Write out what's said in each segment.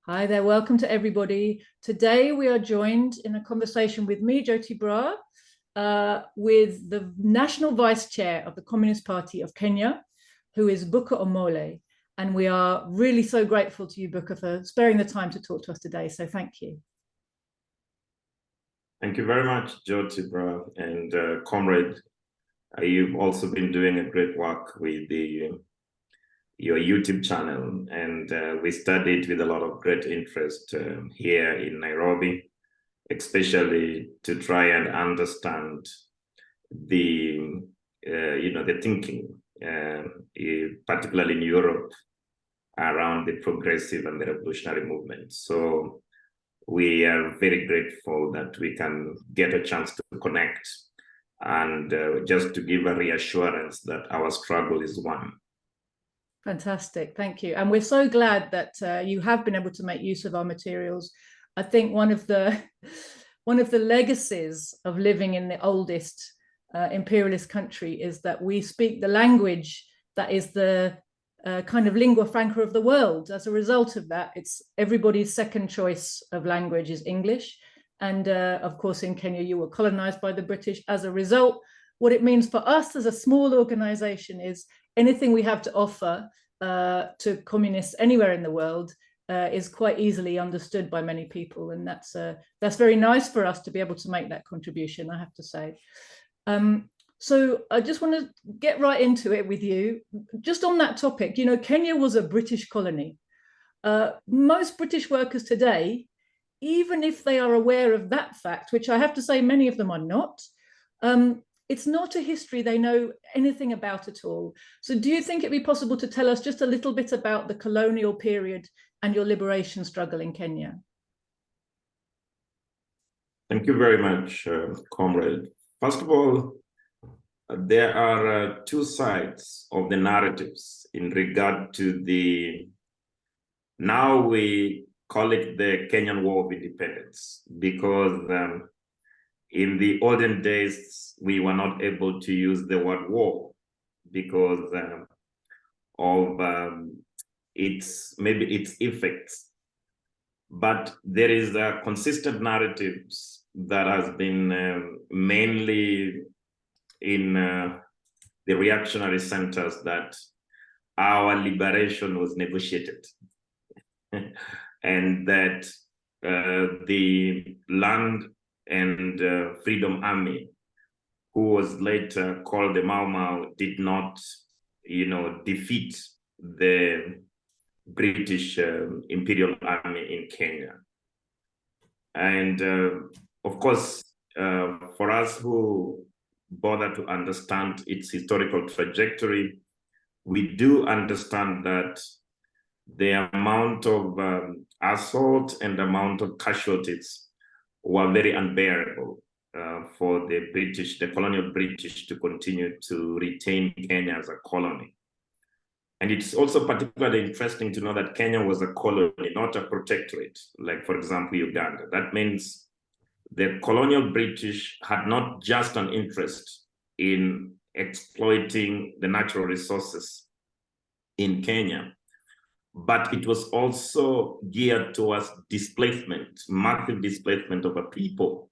Hi there, welcome to everybody. Today we are joined in a conversation with me, Joti Brar, with the National Vice-chair of the Communist Party of Kenya, who is Booker Omole. And we are really so grateful to you, Booker, for sparing the time to talk to us today. So thank you. Thank you very much, Joti Brar, and Comrade. You've also been doing a great work with your YouTube channel, and we studied with a lot of great interest here in Nairobi, especially to try and understand the the thinking, particularly in Europe, around the progressive and the revolutionary movement. So we are very grateful that we can get a chance to connect and just to give a reassurance that our struggle is one. Fantastic, thank you. And we're so glad that you have been able to make use of our materials. I think one of the legacies of living in the oldest imperialist country is that we speak the language that is the kind of lingua franca of the world. As a result of that, it's everybody's second choice of language is English. And of course, in Kenya, you were colonized by the British. As a result, what it means for us as a small organization is anything we have to offer to communists anywhere in the world is quite easily understood by many people. And that's very nice for us to be able to make that contribution, I have to say. So I just want to get right into it with you. Just on that topic, you know, Kenya was a British colony. Most British workers today, even if they are aware of that fact, which I have to say many of them are not, it's not a history they know anything about at all. So do you think it'd be possible to tell us just a little bit about the colonial period and your liberation struggle in Kenya? Thank you very much, Comrade. First of all, there are two sides of the narratives in regard to now we call it the Kenyan War of Independence, because in the olden days, we were not able to use the word war because of its effects. But there is a consistent narratives that has been mainly in the reactionary centers that our liberation was negotiated and that the Land and Freedom Army, who was later called the Mau Mau, did not, defeat the British Imperial Army in Kenya. And of course, for us who bother to understand its historical trajectory, we do understand that the amount of assault and amount of casualties were very unbearable for the colonial British to continue to retain Kenya as a colony. And it's also particularly interesting to know that Kenya was a colony, not a protectorate, like, for example, Uganda. That means the colonial British had not just an interest in exploiting the natural resources in Kenya, but it was also geared towards displacement, massive displacement of a people,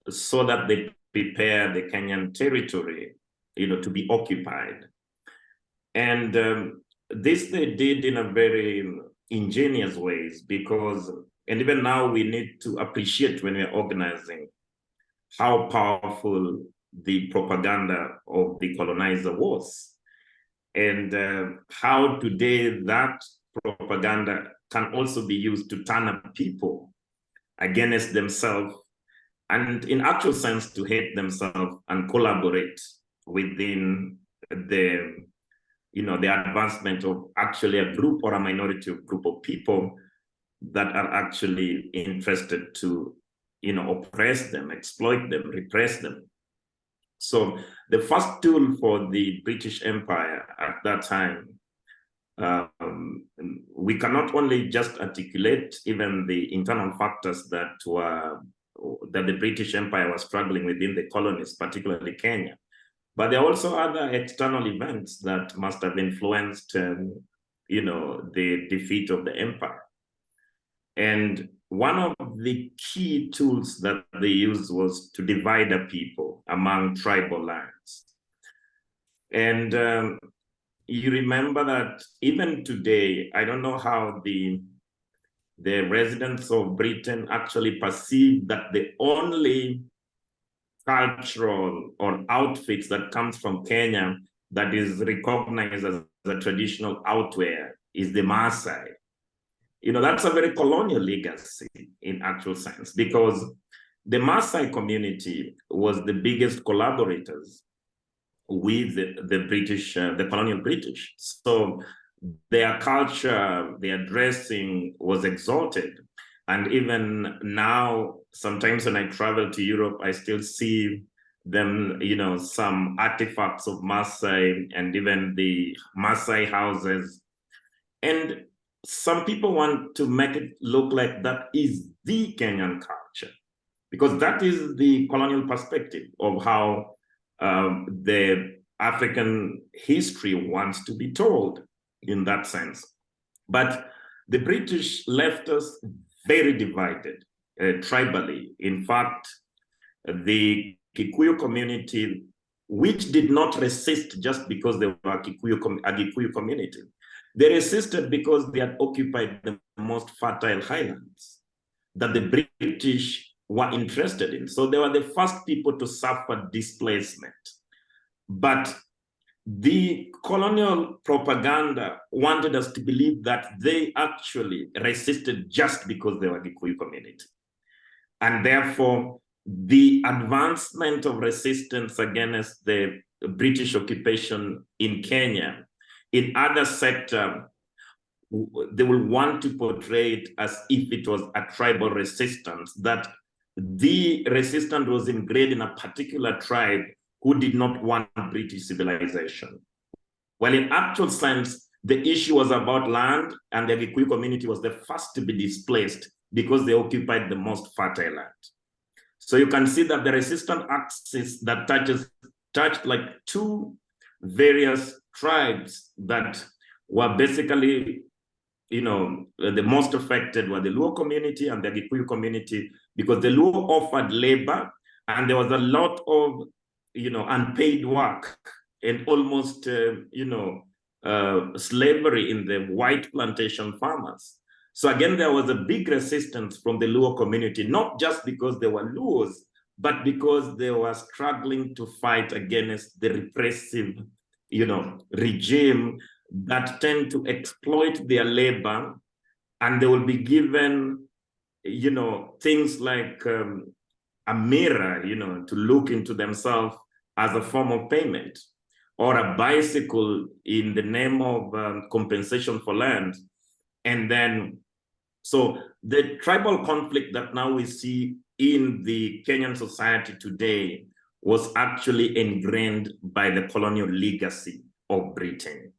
so that they prepare the Kenyan territory, to be occupied. And this they did in a very ingenious ways, because, and even now we need to appreciate when we're organizing how powerful the propaganda of the colonizer was, and how today that propaganda can also be used to turn up people against themselves, and in actual sense to hate themselves and collaborate within the advancement of actually a group or a minority of group of people that are actually interested to oppress them, exploit them, repress them. So the first tool for the British Empire at that time, we cannot only just articulate even the internal factors that the British Empire was struggling within the colonies, particularly Kenya, but there are also other external events that must have influenced, the defeat of the empire. And one of the key tools that they used was to divide a people among tribal lands. And you remember that even today, I don't know how the residents of Britain actually perceive that the only cultural or outfits that comes from Kenya that is recognized as a traditional outwear is the Maasai. You know, that's a very colonial legacy in actual sense, because the Maasai community was the biggest collaborators with the British, the colonial British. So their culture, their dressing was exalted. And even now, sometimes when I travel to Europe, I still see them, you know, some artifacts of Maasai and even the Maasai houses. And some people want to make it look like that is the Kenyan culture, because that is the colonial perspective of how the African history wants to be told in that sense. But the British left us very divided, tribally. In fact, the Kikuyu community, which did not resist just because they were a Kikuyu community, they resisted because they had occupied the most fertile highlands that the British were interested in. So they were the first people to suffer displacement. But the colonial propaganda wanted us to believe that they actually resisted just because they were the Kikuyu community. And therefore, the advancement of resistance against the British occupation in Kenya, in other sectors, they will want to portray it as if it was a tribal resistance, that the resistance was ingrained in a particular tribe who did not want British civilization. Well, in actual sense, the issue was about land, and the Kikuyu community was the first to be displaced because they occupied the most fertile land. So you can see that the resistance axis that touched like two various tribes that were basically, you know, the most affected were the Luo community and the Kikuyu community, because the Luo offered labor and there was a lot of, you know, unpaid work and almost, slavery in the white plantation farmers. So again, there was a big resistance from the Luo community, not just because they were Luos, but because they were struggling to fight against the repressive, you know, regime that tend to exploit their labor, and they will be given, you know, things like a mirror, you know, to look into themselves as a form of payment, or a bicycle in the name of compensation for land. And then, so the tribal conflict that now we see in the Kenyan society today was actually ingrained by the colonial legacy of Britain.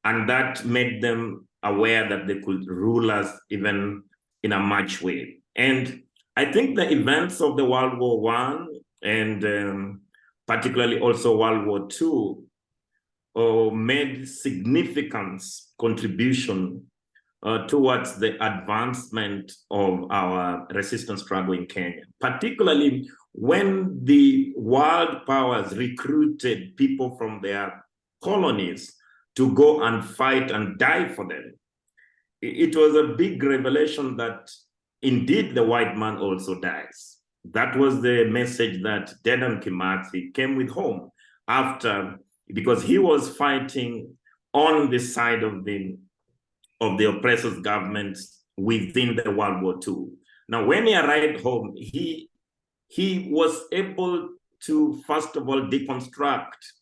And that made them aware that they could rule us even in a much way. And I think the events of the World War I and particularly also World War II made significant contribution towards the advancement of our resistance struggle in Kenya, particularly when the world powers recruited people from their colonies to go and fight and die for them. It was a big revelation that indeed the white man also dies. That was the message that Dedan Kimathi came with home after, because he was fighting on the side of the oppressors' governments within the World War II. Now, when he arrived home, he was able to, first of all, deconstruct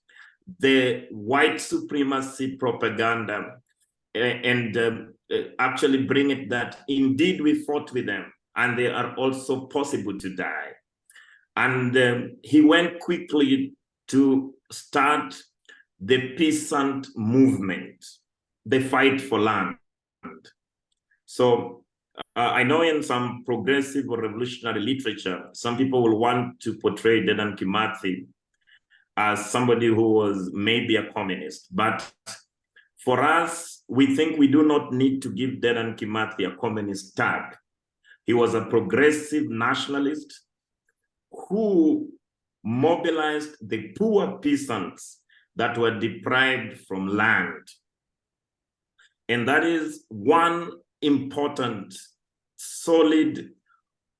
the white supremacy propaganda and actually bring it that indeed we fought with them and they are also possible to die. And he went quickly to start the peasant movement, the fight for land. So I know in some progressive or revolutionary literature, some people will want to portray Dedan Kimathi as somebody who was maybe a communist. But for us, we think we do not need to give Dedan Kimathi a communist tag. He was a progressive nationalist who mobilized the poor peasants that were deprived from land. And that is one important, solid,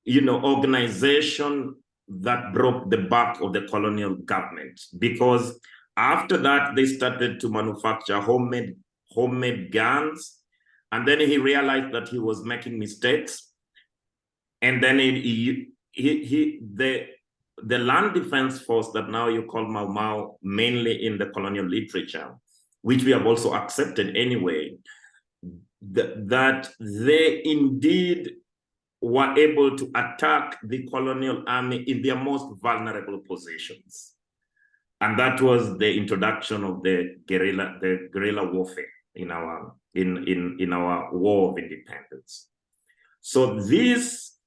organization that broke the back of the colonial government, because after that they started to manufacture homemade guns, and then he realized that he was making mistakes, and then the land defense force that now you call Mau Mau, mainly in the colonial literature, which we have also accepted anyway, that they indeed were able to attack the colonial army in their most vulnerable positions. And that was the introduction of the guerrilla warfare in our war of independence. So this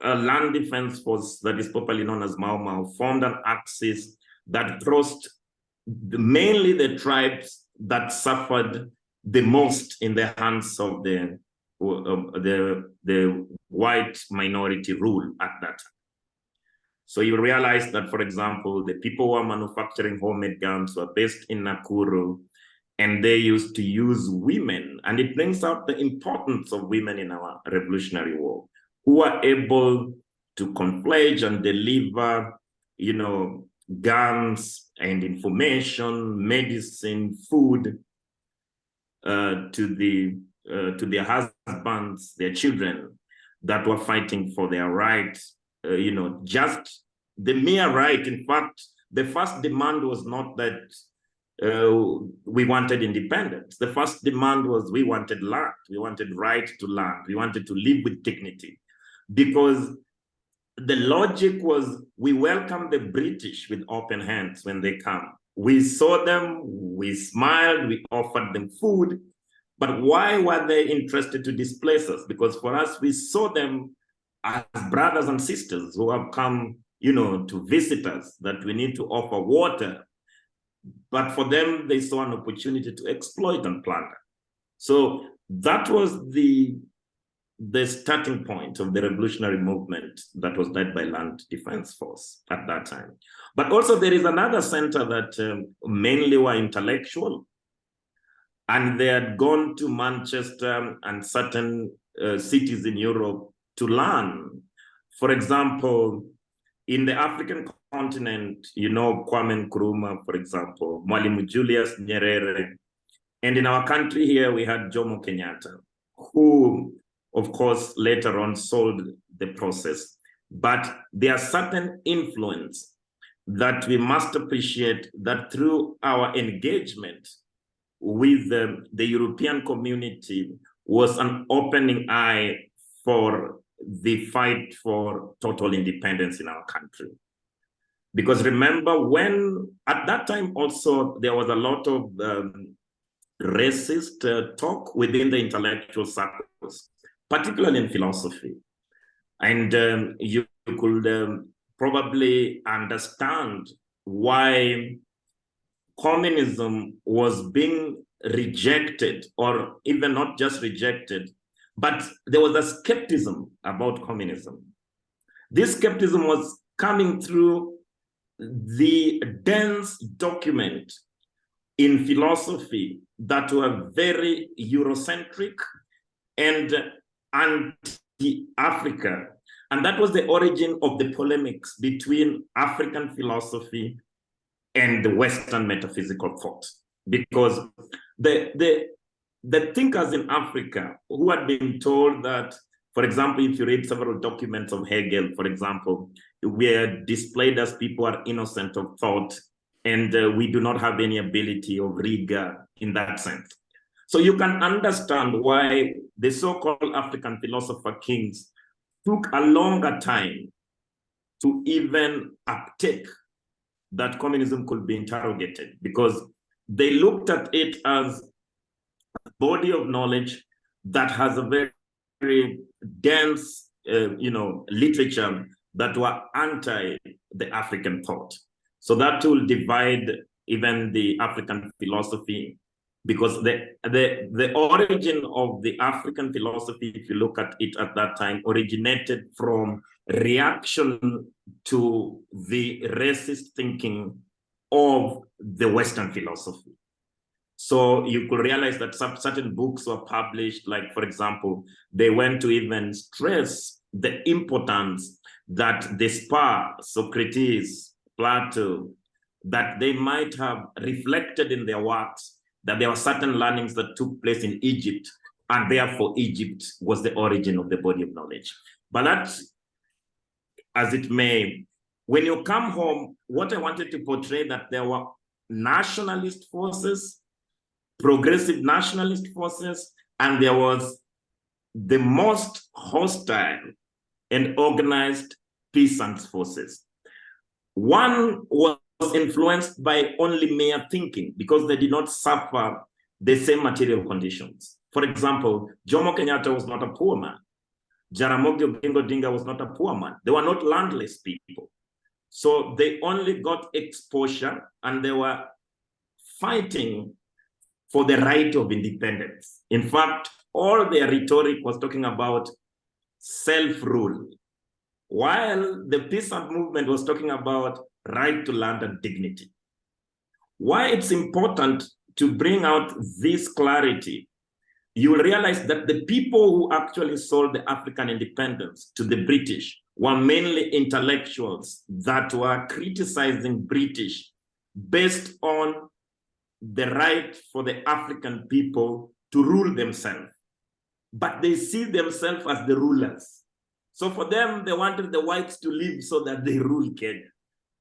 land defense force that is popularly known as Mau Mau formed an axis that crossed mainly the tribes that suffered the most in the hands of the white minority rule at that time. So you realize that, for example, the people who are manufacturing homemade guns were based in Nakuru, and they used to use women. And it brings out the importance of women in our Revolutionary War, who are able to conflage and deliver, guns and information, medicine, food to their husbands, their children that were fighting for their rights, just the mere right. In fact, the first demand was not that we wanted independence. The first demand was we wanted land. We wanted right to land. We wanted to live with dignity, because the logic was we welcome the British with open hands when they come. We saw them, we smiled, we offered them food. But why were they interested to displace us? Because for us, we saw them as brothers and sisters who have come, to visit us, that we need to offer water. But for them, they saw an opportunity to exploit and plunder. So that was the starting point of the revolutionary movement that was led by Land Defense Force at that time. But also there is another center that mainly were intellectual, and they had gone to Manchester and certain cities in Europe to learn. For example, in the African continent, Kwame Nkrumah, for example, Mwalimu Julius Nyerere. And in our country here, we had Jomo Kenyatta, who, of course, later on sold the process. But there are certain influence that we must appreciate, that through our engagement with the European community was an opening eye for the fight for total independence in our country. Because remember, when at that time also there was a lot of racist talk within the intellectual circles, particularly in philosophy. And you could probably understand why communism was being rejected, or even not just rejected, but there was a skepticism about communism. This skepticism was coming through the dense document in philosophy that were very Eurocentric and anti-Africa. And that was the origin of the polemics between African philosophy and the Western metaphysical thought. Because the thinkers in Africa who had been told that, for example, if you read several documents of Hegel, for example, we are displayed as people are innocent of thought, and we do not have any ability of rigor in that sense. So you can understand why the so-called African philosopher kings took a longer time to even uptake that communism could be interrogated, because they looked at it as a body of knowledge that has a very, very dense, literature that were anti the African thought. So that will divide even the African philosophy because the origin of the African philosophy, if you look at it at that time, originated from reaction to the racist thinking of the Western philosophy. So you could realize that some certain books were published, like, for example, they went to even stress the importance that the Spa, Socrates, Plato, that they might have reflected in their works that there were certain learnings that took place in Egypt, and therefore Egypt was the origin of the body of knowledge. But that, as it may, when you come home, what I wanted to portray that there were nationalist forces, progressive nationalist forces, and there was the most hostile and organized peasants forces. One was influenced by only mere thinking because they did not suffer the same material conditions. For example, Jomo Kenyatta was not a poor man. Jaramogi Oginga Odinga was not a poor man. They were not landless people. So they only got exposure and they were fighting for the right of independence. In fact, all their rhetoric was talking about self-rule, while the peasant movement was talking about right to land and dignity. Why it's important to bring out this clarity, you will realize that the people who actually sold the African independence to the British were mainly intellectuals that were criticizing British based on the right for the African people to rule themselves. But they see themselves as the rulers. So for them, they wanted the whites to live so that they rule Kenya.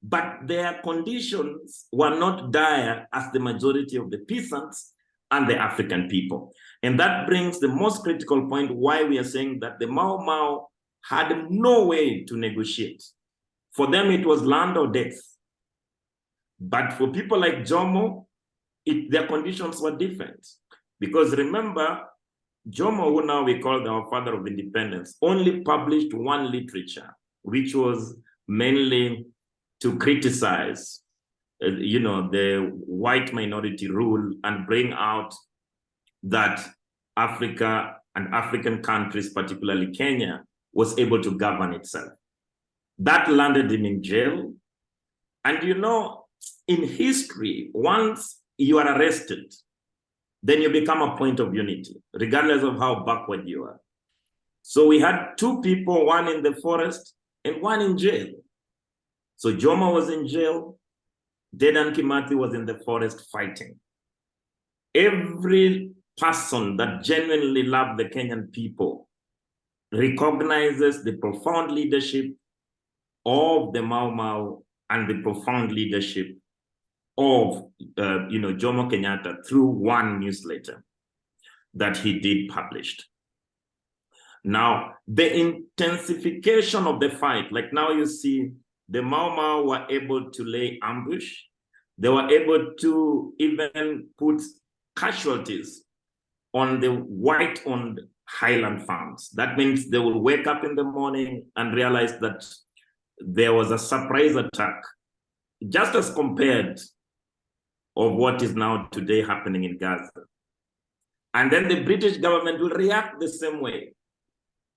But their conditions were not dire as the majority of the peasants and the African people. And that brings the most critical point why we are saying that the Mau Mau had no way to negotiate. For them, it was land or death. But for people like Jomo, their conditions were different. Because remember, Jomo, who now we call our father of independence, only published one literature, which was mainly to criticize, the white minority rule and bring out that Africa and African countries, particularly Kenya, was able to govern itself. That landed him in jail. And in history, once you are arrested, then you become a point of unity, regardless of how backward you are. So we had two people, one in the forest and one in jail. So Jomo was in jail, Dedan Kimathi was in the forest fighting. Every person that genuinely loved the Kenyan people recognizes the profound leadership of the Mau Mau and the profound leadership of Jomo Kenyatta through one newsletter that he did published. Now, the intensification of the fight, like now you see the Mau Mau were able to lay ambush. They were able to even put casualties on the white-owned highland farms. That means they will wake up in the morning and realize that there was a surprise attack, just as compared of what is now today happening in Gaza. And then the British government will react the same way.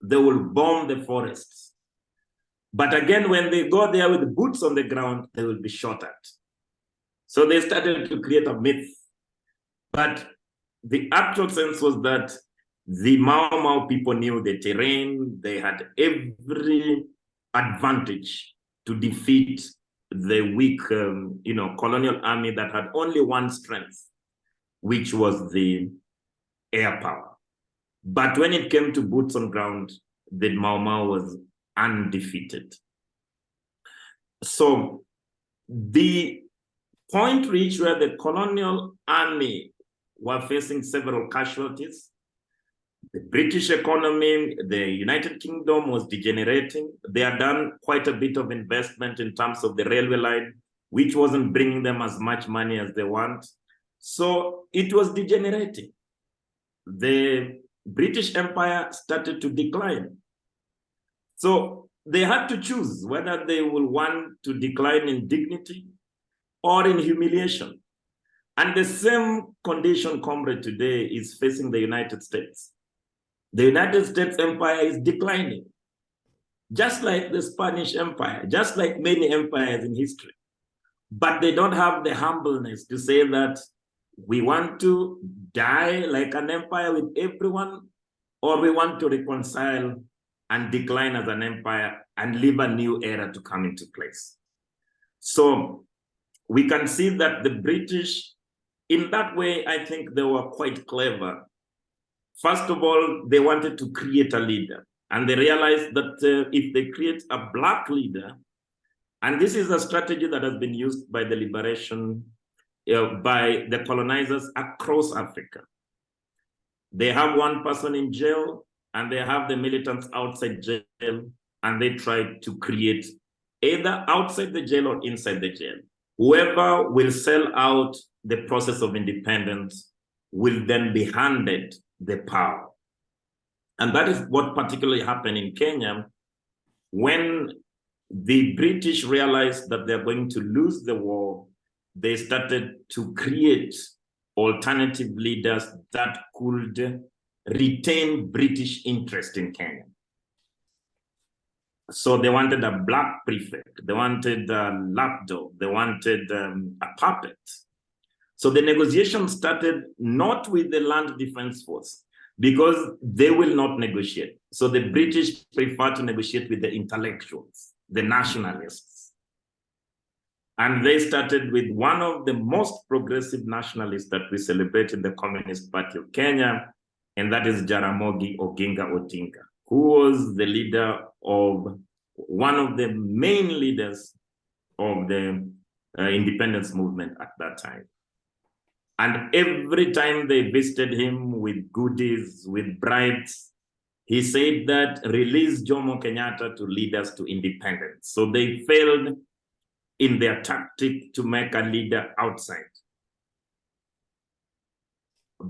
They will bomb the forests. But again, when they go there with boots on the ground, they will be shot at. So they started to create a myth. But the actual sense was that the Mau Mau people knew the terrain. They had every advantage to defeat the weak, colonial army that had only one strength, which was the air power. But when it came to boots on ground, the Mau Mau was undefeated. So the point reached where the colonial army were facing several casualties. The British economy, the United Kingdom was degenerating. They had done quite a bit of investment in terms of the railway line, which wasn't bringing them as much money as they want. So it was degenerating. The British Empire started to decline. So they had to choose whether they will want to decline in dignity or in humiliation. And the same condition, comrade, today is facing the United States. The United States empire is declining, just like the Spanish Empire, just like many empires in history. But they don't have the humbleness to say that we want to die like an empire with everyone, or we want to reconcile and decline as an empire and leave a new era to come into place. So we can see that the British, in that way, I think they were quite clever. First of all, they wanted to create a leader, and they realized that if they create a Black leader, and this is a strategy that has been used by the liberation, by the colonizers across Africa. They have one person in jail, and they have the militants outside jail, and they try to create either outside the jail or inside the jail. Whoever will sell out the process of independence will then be handed the power. And that is what particularly happened in Kenya when the British realized that they're going to lose the war. They started to create alternative leaders that could retain British interest in Kenya. So they wanted a Black prefect, they wanted a lapdog, they wanted a puppet. So the negotiation started not with the Land Defense Force, because they will not negotiate. So the British prefer to negotiate with the intellectuals, the nationalists. And they started with one of the most progressive nationalists that we celebrate in the Communist Party of Kenya, and that is Jaramogi Oginga Odinga, who was the leader of one of the main leaders of the independence movement at that time. And every time they visited him with goodies, with bribes, he said that release Jomo Kenyatta to lead us to independence. So they failed in their tactic to make a leader outside.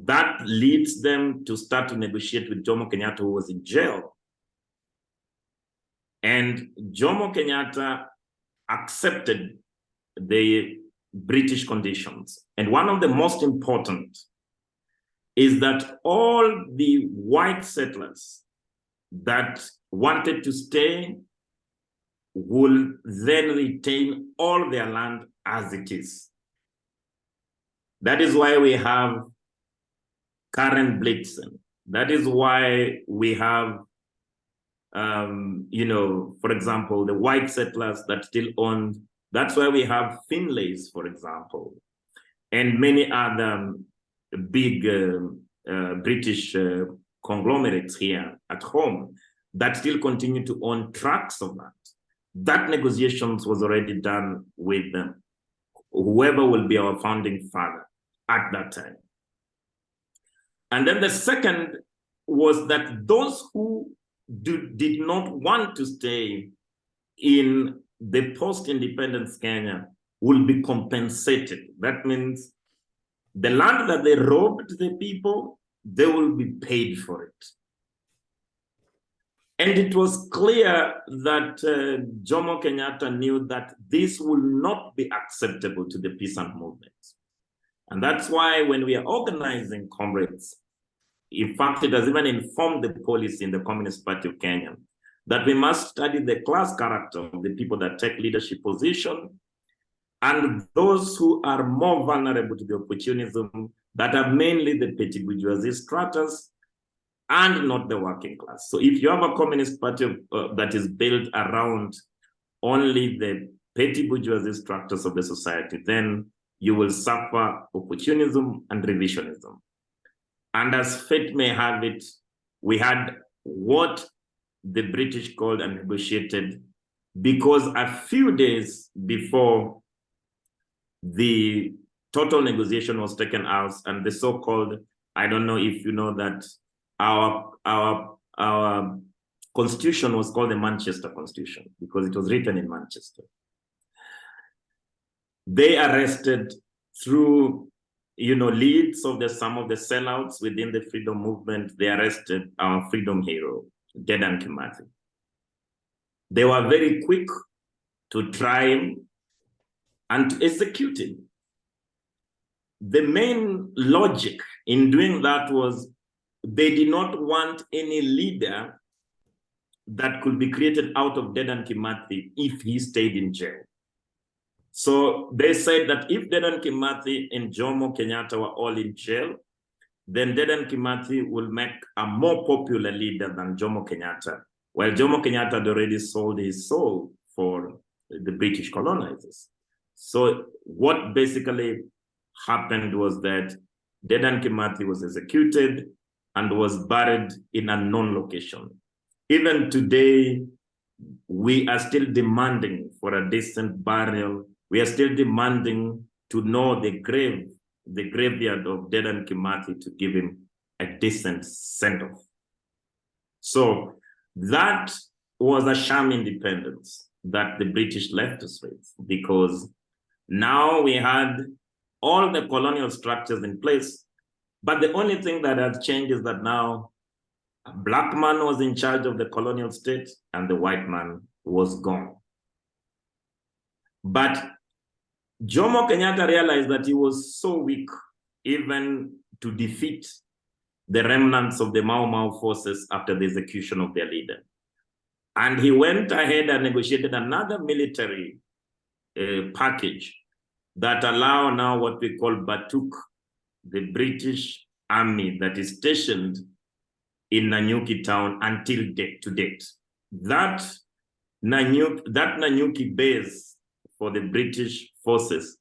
That leads them to start to negotiate with Jomo Kenyatta, who was in jail. And Jomo Kenyatta accepted the British conditions. And one of the most important is that all the white settlers that wanted to stay will then retain all their land as it is. That is why we have Karen Blixen. That is why we have, for example, the white settlers that still own. That's why we have Finlays, for example, and many other big British conglomerates here at home that still continue to own tracts of land. That negotiations was already done with them, whoever will be our founding father at that time. And then the second was that those who did not want to stay in the post-independence Kenya will be compensated. That means the land that they robbed the people, they will be paid for it. And it was clear that Jomo Kenyatta knew that this will not be acceptable to the peasant movement. And that's why when we are organizing comrades, in fact, it has even informed the policy in the Communist Party of Kenya that we must study the class character of the people that take leadership position and those who are more vulnerable to the opportunism that are mainly the petty bourgeoisie stratas and not the working class. So if you have a Communist Party that is built around only the petty bourgeoisie structures of the society, then you will suffer opportunism and revisionism. And as fate may have it, we had what the British called and negotiated, because a few days before the total negotiation was taken out and the so-called, I don't know if you know that our constitution was called the Manchester Constitution because it was written in Manchester. They arrested through leads of some of the sellouts within the freedom movement. They arrested our freedom hero, Dedan Kimathi. They were very quick to try him and to execute him. the main logic in doing that was they did not want any leader that could be created out of Dedan Kimathi if he stayed in jail. So they said that if Dedan Kimathi and Jomo Kenyatta were all in jail, then Dedan Kimathi will make a more popular leader than Jomo Kenyatta. Well, Jomo Kenyatta had already sold his soul for the British colonizers. So what basically happened was that Dedan Kimathi was executed and was buried in a known location. Even today, we are still demanding for a decent burial. We are still demanding to know the graveyard of Dedan Kimathi, to give him a decent send-off. So that was a sham independence that the British left us with, because now we had all the colonial structures in place, but the only thing that had changed is that now a black man was in charge of the colonial state and the white man was gone. But Jomo Kenyatta realized that he was so weak even to defeat the remnants of the Mau Mau forces after the execution of their leader. And he went ahead and negotiated another military package that allow now what we call Batuk, the British army that is stationed in Nanyuki town until to date. That Nanyuki base for the British forces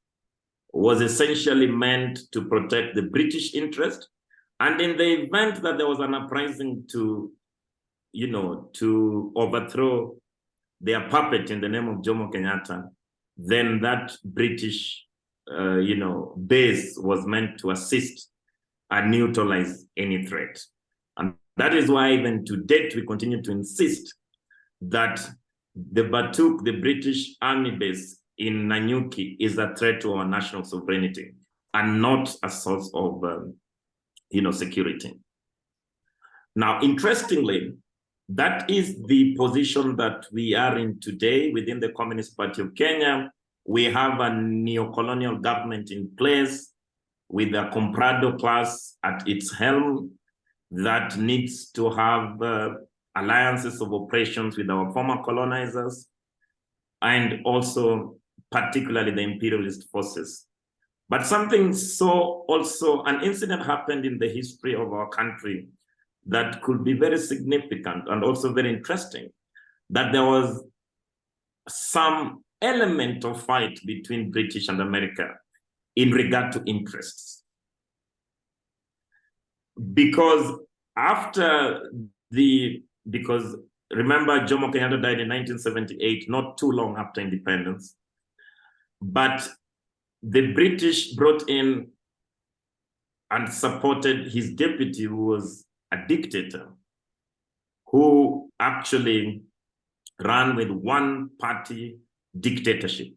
was essentially meant to protect the British interest. And in the event that there was an uprising to overthrow their puppet in the name of Jomo Kenyatta, then that British, base was meant to assist and neutralize any threat. And that is why even to date, we continue to insist that the Batuk, the British army base in Nanyuki, is a threat to our national sovereignty and not a source of, security. Now, interestingly, that is the position that we are in today within the Communist Party of Kenya. We have a neo-colonial government in place with a Comprado class at its helm that needs to have alliances of operations with our former colonizers, and also particularly the imperialist forces. But an incident happened in the history of our country that could be very significant and also very interesting, that there was some element of fight between British and America in regard to interests. Because remember, Jomo Kenyatta died in 1978, not too long after independence, but the British brought in and supported his deputy, who was a dictator, who actually ran with one-party dictatorship.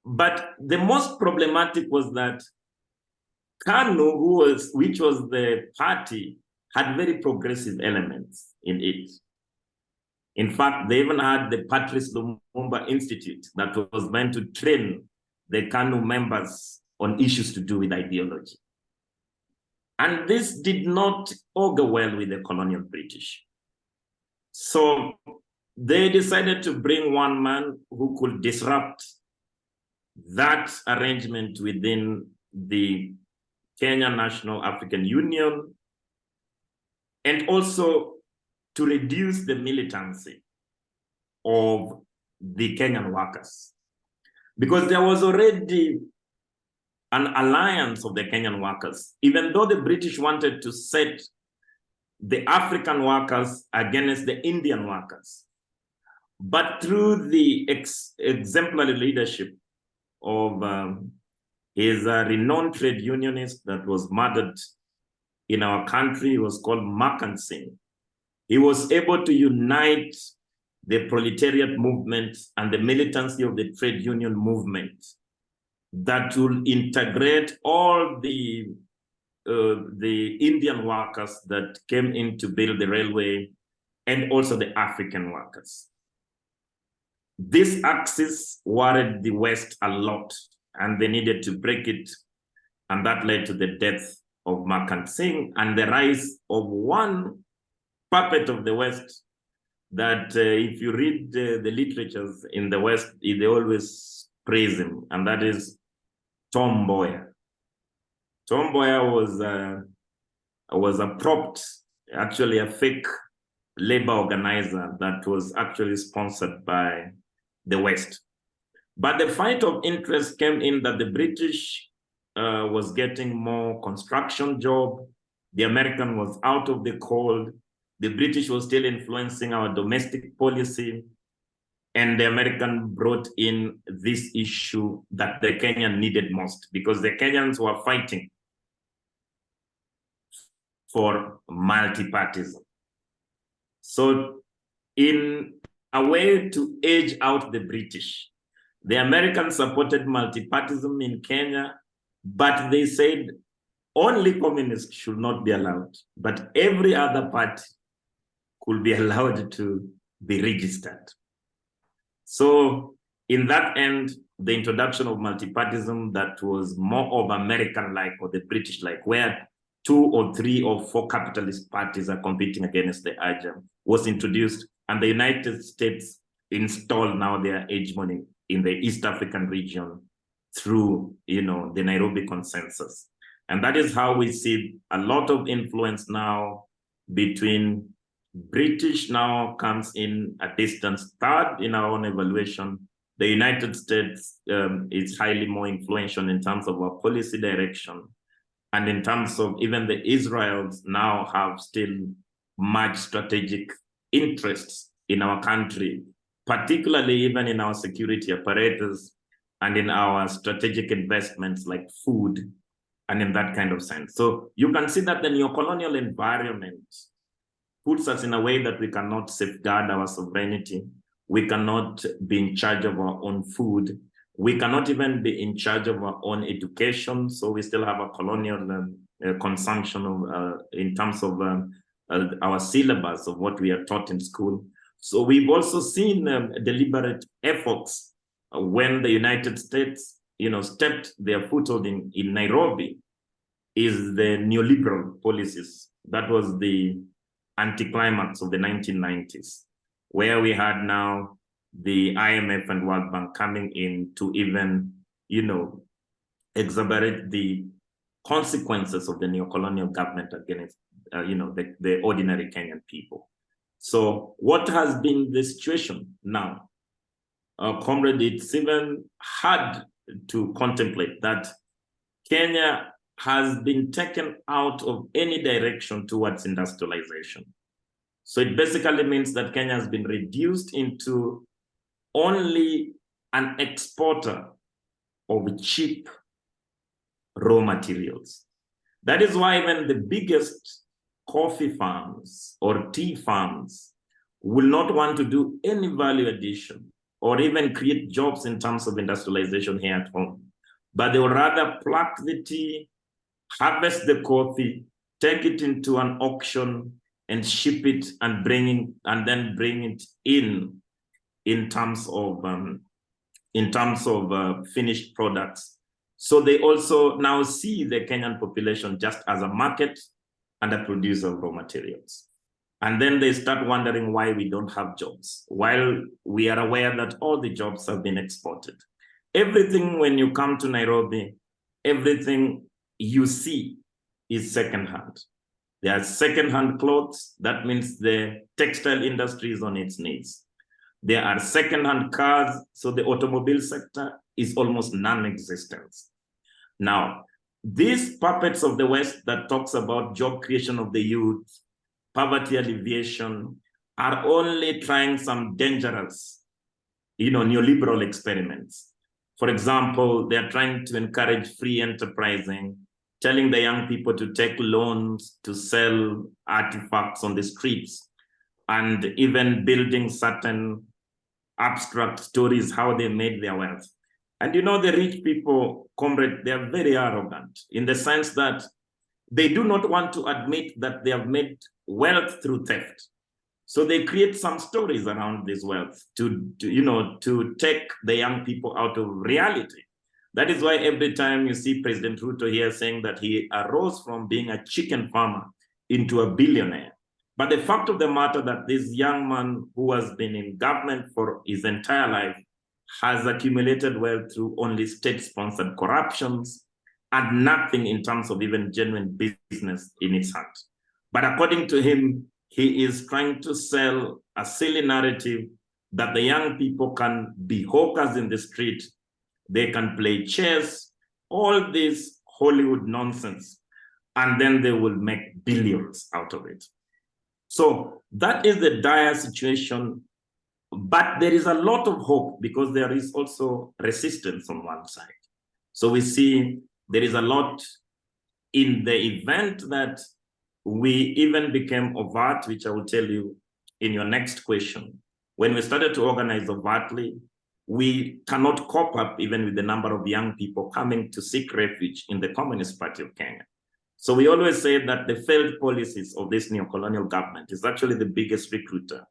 But the most problematic was that KANU, which was the party, had very progressive elements in it. In fact, they even had the Patrice Lumumba Institute that was meant to train the KANU members on issues to do with ideology. And this did not augur well with the colonial British. So they decided to bring one man who could disrupt that arrangement within the Kenya National African Union, and also to reduce the militancy of the Kenyan workers. Because there was already an alliance of the Kenyan workers, even though the British wanted to set the African workers against the Indian workers. But through the exemplary leadership of his renowned trade unionist that was murdered in our country, was called Makan Singh, he was able to unite the proletariat movement and the militancy of the trade union movement that will integrate all the Indian workers that came in to build the railway, and also the African workers. This axis worried the West a lot, and they needed to break it. And that led to the death of Makhan Singh and the rise of one puppet of the West that if you read the literatures in the West, they always praise him, and that is Tom Mboya. Tom Mboya was a propped, actually a fake labor organizer that was actually sponsored by the West. But the fight of interest came in that the British was getting more construction job. The American was out of the cold. The British was still influencing our domestic policy. And the American brought in this issue that the Kenyan needed most, because the Kenyans were fighting for multipartyism. So in a way to edge out the British, the Americans supported multipartyism in Kenya, but they said only communists should not be allowed, but every other party could be allowed to be registered. So in that end, the introduction of multipartyism that was more of American-like or the British-like, where 2 or 3 or 4 capitalist parties are competing against the other, was introduced, and the United States installed now their hegemony in the East African region through, the Nairobi Consensus. And that is how we see a lot of influence now between British now comes in a distance third in our own evaluation. The United States is highly more influential in terms of our policy direction. And in terms of even the Israelis now have still much strategic interests in our country, particularly even in our security apparatus and in our strategic investments like food and in that kind of sense. So you can see that the neocolonial environment puts us in a way that we cannot safeguard our sovereignty. We cannot be in charge of our own food. We cannot even be in charge of our own education. So we still have a colonial consumption of, in terms of our syllabus of what we are taught in school. So we've also seen deliberate efforts when the United States, stepped their foothold in Nairobi, is the neoliberal policies. That was the anticlimax of the 1990s, where we had now the IMF and World Bank coming in to even, exacerbate the consequences of the neocolonial government against, the ordinary Kenyan people. So what has been the situation now? Comrade, it's even hard to contemplate that Kenya has been taken out of any direction towards industrialization. So it basically means that Kenya has been reduced into only an exporter of cheap raw materials. That is why even the biggest coffee farms or tea farms will not want to do any value addition or even create jobs in terms of industrialization here at home. But they will rather pluck the tea, harvest the coffee, take it into an auction and ship it and then bring it in terms of finished products. So they also now see the Kenyan population just as a market and a producer of raw materials. And then they start wondering why we don't have jobs, while we are aware that all the jobs have been exported. Everything, when you come to Nairobi, everything you see is secondhand. There are secondhand clothes. That means the textile industry is on its knees. There are secondhand cars. So the automobile sector is almost non-existent. Now, these puppets of the West that talks about job creation of the youth, poverty alleviation, are only trying some dangerous, neoliberal experiments. For example, they're trying to encourage free enterprising, telling the young people to take loans to sell artifacts on the streets, and even building certain abstract stories how they made their wealth. And the rich people, comrade, they are very arrogant in the sense that they do not want to admit that they have made wealth through theft. So they create some stories around this wealth to take the young people out of reality. That is why every time you see President Ruto here saying that he arose from being a chicken farmer into a billionaire. But the fact of the matter that this young man who has been in government for his entire life has accumulated wealth through only state-sponsored corruptions and nothing in terms of even genuine business in its hand. But according to him, he is trying to sell a silly narrative that the young people can be hawkers in the street, they can play chess, all this Hollywood nonsense, and then they will make billions out of it. So that is the dire situation, but there is a lot of hope because there is also resistance on one side. So we see there is a lot in the event that we even became overt, which I will tell you in your next question. When we started to organize overtly, we cannot cope up even with the number of young people coming to seek refuge in the Communist Party of Kenya. So we always say that the failed policies of this neo-colonial government is actually the biggest recruiter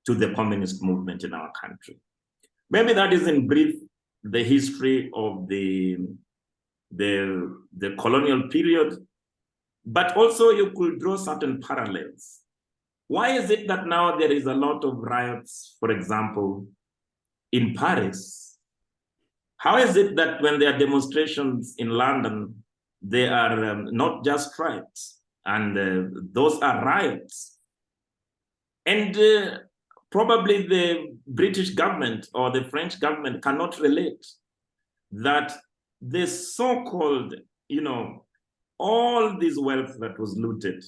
to the communist movement in our country. Maybe that is in brief the history of the colonial period, but also you could draw certain parallels. Why is it that now there is a lot of riots, for example, in Paris? How is it that when there are demonstrations in London, they are not just strikes, and those are riots? And probably the British government or the French government cannot relate that this so-called, all this wealth that was looted.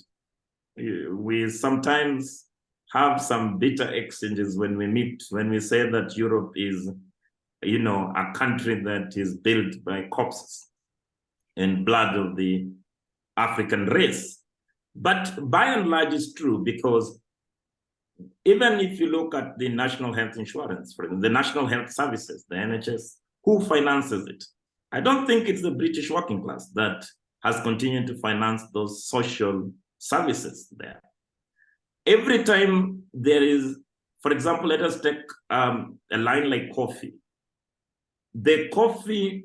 We sometimes have some bitter exchanges when we meet, when we say that Europe is, a country that is built by corpses and blood of the African race. But by and large, it's true, because even if you look at the national health insurance, for the national health services, the NHS, who finances it? I don't think it's the British working class that has continued to finance those social services there. Every time there is, for example, let us take a line like coffee. The coffee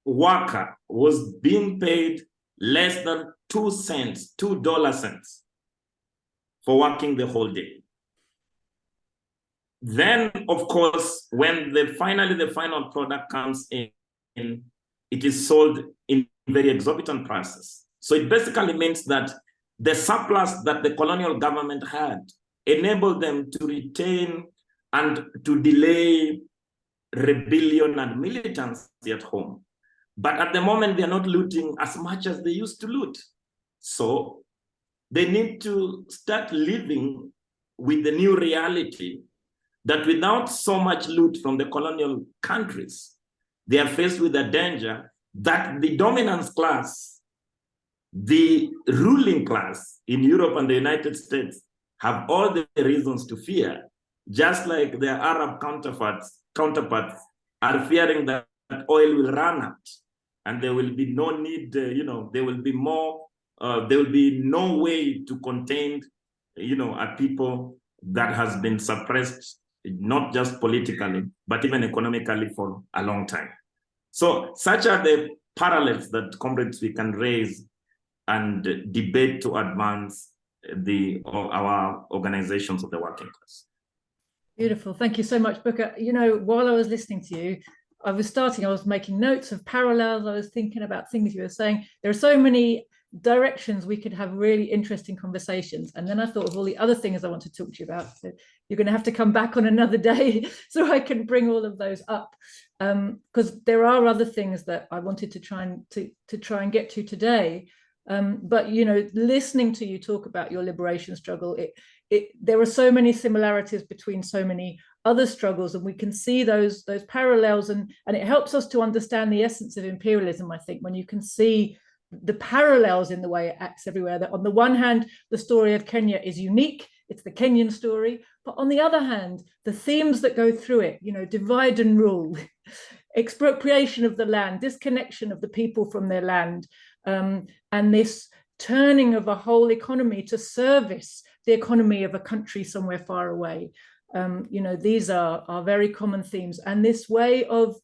worker was being paid less than 2 cents, $2 for working the whole day. Then, of course, when finally the final product comes in, it is sold in very exorbitant prices. So it basically means that the surplus that the colonial government had enabled them to retain and to delay rebellion and militancy at home. But at the moment, they're not looting as much as they used to loot. So they need to start living with the new reality that without so much loot from the colonial countries, they are faced with the danger that the dominant class, the ruling class in Europe and the United States, have all the reasons to fear, just like their Arab counterparts are fearing that oil will run out and there will be no need, there will be no way to contain, a people that has been suppressed, not just politically, but even economically for a long time. So such are the parallels that, comrades, we can raise and debate to advance our organizations of the working class. Beautiful. Thank you so much, Booker. While I was listening to you, I was making notes of parallels. I was thinking about things you were saying. There are so many directions we could have really interesting conversations. And then I thought of all the other things I want to talk to you about. So you're going to have to come back on another day so I can bring all of those up. Because there are other things that I wanted to try and get to today. But listening to you talk about your liberation struggle, there are so many similarities between so many other struggles, and we can see those parallels, and it helps us to understand the essence of imperialism, I think, when you can see the parallels in the way it acts everywhere. That on the one hand, the story of Kenya is unique, it's the Kenyan story, but on the other hand, the themes that go through it, divide and rule, expropriation of the land, disconnection of the people from their land, and this turning of a whole economy to service the economy of a country somewhere far away. These are very common themes, and this way of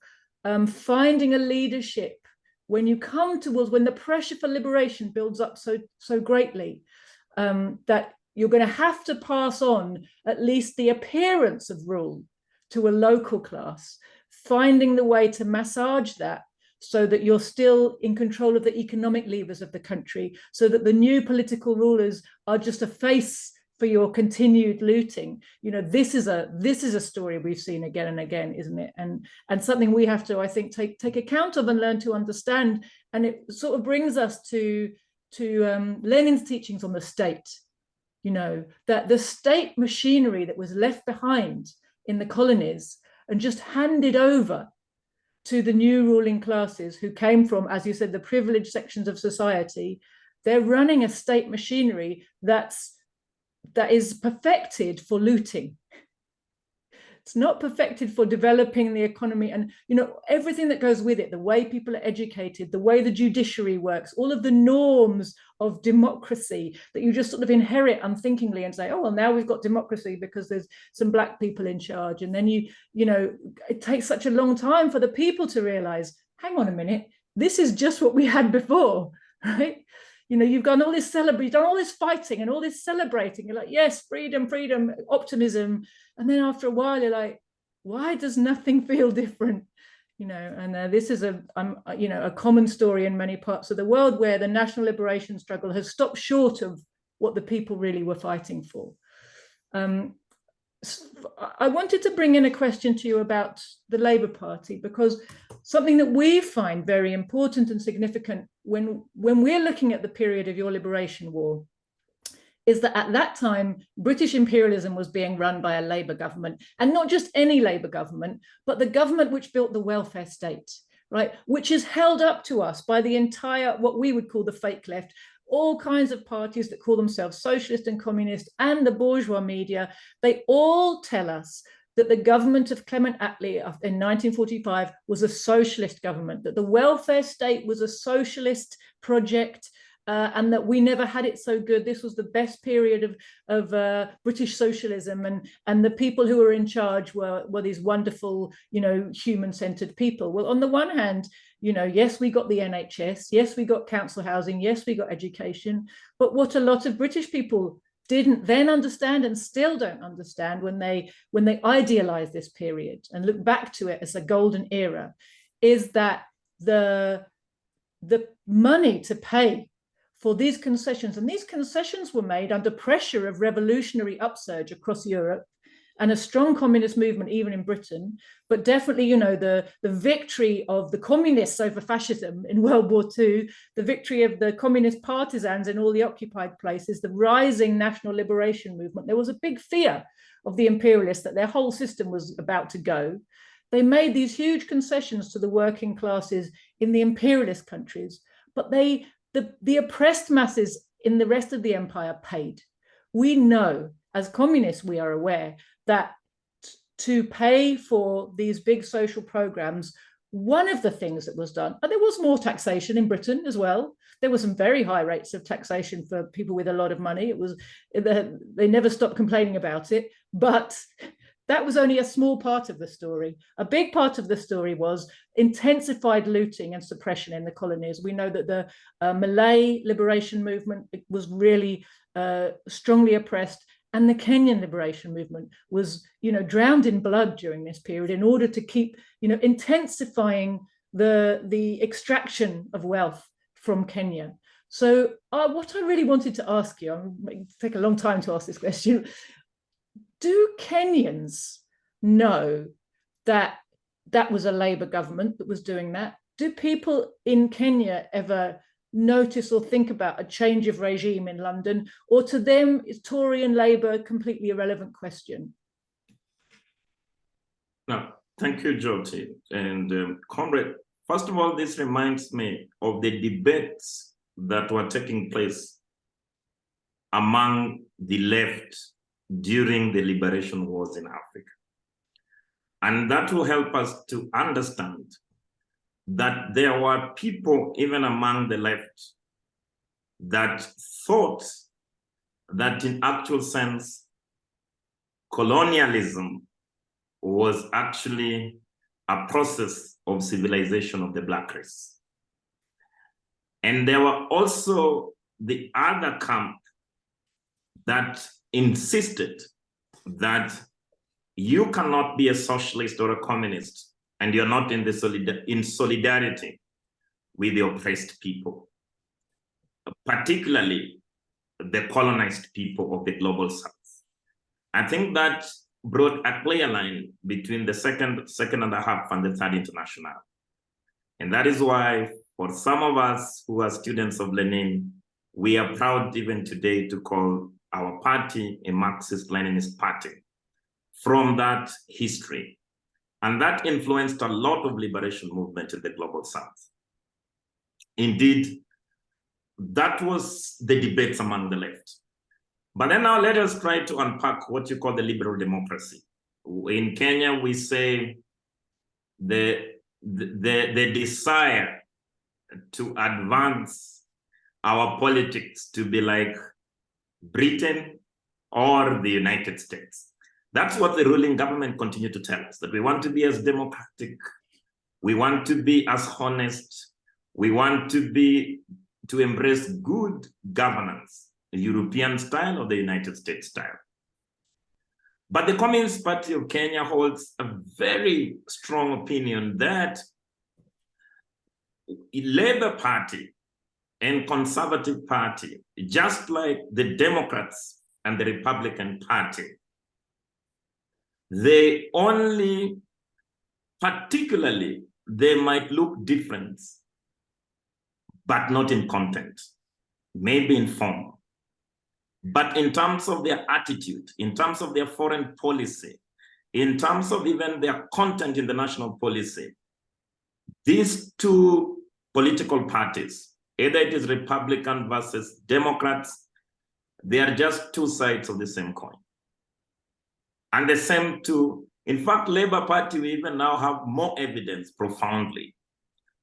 finding a leadership when you come towards, when the pressure for liberation builds up so greatly, that you're going to have to pass on at least the appearance of rule to a local class, finding the way to massage that so that you're still in control of the economic levers of the country, so that the new political rulers are just a face for your continued looting. You know, this is a story we've seen again and again, isn't it? And something we have to, I think, take account of and learn to understand. And it sort of brings us to Lenin's teachings on the state. You know, that the state machinery that was left behind in the colonies and just handed over to the new ruling classes who came from, as you said, the privileged sections of society, they're running a state machinery that is perfected for looting. It's not perfected for developing the economy and, you know, everything that goes with it, the way people are educated, the way the judiciary works, all of the norms of democracy that you just sort of inherit unthinkingly and say, oh, well, now we've got democracy because there's some black people in charge. And then you know, it takes such a long time for the people to realize, hang on a minute, this is just what we had before, right? You know, you've done all this celebrating, done all this fighting and all this celebrating. You're like, yes, freedom, freedom, optimism. And then after a while, you're like, why does nothing feel different? You know, and this is you know, a common story in many parts of the world where the national liberation struggle has stopped short of what the people really were fighting for. I wanted to bring in a question to you about the Labour Party, because something that we find very important and significant when we're looking at the period of your liberation war is that at that time, British imperialism was being run by a Labour government, and not just any Labour government, but the government which built the welfare state, right? Which is held up to us by the entire, what we would call the fake left, all kinds of parties that call themselves socialist and communist, and the bourgeois media. They all tell us that the government of Clement Attlee in 1945 was a socialist government, that the welfare state was a socialist project, and that we never had it so good. This was the best period of British socialism, and the people who were in charge were these wonderful, you know, human-centered people. Well, on the one hand, you know, yes, we got the NHS, yes, we got council housing, yes, we got education, but what a lot of British people didn't then understand and still don't understand when they idealize this period and look back to it as a golden era is that the money to pay for these concessions, and these concessions were made under pressure of revolutionary upsurge across Europe and a strong communist movement even in Britain, but definitely, you know, the victory of the communists over fascism in World War II, the victory of the communist partisans in all the occupied places, the rising national liberation movement. There was a big fear of the imperialists that their whole system was about to go. They made these huge concessions to the working classes in the imperialist countries, but the oppressed masses in the rest of the empire paid. We know, as communists, we are aware that to pay for these big social programs, one of the things that was done, and there was more taxation in Britain as well. There were some very high rates of taxation for people with a lot of money. They never stopped complaining about it, but that was only a small part of the story. A big part of the story was intensified looting and suppression in the colonies. We know that the Malay liberation movement was really strongly oppressed, and the Kenyan liberation movement was, you know, drowned in blood during this period in order to keep, you know, intensifying the extraction of wealth from Kenya. So what I really wanted to ask you, I'm going to take a long time to ask this question. Do Kenyans know that that was a Labour government that was doing that? Do people in Kenya ever notice or think about a change of regime in London, or to them is Tory and Labour a completely irrelevant question? No, thank you, Joti. And Comrade, first of all, this reminds me of the debates that were taking place among the left during the liberation wars in Africa. And that will help us to understand that there were people, even among the left, that thought that in actual sense, colonialism was actually a process of civilization of the Black race. And there were also the other camp that insisted that you cannot be a socialist or a communist and you're not in solidarity with the oppressed people, particularly the colonized people of the global South. I think that brought a clear line between the second and a half and the third international. And that is why for some of us who are students of Lenin, we are proud even today to call our party a Marxist-Leninist party from that history. And that influenced a lot of liberation movement in the global South. Indeed, that was the debates among the left. But then now let us try to unpack what you call the liberal democracy. In Kenya, we say the desire to advance our politics to be like Britain or the United States. That's what the ruling government continue to tell us, that we want to be as democratic, we want to be as honest, we want to embrace good governance, the European style or the United States style. But the Communist Party of Kenya holds a very strong opinion that Labour Party and Conservative Party, just like the Democrats and the Republican Party, they only, particularly, they might look different, but not in content, maybe in form. But in terms of their attitude, in terms of their foreign policy, in terms of even their content in the national policy, these two political parties, either it is Republican versus Democrats, they are just two sides of the same coin. And the same too, in fact, Labour Party, we even now have more evidence profoundly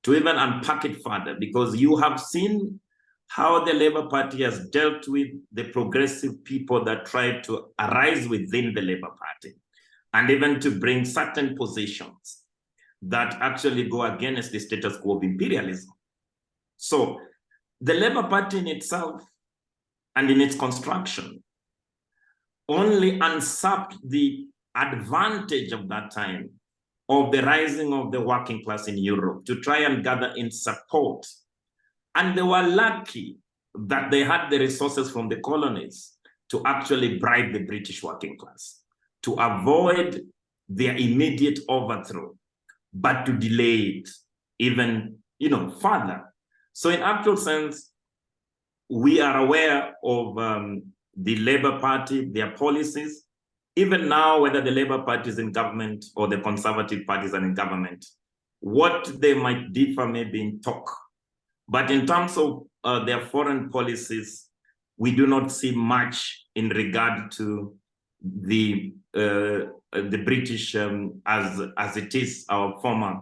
to even unpack it further, because you have seen how the Labour Party has dealt with the progressive people that try to arise within the Labour Party, and even to bring certain positions that actually go against the status quo of imperialism. So the Labour Party in itself and in its construction only usurped the advantage of that time of the rising of the working class in Europe to try and gather in support. And they were lucky that they had the resources from the colonies to actually bribe the British working class, to avoid their immediate overthrow, but to delay it even, further. So in actual sense, we are aware of the Labour Party, their policies. Even now, whether the Labour Party is in government or the Conservative parties are in government, what they might differ maybe in talk. But in terms of their foreign policies, we do not see much in regard to the British as it is our former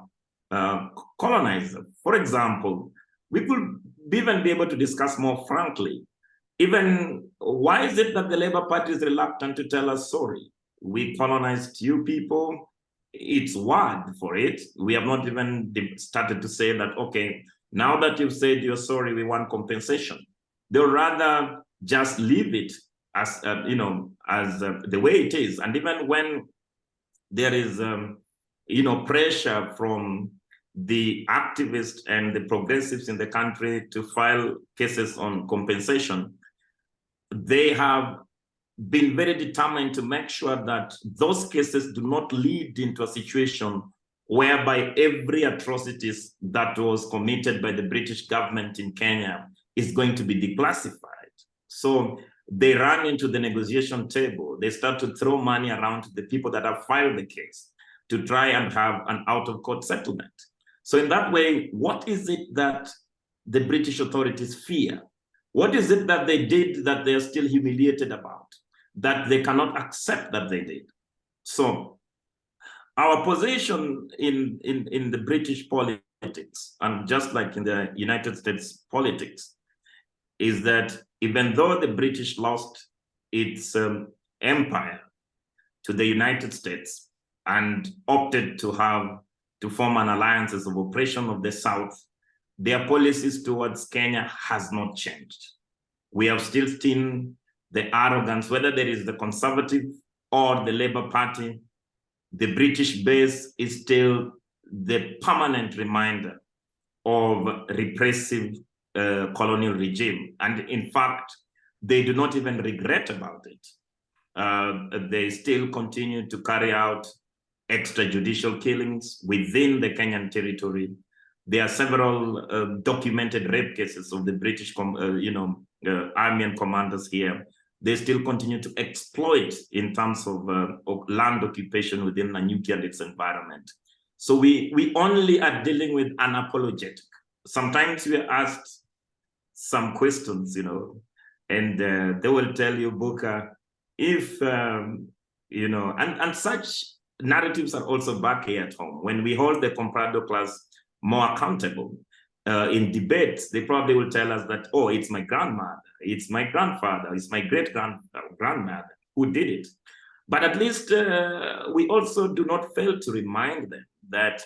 colonizer. For example, we could even be able to discuss more frankly, even why is it that the Labour Party is reluctant to tell us sorry? We colonized you people. It's word for it. We have not even started to say that, okay, now that you've said you're sorry, we want compensation. They'll rather just leave it as, the way it is. And even when there is, pressure from the activists and the progressives in the country to file cases on compensation, they have been very determined to make sure that those cases do not lead into a situation whereby every atrocities that was committed by the British government in Kenya is going to be declassified. So they run into the negotiation table. They start to throw money around to the people that have filed the case to try and have an out-of-court settlement. So in that way, what is it that the British authorities fear? What is it that they did that they are still humiliated about, that they cannot accept that they did? So our position in the British politics, and just like in the United States politics, is that even though the British lost its empire to the United States and opted to have to form an alliances of oppression of the South, their policies towards Kenya has not changed. We have still seen the arrogance, whether there is the Conservative or the Labour Party. The British base is still the permanent reminder of repressive colonial regime. And in fact, they do not even regret about it. They still continue to carry out extrajudicial killings within the Kenyan territory. There are several documented rape cases of the British army and commanders here. They still continue to exploit in terms of land occupation within a nuclear-dense environment. So we only are dealing with unapologetic. Sometimes we are asked some questions, and they will tell you, Booker, if, and such narratives are also back here at home. When we hold the Comprado class more accountable in debates, they probably will tell us that, oh, it's my grandmother, it's my grandfather, it's my great-grandmother who did it. But at least we also do not fail to remind them that,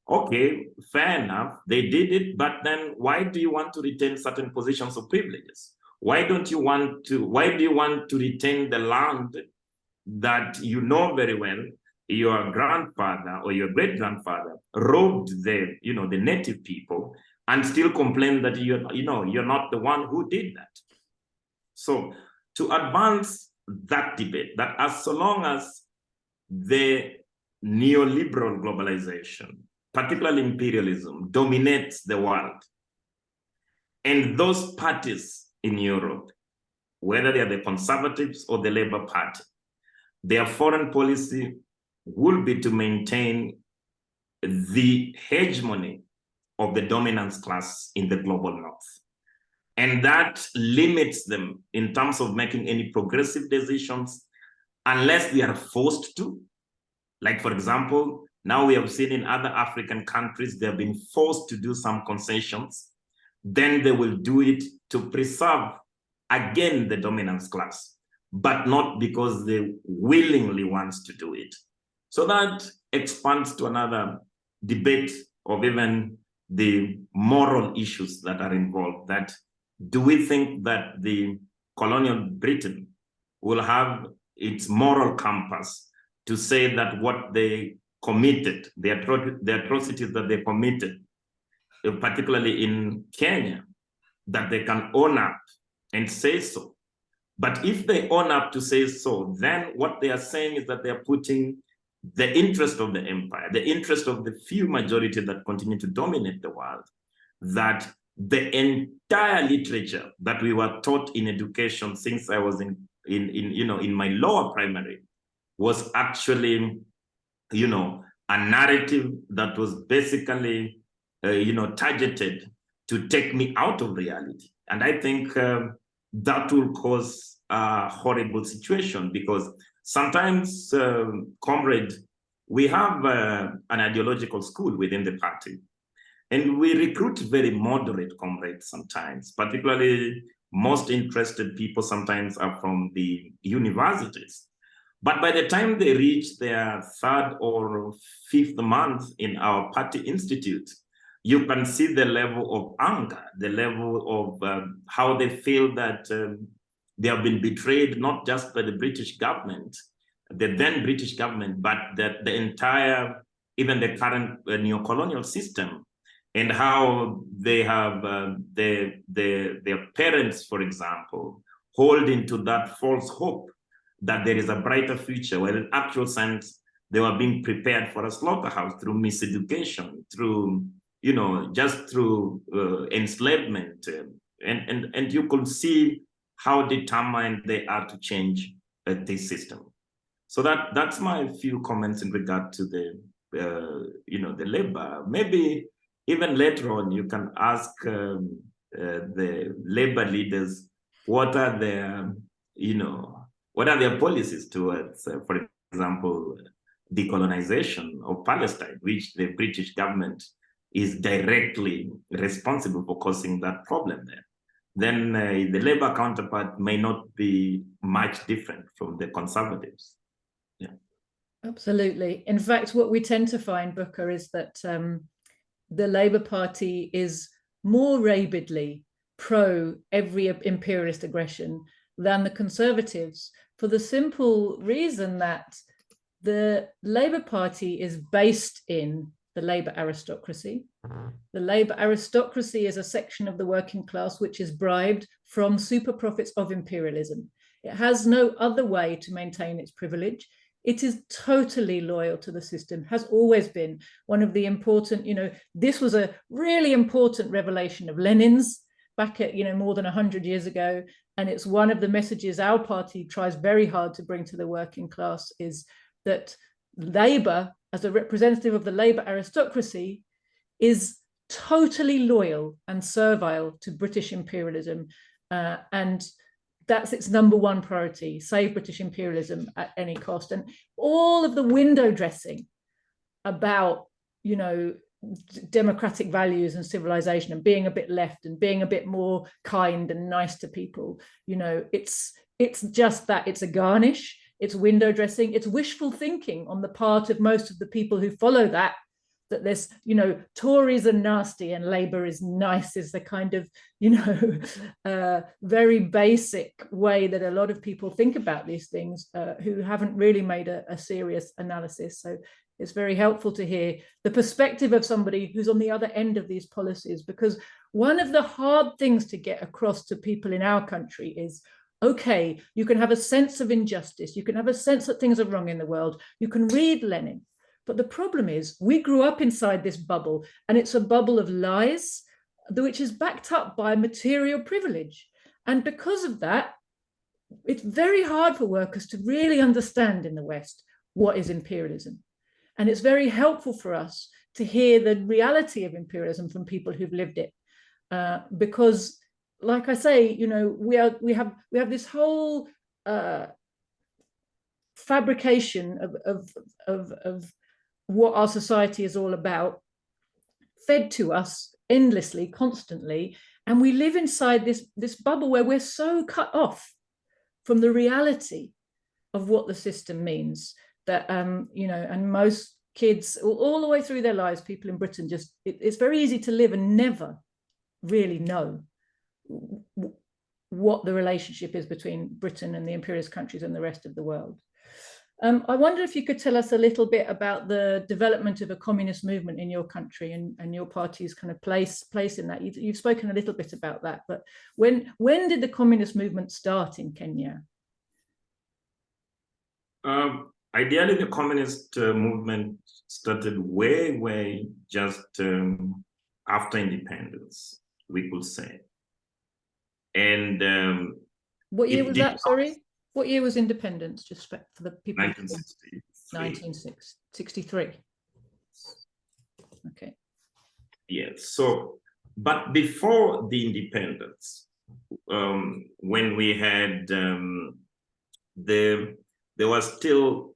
okay, fair enough, they did it, but then why do you want to retain certain positions of privileges? Why do you want to retain the land that you know very well your grandfather or your great-grandfather robbed the native people, and still complain that you're not the one who did that? So to advance that debate, that as so long as the neoliberal globalization, particularly imperialism, dominates the world, and those parties in Europe, whether they are the Conservatives or the Labour Party, their foreign policy will be to maintain the hegemony of the dominance class in the global north. And that limits them in terms of making any progressive decisions unless they are forced to. Like, for example, now we have seen in other African countries, they have been forced to do some concessions. Then they will do it to preserve, again, the dominance class, but not because they willingly want to do it. So that expands to another debate of even the moral issues that are involved. That do we think that the colonial Britain will have its moral compass to say that what they committed, the atrocities that they committed, particularly in Kenya, that they can own up and say so? But if they own up to say so, then what they are saying is that they are putting the interest of the empire, the interest of the few majority that continue to dominate the world, that the entire literature that we were taught in education since I was in my lower primary was actually, a narrative that was basically, targeted to take me out of reality. And I think that will cause a horrible situation, because sometimes, comrade, we have an ideological school within the party, and we recruit very moderate comrades sometimes. Particularly, most interested people sometimes are from the universities. But by the time they reach their 3rd or 5th month in our party institute, you can see the level of anger, the level of how they feel that they have been betrayed, not just by the British government, the then British government, but the entire, even the current neo-colonial system, and how they have their parents, for example, holding to that false hope that there is a brighter future, where in actual sense, they were being prepared for a slaughterhouse through miseducation, through, just through enslavement. And you could see how determined they are to change this system. So that's my few comments in regard to the, the labor. Maybe even later on, you can ask the labor leaders, what are their, what are their policies towards, for example, decolonization of Palestine, which the British government is directly responsible for causing that problem there. Then the labor counterpart may not be much different from the conservatives. Yeah. Absolutely. In fact, what we tend to find, Booker, is that the Labour Party is more rabidly pro every imperialist aggression than the Conservatives, for the simple reason that the Labour Party is based in the Labour aristocracy. The Labour aristocracy is a section of the working class which is bribed from super profits of imperialism. It has no other way to maintain its privilege. It is totally loyal to the system, has always been. One of the important, this was a really important revelation of Lenin's back at, more than 100 years ago. And it's one of the messages our party tries very hard to bring to the working class, is that Labour, as a representative of the Labour aristocracy, is totally loyal and servile to British imperialism. And that's its number one priority: save British imperialism at any cost. And all of the window dressing about, democratic values and civilization and being a bit left and being a bit more kind and nice to people, it's just that. It's a garnish, it's window dressing, it's wishful thinking on the part of most of the people who follow that there's, Tories are nasty and Labour is nice, is the kind of, very basic way that a lot of people think about these things, who haven't really made a serious analysis. So it's very helpful to hear the perspective of somebody who's on the other end of these policies, because one of the hard things to get across to people in our country is, okay, you can have a sense of injustice, you can have a sense that things are wrong in the world, you can read Lenin. But the problem is, we grew up inside this bubble, and it's a bubble of lies, which is backed up by material privilege. And because of that, it's very hard for workers to really understand in the West what is imperialism. And it's very helpful for us to hear the reality of imperialism from people who've lived it. Because, like I say, we have this whole fabrication of what our society is all about, fed to us endlessly, constantly, and we live inside this bubble where we're so cut off from the reality of what the system means that and most kids all the way through their lives, people in Britain, it's very easy to live and never really know what the relationship is between Britain and the imperialist countries and the rest of the world. I wonder if you could tell us a little bit about the development of a communist movement in your country and your party's kind of place in that. You've spoken a little bit about that, but when did the communist movement start in Kenya? Ideally, the communist movement started way just after independence, we could say. And what year was that? Sorry. What year was independence, just for the people? 1963. 1963. Okay. Yes. So, but before the independence, when we had there were still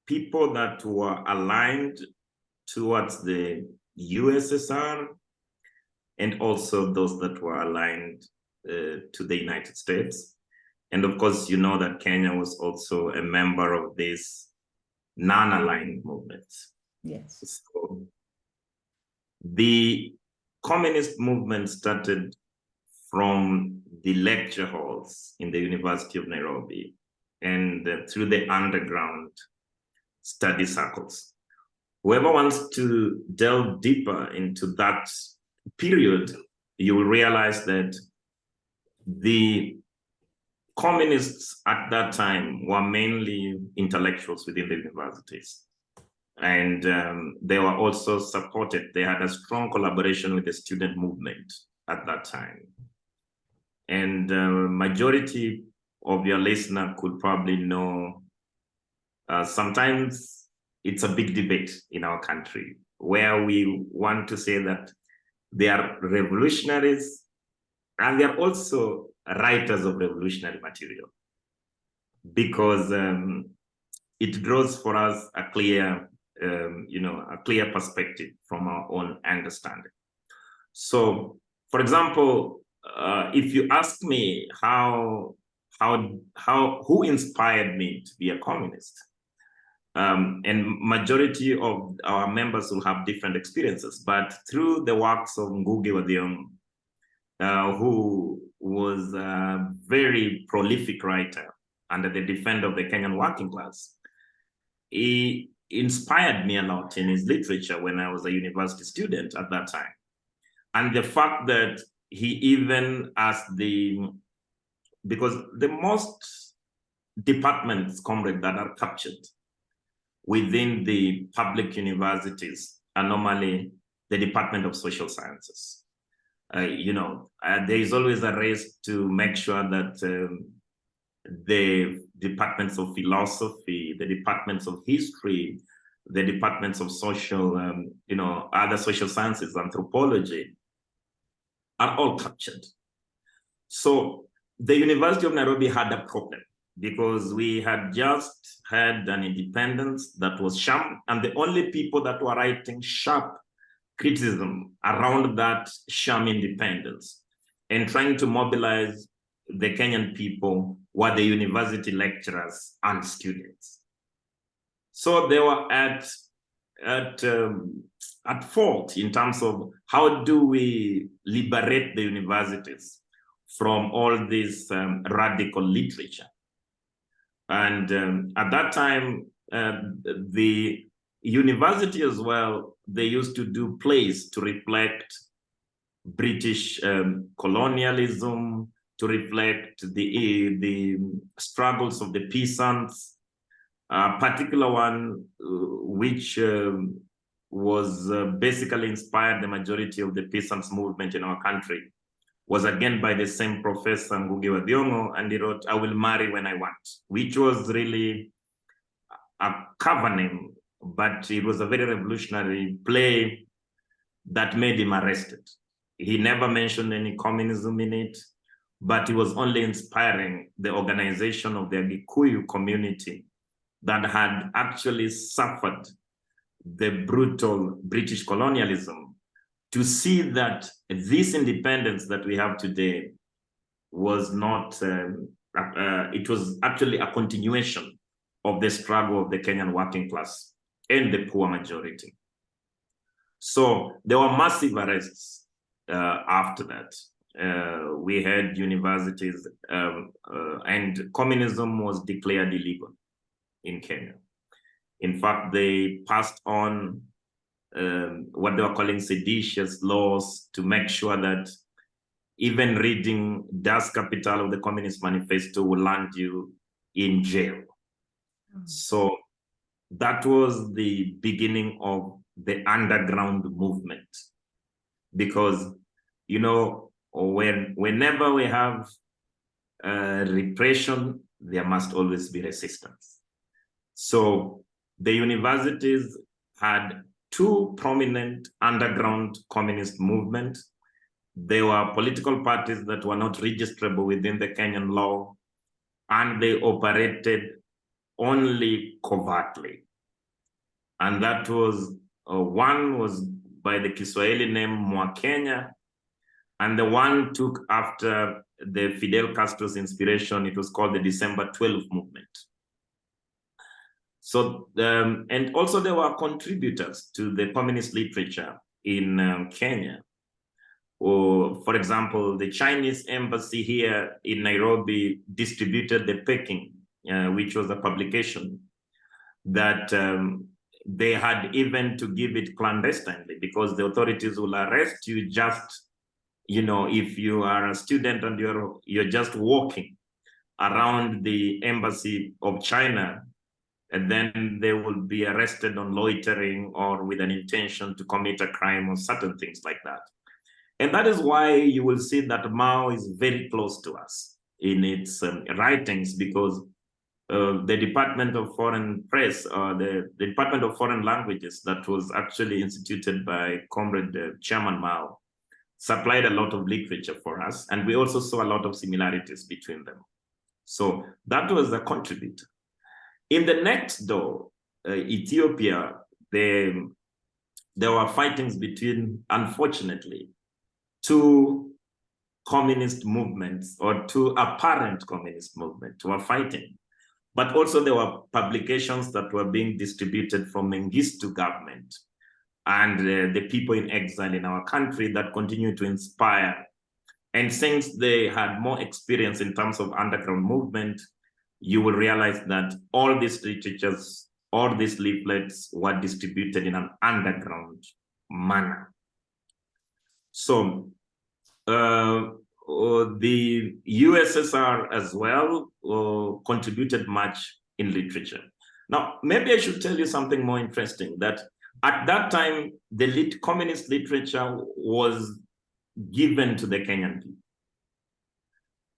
people that were aligned towards the USSR, and also those that were aligned to the United States. And of course, you know that Kenya was also a member of this non-aligned movement. Yes. So the communist movement started from the lecture halls in the University of Nairobi and through the underground study circles. Whoever wants to delve deeper into that period, you will realize that the communists at that time were mainly intellectuals within the universities. And they were also supported. They had a strong collaboration with the student movement at that time. And majority of your listener could probably know, sometimes it's a big debate in our country where we want to say that they are revolutionaries and they are also writers of revolutionary material, because it draws for us a clear, a clear perspective from our own understanding. So, for example, if you ask me who inspired me to be a communist, and majority of our members will have different experiences, but through the works of Ngugi wa Thiong'o, who was a very prolific writer and the defender of the Kenyan working class, he inspired me a lot in his literature when I was a university student at that time. And the fact that he even asked because the most departments, comrade, that are captured within the public universities are normally the Department of Social Sciences. There is always a race to make sure that the departments of philosophy, the departments of history, the departments of social, other social sciences, anthropology, are all captured. So the University of Nairobi had a problem because we had just had an independence that was sharp, and the only people that were writing sharp criticism around that sham independence and trying to mobilize the Kenyan people were the university lecturers and students. So they were at fault in terms of how do we liberate the universities from all this radical literature. And at that time, the university as well, they used to do plays to reflect British colonialism, to reflect the struggles of the peasants. A particular one which was basically inspired the majority of the peasants movement in our country was again by the same professor Ngugi wa Thiong'o, and he wrote, "I will marry when I want," which was really a cover name, but it was a very revolutionary play that made him arrested. He never mentioned any communism in it, but he was only inspiring the organization of the Gikuyu community that had actually suffered the brutal British colonialism, to see that this independence that we have today was not, it was actually a continuation of the struggle of the Kenyan working class and the poor majority. So there were massive arrests after that. We had universities, and communism was declared illegal in Kenya. In fact, they passed on what they were calling seditious laws to make sure that even reading Das Kapital of the Communist Manifesto will land you in jail. So that was the beginning of the underground movement, because, whenever we have repression, there must always be resistance. So the universities had two prominent underground communist movements. They were political parties that were not registrable within the Kenyan law, and they operated only covertly. And that was, one was by the Kiswahili name Mwakenya, and the one took after the Fidel Castro's inspiration. It was called the December 12 movement. So, and also there were contributors to the communist literature in Kenya. For example, the Chinese embassy here in Nairobi distributed the Peking, which was a publication that they had even to give it clandestinely, because the authorities will arrest you just, if you are a student and you're just walking around the embassy of China, and then they will be arrested on loitering or with an intention to commit a crime or certain things like that. And that is why you will see that Mao is very close to us in its writings, because the Department of Foreign Press, or the Department of Foreign Languages that was actually instituted by Comrade Chairman Mao, supplied a lot of literature for us. And we also saw a lot of similarities between them. So that was a contributor. In the next door, Ethiopia, there were fightings between, unfortunately, two communist movements, or two apparent communist movements were fighting. but also there were publications that were being distributed from Mengistu government and the people in exile in our country that continue to inspire. And since they had more experience in terms of underground movement, you will realize that all these literatures, all these leaflets were distributed in an underground manner. So the USSR as well contributed much in literature. Now, maybe I should tell you something more interesting, that at that time, the communist literature was given to the Kenyan people.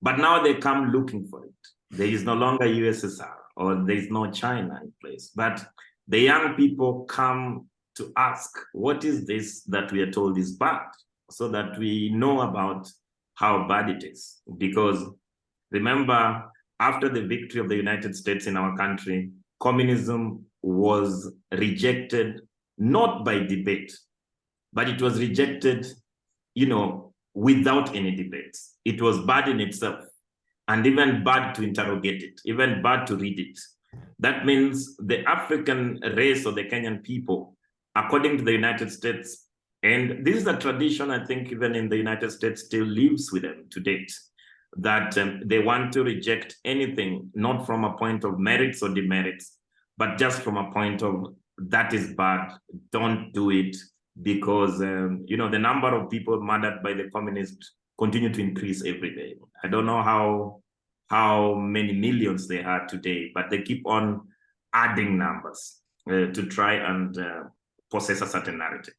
But now they come looking for it. There is no longer USSR, or there is no China in place. But the young people come to ask, what is this that we are told is bad? So that we know about how bad it is. Because remember, after the victory of the United States in our country, communism was rejected, not by debate, but it was rejected, without any debates. It was bad in itself, and even bad to interrogate it, even bad to read it. That means the African race or the Kenyan people, according to the United States, and this is a tradition I think even in the United States still lives with them to date, that they want to reject anything, not from a point of merits or demerits, but just from a point of that is bad, don't do it, because the number of people murdered by the communists continue to increase every day. I don't know how many millions they are today, but they keep on adding numbers to try and possess a certain narrative.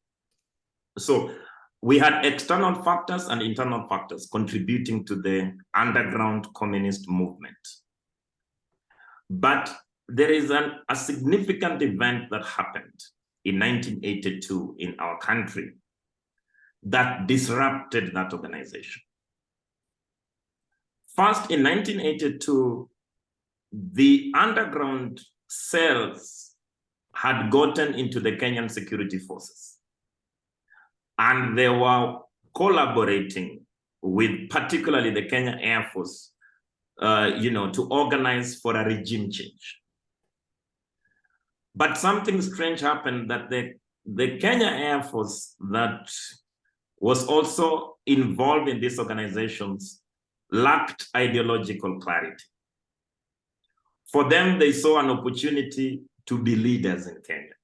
So we had external factors and internal factors contributing to the underground communist movement. But there is a significant event that happened in 1982 in our country that disrupted that organization. First, in 1982, the underground cells had gotten into the Kenyan security forces, and they were collaborating with particularly the Kenya Air Force, to organize for a regime change. But something strange happened, that the Kenya Air Force that was also involved in these organizations lacked ideological clarity. For them, they saw an opportunity to be leaders in Kenya.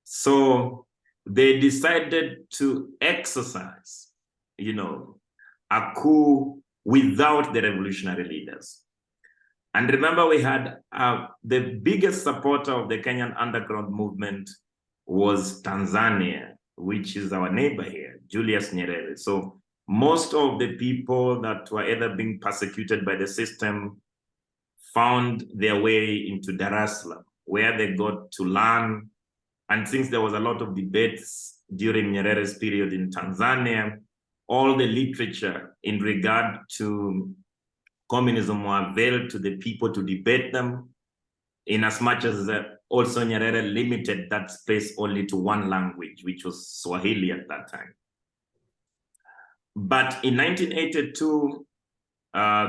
So they decided to exercise, a coup without the revolutionary leaders. And remember, we had the biggest supporter of the Kenyan underground movement was Tanzania, which is our neighbor here, Julius Nyerere. So most of the people that were either being persecuted by the system found their way into Dar es Salaam, where they got to learn. And since there was a lot of debates during Nyerere's period in Tanzania, all the literature in regard to communism were veiled to the people to debate them, in as much as also Nyerere limited that space only to one language, which was Swahili at that time. But in 1982,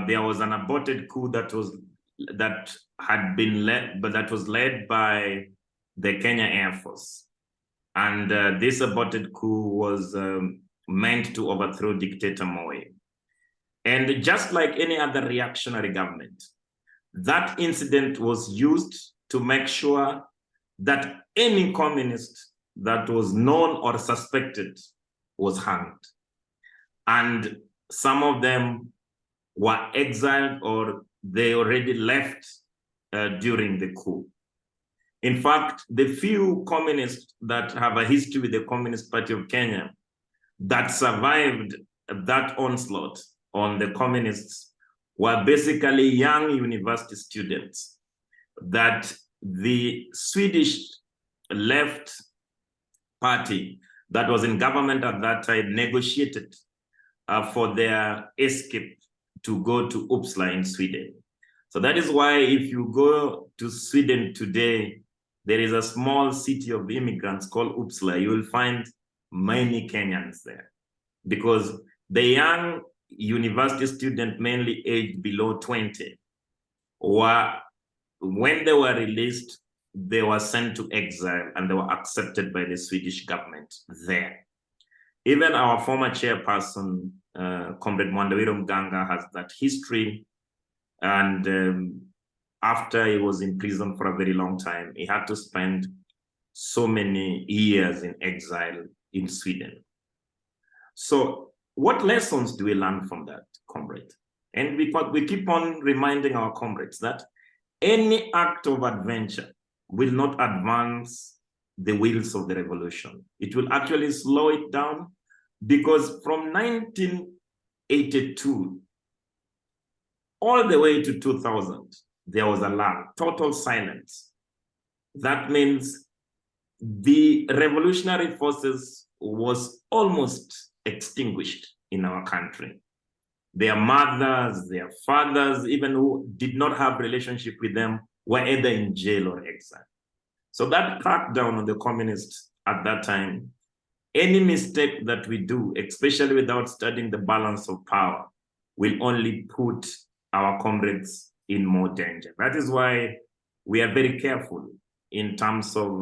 there was an aborted coup that was led by the Kenya Air Force. And this aborted coup was meant to overthrow dictator Moi. And just like any other reactionary government, that incident was used to make sure that any communist that was known or suspected was hanged. And some of them were exiled or they already left during the coup. In fact, the few communists that have a history with the Communist Party of Kenya that survived that onslaught on the communists were basically young university students that the Swedish left party that was in government at that time negotiated for their escape to go to Uppsala in Sweden. So that is why if you go to Sweden today, there is a small city of immigrants called Uppsala. You will find many Kenyans there, because the young university students, mainly aged below 20, were when they were released, they were sent to exile and they were accepted by the Swedish government there. Even our former chairperson, Comrade Mwandawiro Mganga, has that history. And after he was in prison for a very long time, he had to spend so many years in exile in Sweden. So what lessons do we learn from that, comrade? And we keep on reminding our comrades that any act of adventure will not advance the wheels of the revolution. It will actually slow it down, because from 1982 all the way to 2000, there was a lull, total silence. That means the revolutionary forces was almost extinguished in our country. Their mothers, their fathers, even who did not have relationship with them, were either in jail or exile. So that crackdown on the communists at that time, any mistake that we do, especially without studying the balance of power, will only put our comrades in more danger. That is why we are very careful in terms of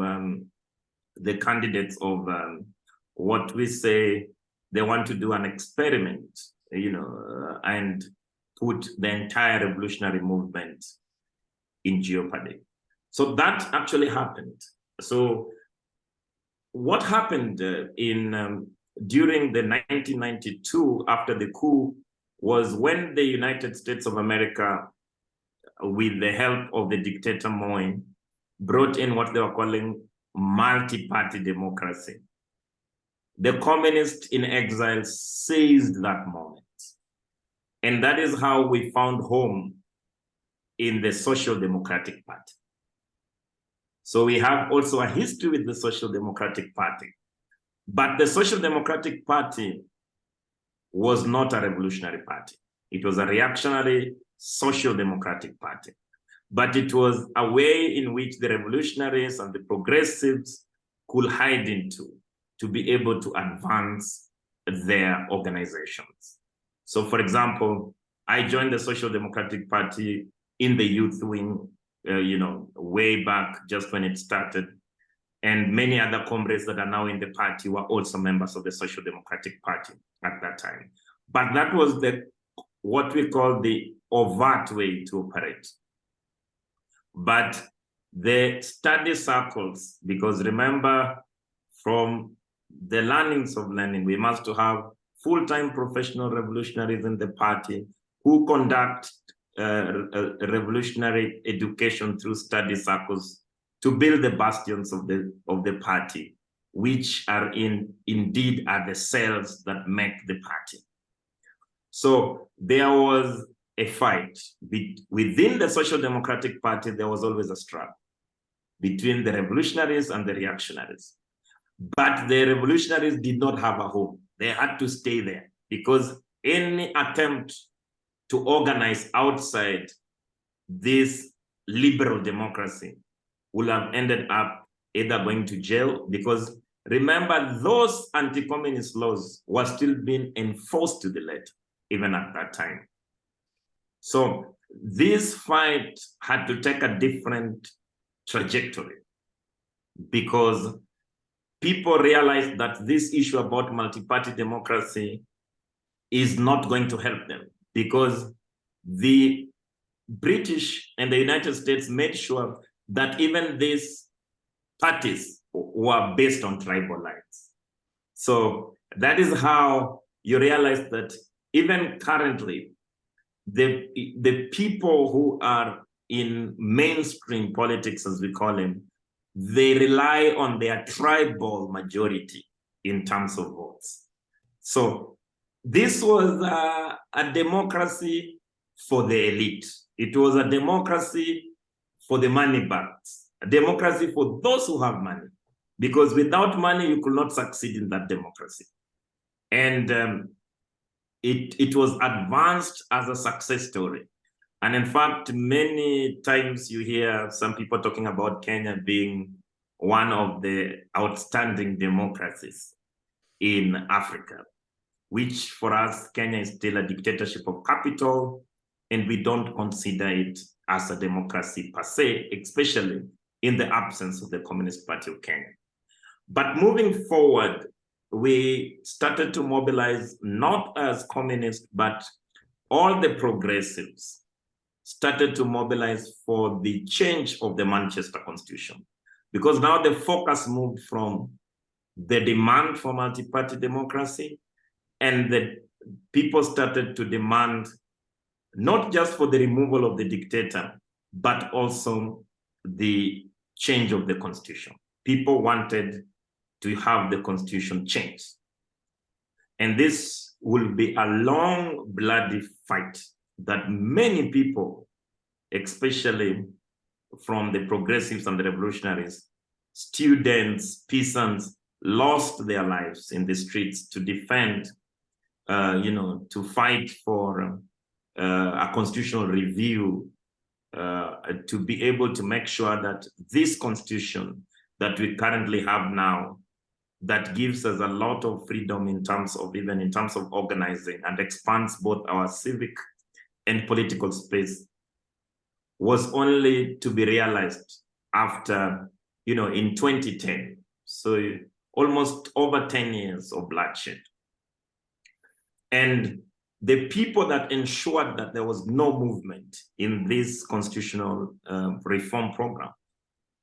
the candidates of what we say they want to do an experiment, and put the entire revolutionary movement in jeopardy. So that actually happened. So what happened during the 1992 after the coup was when the United States of America, with the help of the dictator Moi, brought in what they were calling multi-party democracy. The communists in exile seized that moment. And that is how we found home in the Social Democratic Party. So we have also a history with the Social Democratic Party. But the Social Democratic Party was not a revolutionary party. It was a reactionary Social Democratic Party. But it was a way in which the revolutionaries and the progressives could hide into to be able to advance their organizations. So for example, I joined the Social Democratic Party in the youth wing, way back just when it started. And many other comrades that are now in the party were also members of the Social Democratic Party at that time. But that was what we call the overt way to operate. But the study circles, because remember, from the learnings of Lenin, we must have full-time professional revolutionaries in the party who conduct revolutionary education through study circles to build the bastions of the party, which are indeed are the cells that make the party. So there was a fight within the Social Democratic Party. There was always a struggle between the revolutionaries and the reactionaries. But the revolutionaries did not have a home. They had to stay there, because any attempt to organize outside this liberal democracy would have ended up either going to jail, because remember, those anti-communist laws were still being enforced to the letter, even at that time. So this fight had to take a different trajectory, because people realized that this issue about multi-party democracy is not going to help them, because the British and the United States made sure that even these parties were based on tribal lines. So that is how you realize that even currently, the people who are in mainstream politics, as we call them, they rely on their tribal majority in terms of votes. So this was a democracy for the elite. It was a democracy for the money bags, a democracy for those who have money, because without money, you could not succeed in that democracy. And it was advanced as a success story. And in fact, many times you hear some people talking about Kenya being one of the outstanding democracies in Africa, which for us, Kenya is still a dictatorship of capital. and we don't consider it as a democracy per se, especially in the absence of the Communist Party of Kenya. But moving forward, we started to mobilize not as communists, but all the progressives started to mobilize for the change of the Manchester Constitution. Because now the focus moved from the demand for multi-party democracy, and the people started to demand not just for the removal of the dictator, but also the change of the constitution. People wanted to have the constitution changed. And this will be a long, bloody fight that many people, especially from the progressives and the revolutionaries, students, peasants, lost their lives in the streets to defend, to fight for a constitutional review, to be able to make sure that this constitution that we currently have now, that gives us a lot of freedom in terms of organizing and expands both our civic and political space, was only to be realized after, in 2010. So almost over 10 years of bloodshed. And the people that ensured that there was no movement in this constitutional reform program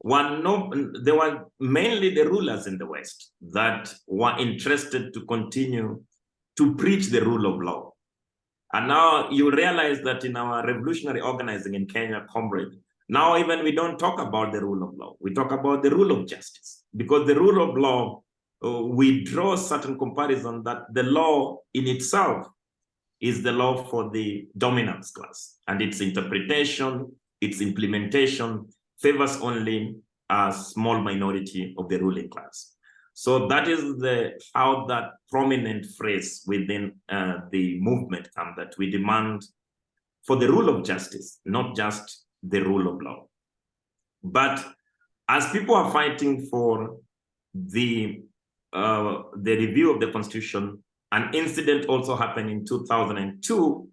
they were mainly the rulers in the West that were interested to continue to preach the rule of law. And now you realize that in our revolutionary organizing in Kenya, Comrade, now even we don't talk about the rule of law, we talk about the rule of justice. Because the rule of law, we draw certain comparison that the law in itself is the law for the dominance class, and its interpretation, its implementation favors only a small minority of the ruling class. So that is how that prominent phrase within the movement comes, that we demand for the rule of justice, not just the rule of law. But as people are fighting for the review of the constitution, an incident also happened in 2002,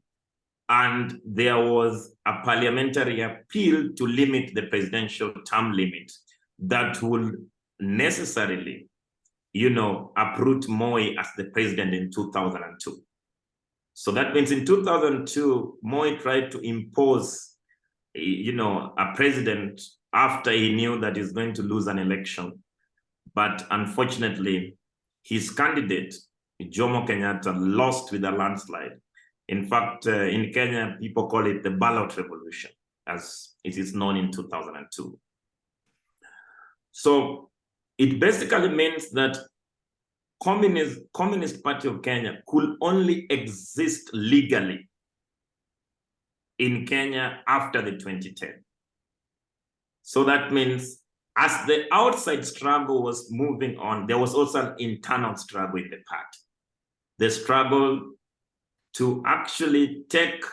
and there was a parliamentary appeal to limit the presidential term limit that would necessarily, uproot Moi as the president in 2002. So that means in 2002, Moi tried to impose, a president after he knew that he's going to lose an election. But unfortunately, his candidate, Jomo Kenyatta, lost with a landslide. In fact, in Kenya, people call it the ballot revolution, as it is known in 2002. So it basically means that Communist Party of Kenya could only exist legally in Kenya after the 2010. So that means as the outside struggle was moving on, there was also an internal struggle in the party. The struggle to actually take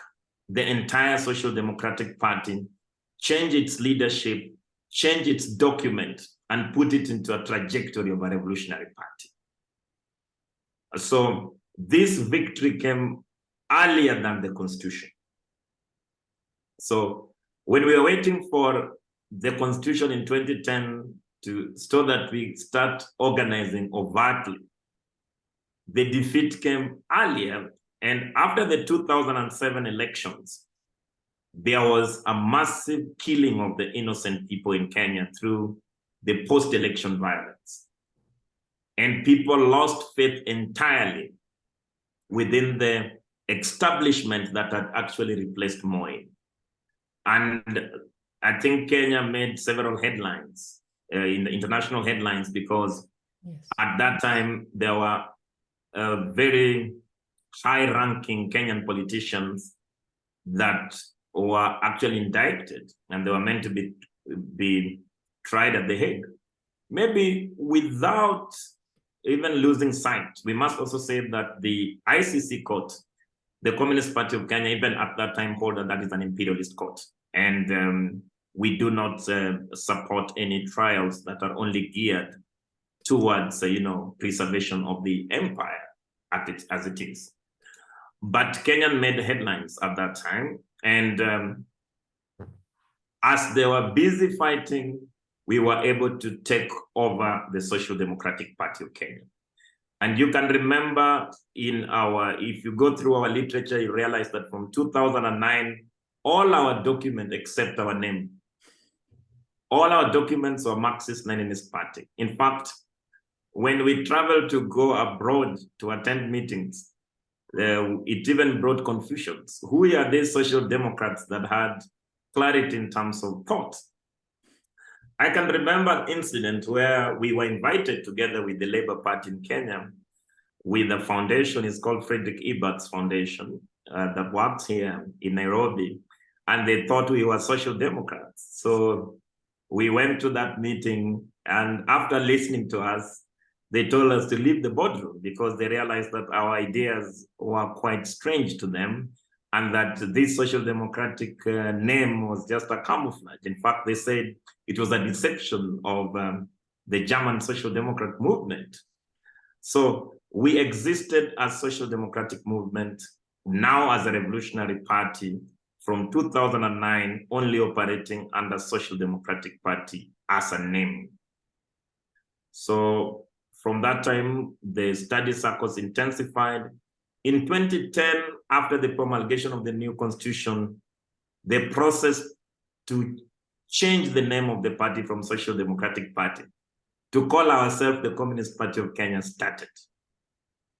the entire Social Democratic Party, change its leadership, change its document, and put it into a trajectory of a revolutionary party. So this victory came earlier than the constitution. So when we were waiting for the constitution in 2010 so that we start organizing overtly, the defeat came earlier. And after the 2007 elections, there was a massive killing of the innocent people in Kenya through the post-election violence. And people lost faith entirely within the establishment that had actually replaced Moi. And I think Kenya made several headlines, in the international headlines, because at that time there were very high-ranking Kenyan politicians that were actually indicted, and they were meant to be tried at The Hague. Maybe without even losing sight, we must also say that the ICC court, the Communist Party of Kenya, even at that time, hold that is an imperialist court. And we do not support any trials that are only geared towards, preservation of the empire as it is. But Kenyan made headlines at that time, And as they were busy fighting, we were able to take over the Social Democratic Party of Kenya. And you can remember if you go through our literature, you realize that from 2009, all our documents except our name, all our documents were Marxist-Leninist Party. In fact, when we traveled to go abroad to attend meetings, it even brought confusions. Who are these social democrats that had clarity in terms of thought? I can remember an incident where we were invited together with the Labour Party in Kenya with a foundation. It's called Frederick Ebert's Foundation that works here in Nairobi. And they thought we were social democrats. So we went to that meeting, and after listening to us, they told us to leave the boardroom because they realized that our ideas were quite strange to them and that this social democratic name was just a camouflage. In fact, they said it was a deception of the German social democrat movement. So we existed as social democratic movement, now as a revolutionary party, from 2009, only operating under Social Democratic Party as a name. So from that time, the study circles intensified. In 2010, after the promulgation of the new constitution, the process to change the name of the party from Social Democratic Party to call ourselves the Communist Party of Kenya started.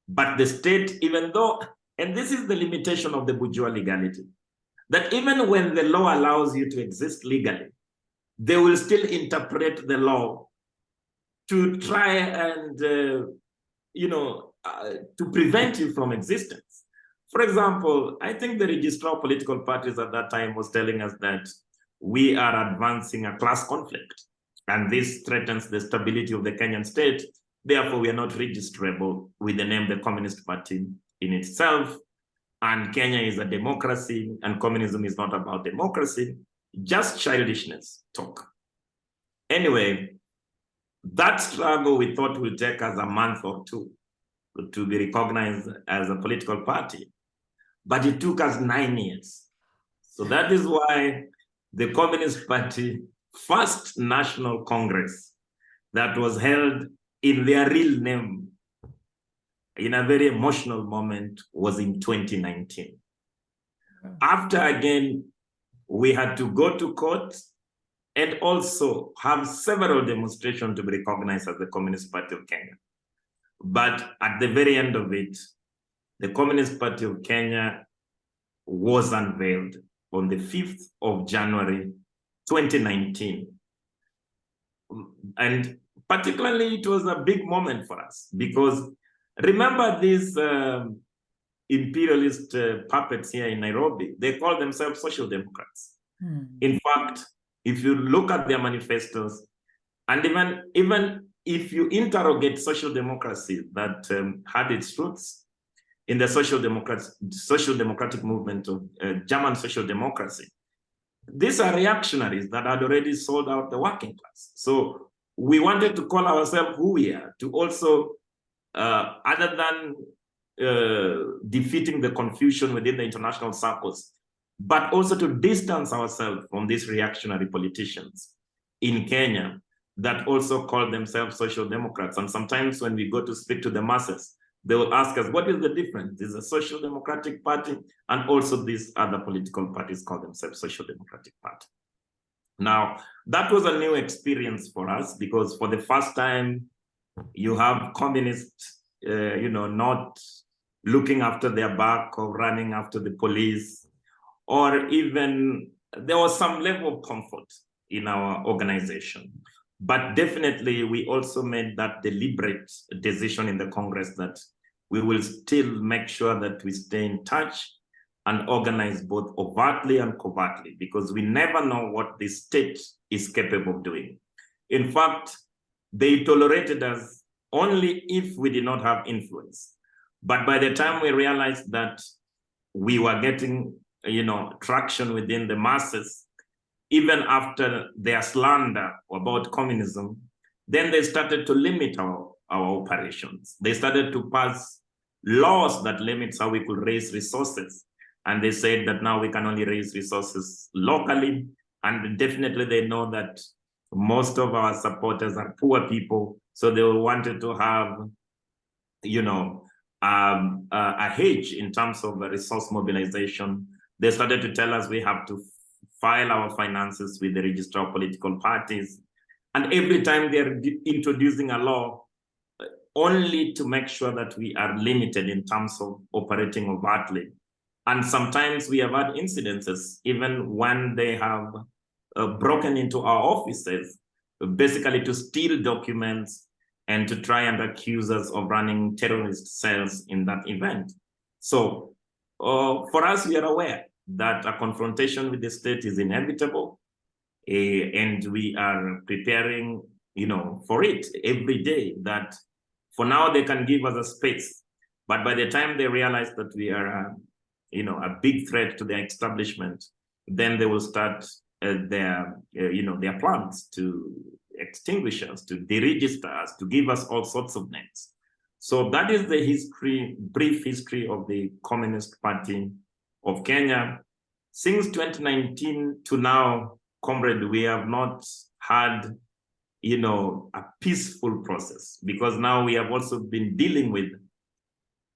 But the state, even though, and this is the limitation of the bourgeois legality, that even when the law allows you to exist legally, they will still interpret the law to try and, to prevent you from existence. For example, I think the registrar of political parties at that time was telling us that we are advancing a class conflict, and this threatens the stability of the Kenyan state. Therefore, we are not registrable with the name the Communist Party in itself. And Kenya is a democracy, and communism is not about democracy, just childishness talk. Anyway, that struggle we thought would take us a month or two to be recognized as a political party, but it took us 9 years. So that is why the Communist Party first National Congress that was held in their real name in a very emotional moment was in 2019. After, again, we had to go to court and also have several demonstrations to be recognized as the Communist Party of Kenya. But at the very end of it, the Communist Party of Kenya was unveiled on the 5th of January, 2019. And particularly, it was a big moment for us because remember these imperialist puppets here in Nairobi, they call themselves social democrats. In fact, if you look at their manifestos, and even if you interrogate social democracy that had its roots in the social democratic movement of German social democracy, these are reactionaries that had already sold out the working class. So we wanted to call ourselves who we are, to also, other than defeating the confusion within the international circles, but also to distance ourselves from these reactionary politicians in Kenya that also call themselves social democrats. And sometimes when we go to speak to the masses, they will ask us, what is the difference? There's a social democratic party, and also these other political parties call themselves social democratic party. Now, that was a new experience for us because for the first time, you have communists, not looking after their back or running after the police, or even there was some level of comfort in our organization. But definitely, we also made that deliberate decision in the Congress that we will still make sure that we stay in touch and organize both overtly and covertly, because we never know what the state is capable of doing. In fact, they tolerated us only if we did not have influence. But by the time we realized that we were getting, traction within the masses, even after their slander about communism, then they started to limit our operations. They started to pass laws that limits how we could raise resources. And they said that now we can only raise resources locally. And definitely they know that most of our supporters are poor people. So they wanted to have, a hedge in terms of resource mobilization. They started to tell us we have to file our finances with the register of political parties. And every time they're introducing a law, only to make sure that we are limited in terms of operating overtly. And sometimes we have had incidences, even when they have broken into our offices, basically to steal documents and to try and accuse us of running terrorist cells in that event. So for us, we are aware that a confrontation with the state is inevitable, and we are preparing, for it every day. That for now they can give us a space, but by the time they realize that we are, a big threat to their establishment, then they will start their plans to extinguish us, to deregister us, to give us all sorts of names. So that is the history, brief history of the Communist Party of Kenya. Since 2019 to now, Comrade, we have not had, a peaceful process, because now we have also been dealing with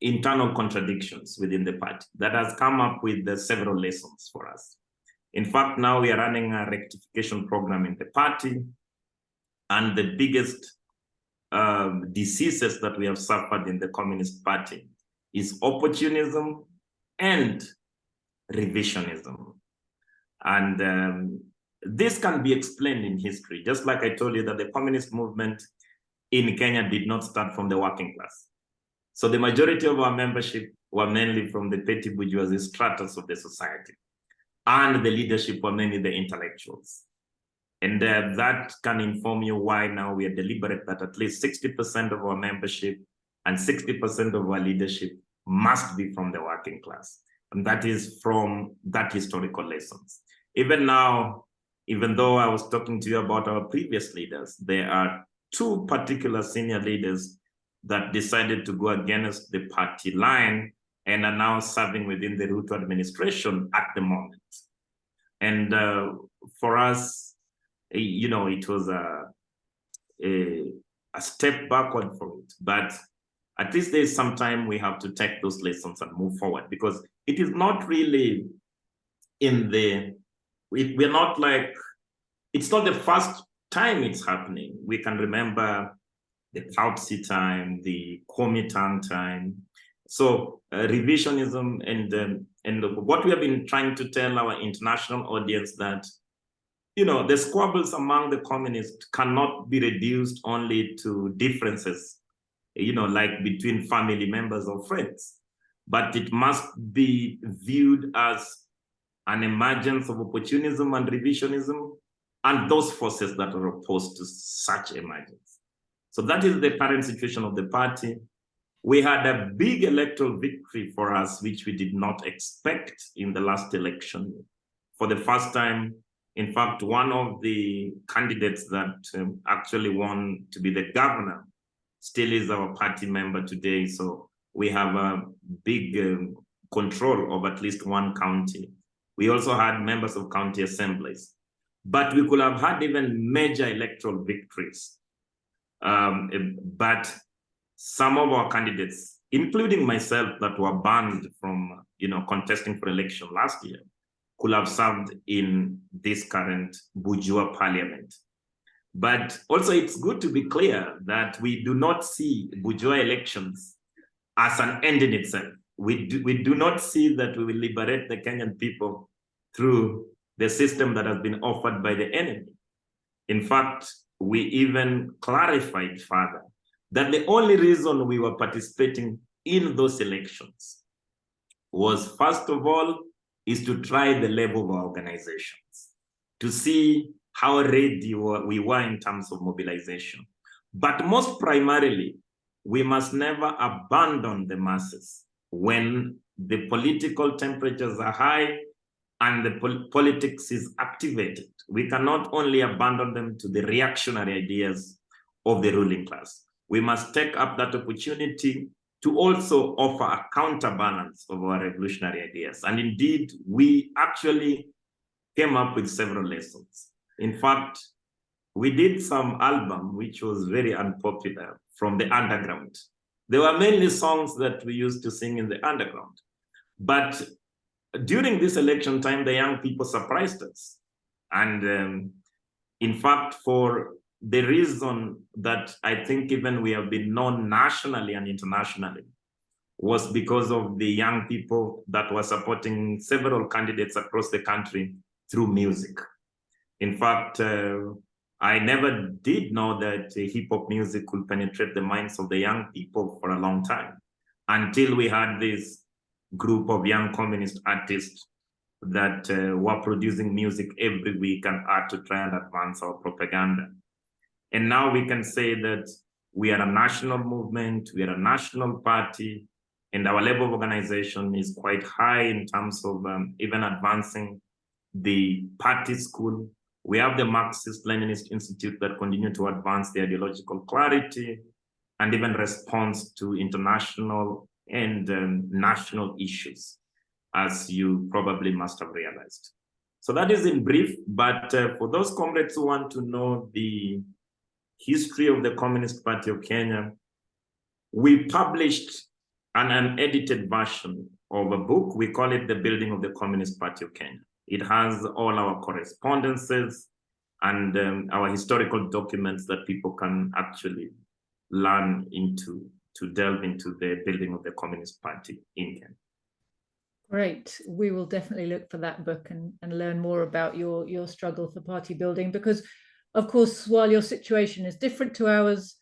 internal contradictions within the party that has come up with several lessons for us. In fact, now we are running a rectification program in the party, and the biggest diseases that we have suffered in the Communist Party is opportunism and revisionism. And this can be explained in history, just like I told you that the communist movement in Kenya did not start from the working class. So the majority of our membership were mainly from the petty bourgeoisie stratas of the society, and the leadership were mainly the intellectuals. And that can inform you why now we are deliberate that at least 60% of our membership and 60% of our leadership must be from the working class. And that is from that historical lessons. Even now, even though I was talking to you about our previous leaders, there are two particular senior leaders that decided to go against the party line and are now serving within the Ruto administration at the moment. And for us, it was a step backward for it, but at least there's some time we have to take those lessons and move forward, because it is not really we're not like, it's not the first time it's happening. We can remember the Cloutzy time, the Komitan time. So revisionism and what we have been trying to tell our international audience that, the squabbles among the communists cannot be reduced only to differences, like between family members or friends, but it must be viewed as an emergence of opportunism and revisionism and those forces that are opposed to such emergence. So that is the current situation of the party. We had a big electoral victory for us, which we did not expect in the last election. For the first time, in fact, one of the candidates that actually won to be the governor still is our party member today. So we have a big control of at least one county. We also had members of county assemblies, but we could have had even major electoral victories. But some of our candidates, including myself, that were banned from contesting for election last year, could have served in this current bourgeois parliament. But also it's good to be clear that we do not see bourgeois elections as an end in itself. We do not see that we will liberate the Kenyan people through the system that has been offered by the enemy. In fact, we even clarified further that the only reason we were participating in those elections was, first of all, is to try the level of our organizations, to see how ready we were in terms of mobilization. But most primarily, we must never abandon the masses when the political temperatures are high and the politics is activated. We cannot only abandon them to the reactionary ideas of the ruling class. We must take up that opportunity to also offer a counterbalance of our revolutionary ideas. And indeed, we actually came up with several lessons. In fact, we did some album which was very unpopular from the underground. There were mainly songs that we used to sing in the underground. But during this election time, the young people surprised us. And in fact, for the reason that I think even we have been known nationally and internationally was because of the young people that were supporting several candidates across the country through music. In fact, I never did know that hip-hop music could penetrate the minds of the young people for a long time, until we had this group of young communist artists that were producing music every week and art to try and advance our propaganda. And now we can say that we are a national movement, we are a national party, and our level of organization is quite high in terms of even advancing the party school. We have the Marxist-Leninist Institute that continue to advance the ideological clarity and even response to international and national issues, as you probably must have realized. So that is in brief, but for those comrades who want to know the history of the Communist Party of Kenya, we published an unedited version of a book. We call it The Building of the Communist Party of Kenya. It has all our correspondences and our historical documents that people can actually learn into, to delve into the building of the Communist Party in Kenya. Great. We will definitely look for that book and learn more about your struggle for party building, because, of course, while your situation is different to ours,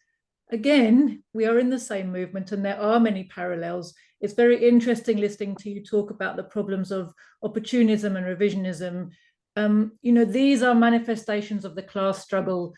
again, we are in the same movement and there are many parallels. It's very interesting listening to you talk about the problems of opportunism and revisionism. You know, these are manifestations of the class struggle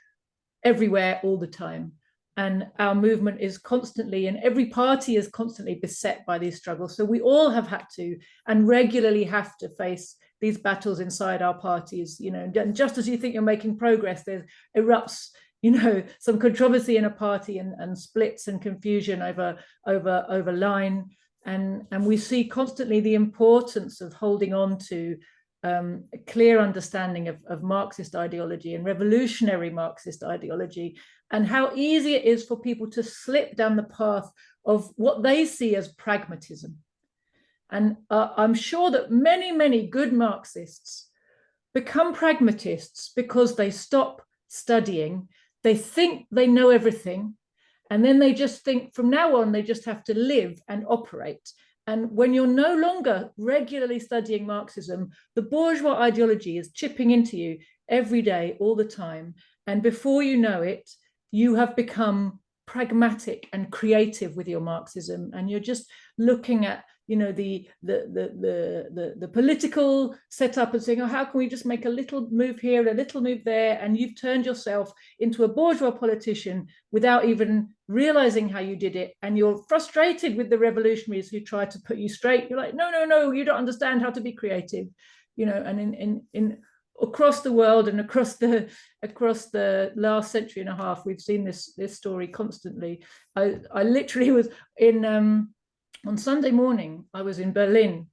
everywhere, all the time. And our movement is constantly, and every party is constantly beset by these struggles. So we all have had to and regularly have to face these battles inside our parties, you know, and just as you think you're making progress, there erupts, you know, some controversy in a party and splits and confusion over line. And we see constantly the importance of holding on to a clear understanding of Marxist ideology and revolutionary Marxist ideology, and how easy it is for people to slip down the path of what they see as pragmatism. And I'm sure that many, many good Marxists become pragmatists because they stop studying, they think they know everything, and then they just think from now on, they just have to live and operate. And when you're no longer regularly studying Marxism, the bourgeois ideology is chipping into you every day, all the time. And before you know it, you have become pragmatic and creative with your Marxism. And you're just looking at, you know, the political setup and saying, oh, how can we just make a little move here and a little move there? And you've turned yourself into a bourgeois politician without even realizing how you did it. And you're frustrated with the revolutionaries who try to put you straight. You're like, no, you don't understand how to be creative, you know. And in across the world and across the last century and a half, we've seen this story constantly. I literally was in on Sunday morning, I was in Berlin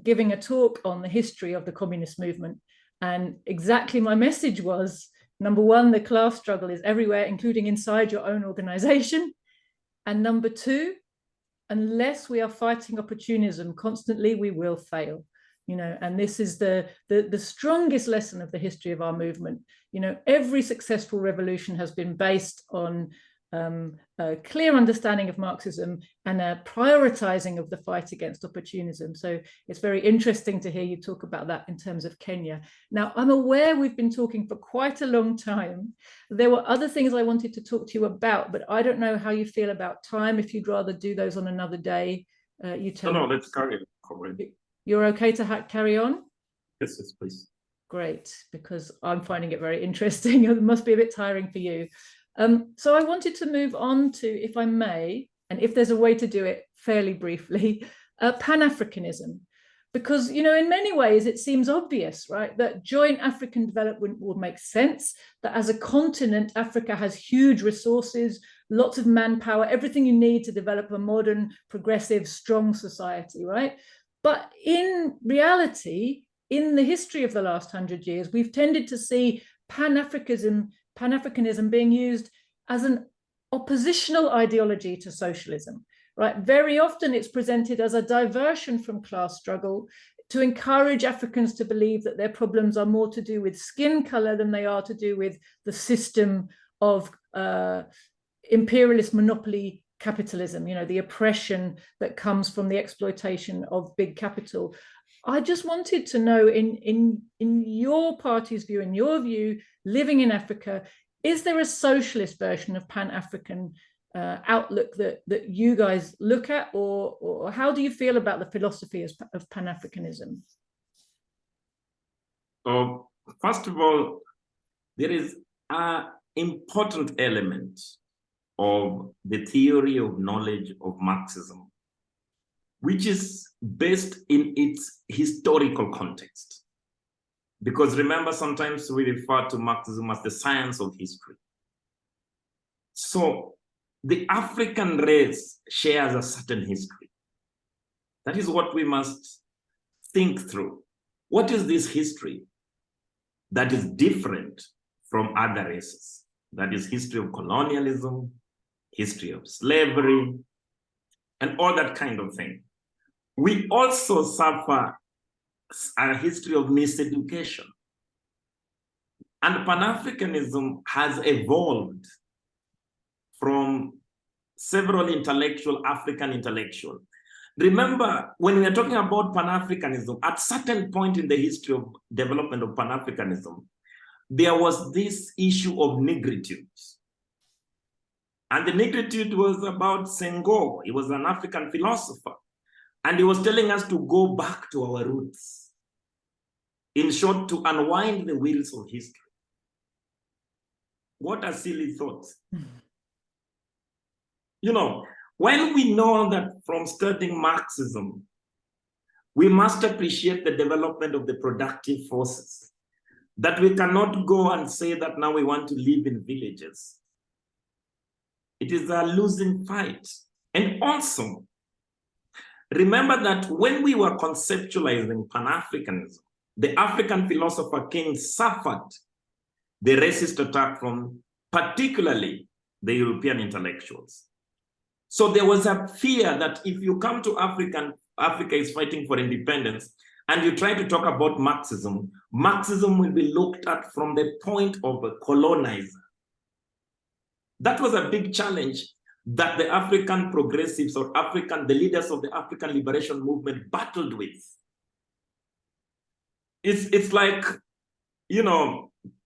giving a talk on the history of the communist movement. And exactly my message was, number one, the class struggle is everywhere, including inside your own organization. And number two, unless we are fighting opportunism constantly, we will fail. You know, and this is the strongest lesson of the history of our movement. You know, every successful revolution has been based on a clear understanding of Marxism and a prioritizing of the fight against opportunism. So it's very interesting to hear you talk about that in terms of Kenya. Now, I'm aware we've been talking for quite a long time. There were other things I wanted to talk to you about, but I don't know how you feel about time. If you'd rather do those on another day, you tell me. No, let's carry on. You're okay to carry on? Yes, please. Great, because I'm finding it very interesting. It must be a bit tiring for you. So I wanted to move on to, if I may, and if there's a way to do it fairly briefly, Pan-Africanism. Because, you know, in many ways, it seems obvious, right, that joint African development would make sense, that as a continent, Africa has huge resources, lots of manpower, everything you need to develop a modern, progressive, strong society, right? But in reality, in the history of the last 100 years, we've tended to see Pan-Africanism being used as an oppositional ideology to socialism, right? Very often it's presented as a diversion from class struggle to encourage Africans to believe that their problems are more to do with skin color than they are to do with the system of imperialist monopoly capitalism, the oppression that comes from the exploitation of big capital. I just wanted to know, in your party's view, in your view, living in Africa, is there a socialist version of Pan-African outlook that you guys look at, or how do you feel about the philosophy of Pan-Africanism? First of all, there is an important element of the theory of knowledge of Marxism, which is based in its historical context. Because remember, sometimes we refer to Marxism as the science of history. So the African race shares a certain history. That is what we must think through. What is this history that is different from other races? That is history of colonialism, history of slavery, and all that kind of thing. We also suffer a history of miseducation. And Pan-Africanism has evolved from several African intellectuals. Remember, when we are talking about Pan-Africanism, at certain point in the history of development of Pan-Africanism, there was this issue of negritude. And the negritude was about Senghor. He was an African philosopher. And he was telling us to go back to our roots. In short, to unwind the wheels of history. What a silly thought. When we know that from studying Marxism, we must appreciate the development of the productive forces, that we cannot go and say that now we want to live in villages. It is a losing fight. And also, remember that when we were conceptualizing Pan-Africanism, the African philosopher King suffered the racist attack from particularly the European intellectuals. So there was a fear that if you come to Africa is fighting for independence, and you try to talk about Marxism, Marxism will be looked at from the point of a colonizer. That was a big challenge that the African progressives or the leaders of the African liberation movement battled with. It's like,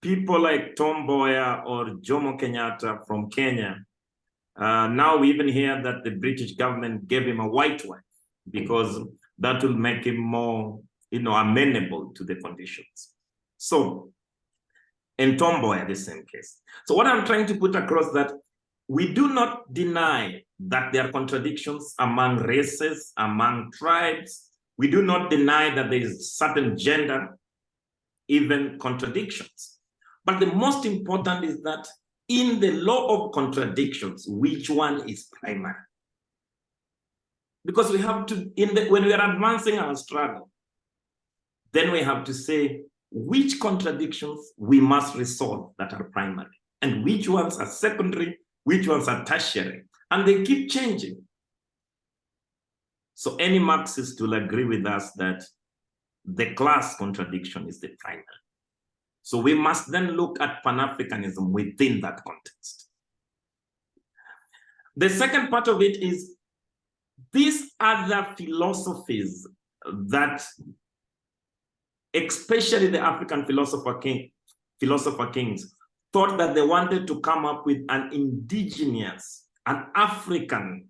people like Tom Mboya or Jomo Kenyatta from Kenya. Now we even hear that the British government gave him a white wife because that will make him more, amenable to the conditions. So, and Tom Mboya, the same case. So what I'm trying to put across that we do not deny that there are contradictions among races, among tribes. We do not deny that there is certain gender, even contradictions. But the most important is that in the law of contradictions, which one is primary? Because we have to, when we are advancing our struggle, then we have to say which contradictions we must resolve that are primary, and which ones are secondary, which ones are tertiary, and they keep changing. So any Marxist will agree with us that the class contradiction is the primary. So we must then look at Pan-Africanism within that context. The second part of it is these other philosophies that, especially the African philosopher kings, thought that they wanted to come up with an indigenous, an African.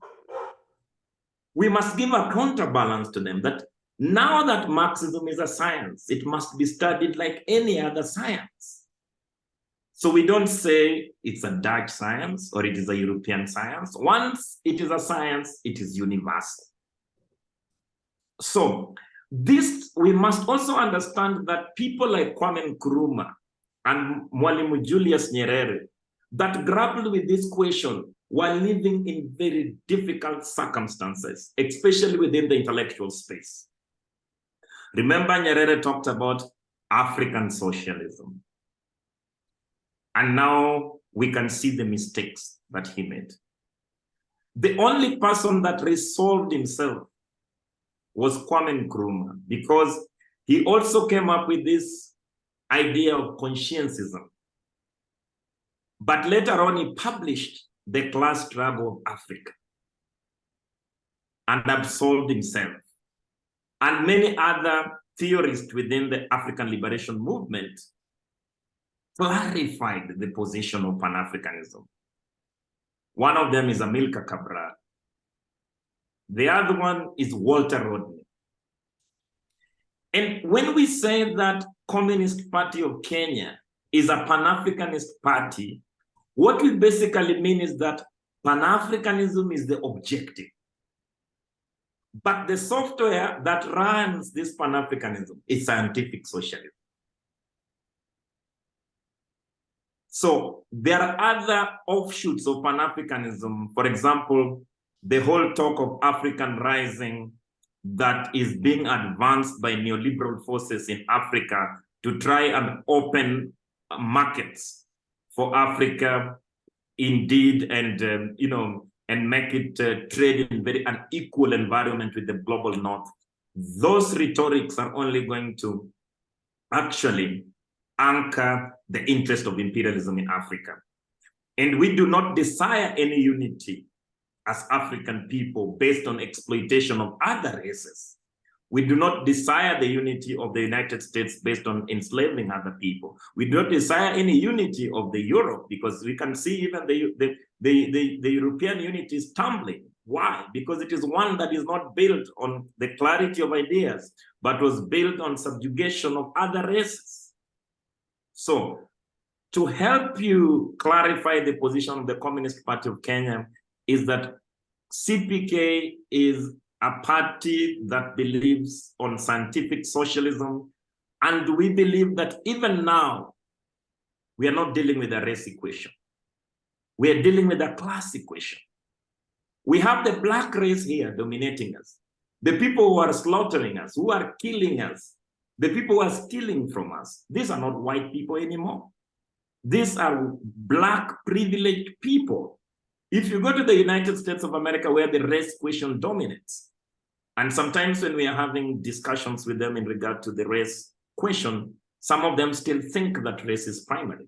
We must give a counterbalance to them that now that Marxism is a science, it must be studied like any other science. So we don't say it's a Dutch science or it is a European science. Once it is a science, it is universal. So this, we must also understand that people like Kwame Nkrumah and Mwalimu Julius Nyerere that grappled with this question, were living in very difficult circumstances, especially within the intellectual space. Remember, Nyerere talked about African socialism. And now we can see the mistakes that he made. The only person that resolved himself was Kwame Nkrumah, because he also came up with this idea of conscientism. But later on, he published The Class Struggle of Africa and absolved himself. And many other theorists within the African liberation movement clarified the position of Pan-Africanism. One of them is Amilcar Cabral. The other one is Walter Rodney. And when we say that Communist Party of Kenya is a Pan-Africanist party, what we basically mean is that Pan-Africanism is the objective. But the software that runs this Pan-Africanism is scientific socialism. So there are other offshoots of Pan-Africanism. For example, the whole talk of African rising that is being advanced by neoliberal forces in Africa to try and open markets for Africa, indeed, and and make it trade in very unequal environment with the global north. Those rhetorics are only going to actually anchor the interest of imperialism in Africa. And we do not desire any unity as African people based on exploitation of other races. We do not desire the unity of the United States based on enslaving other people. We do not desire any unity of the Europe, because we can see even the European unity is tumbling. Why? Because it is one that is not built on the clarity of ideas, but was built on subjugation of other races. So, to help you clarify the position of the Communist Party of Kenya is that CPK is a party that believes on scientific socialism, and we believe that even now, we are not dealing with a race equation. We are dealing with a class equation. We have the black race here dominating us. The people who are slaughtering us, who are killing us, the people who are stealing from us, these are not white people anymore. These are black privileged people. If you go to the United States of America, where the race question dominates, and sometimes when we are having discussions with them in regard to the race question, some of them still think that race is primary.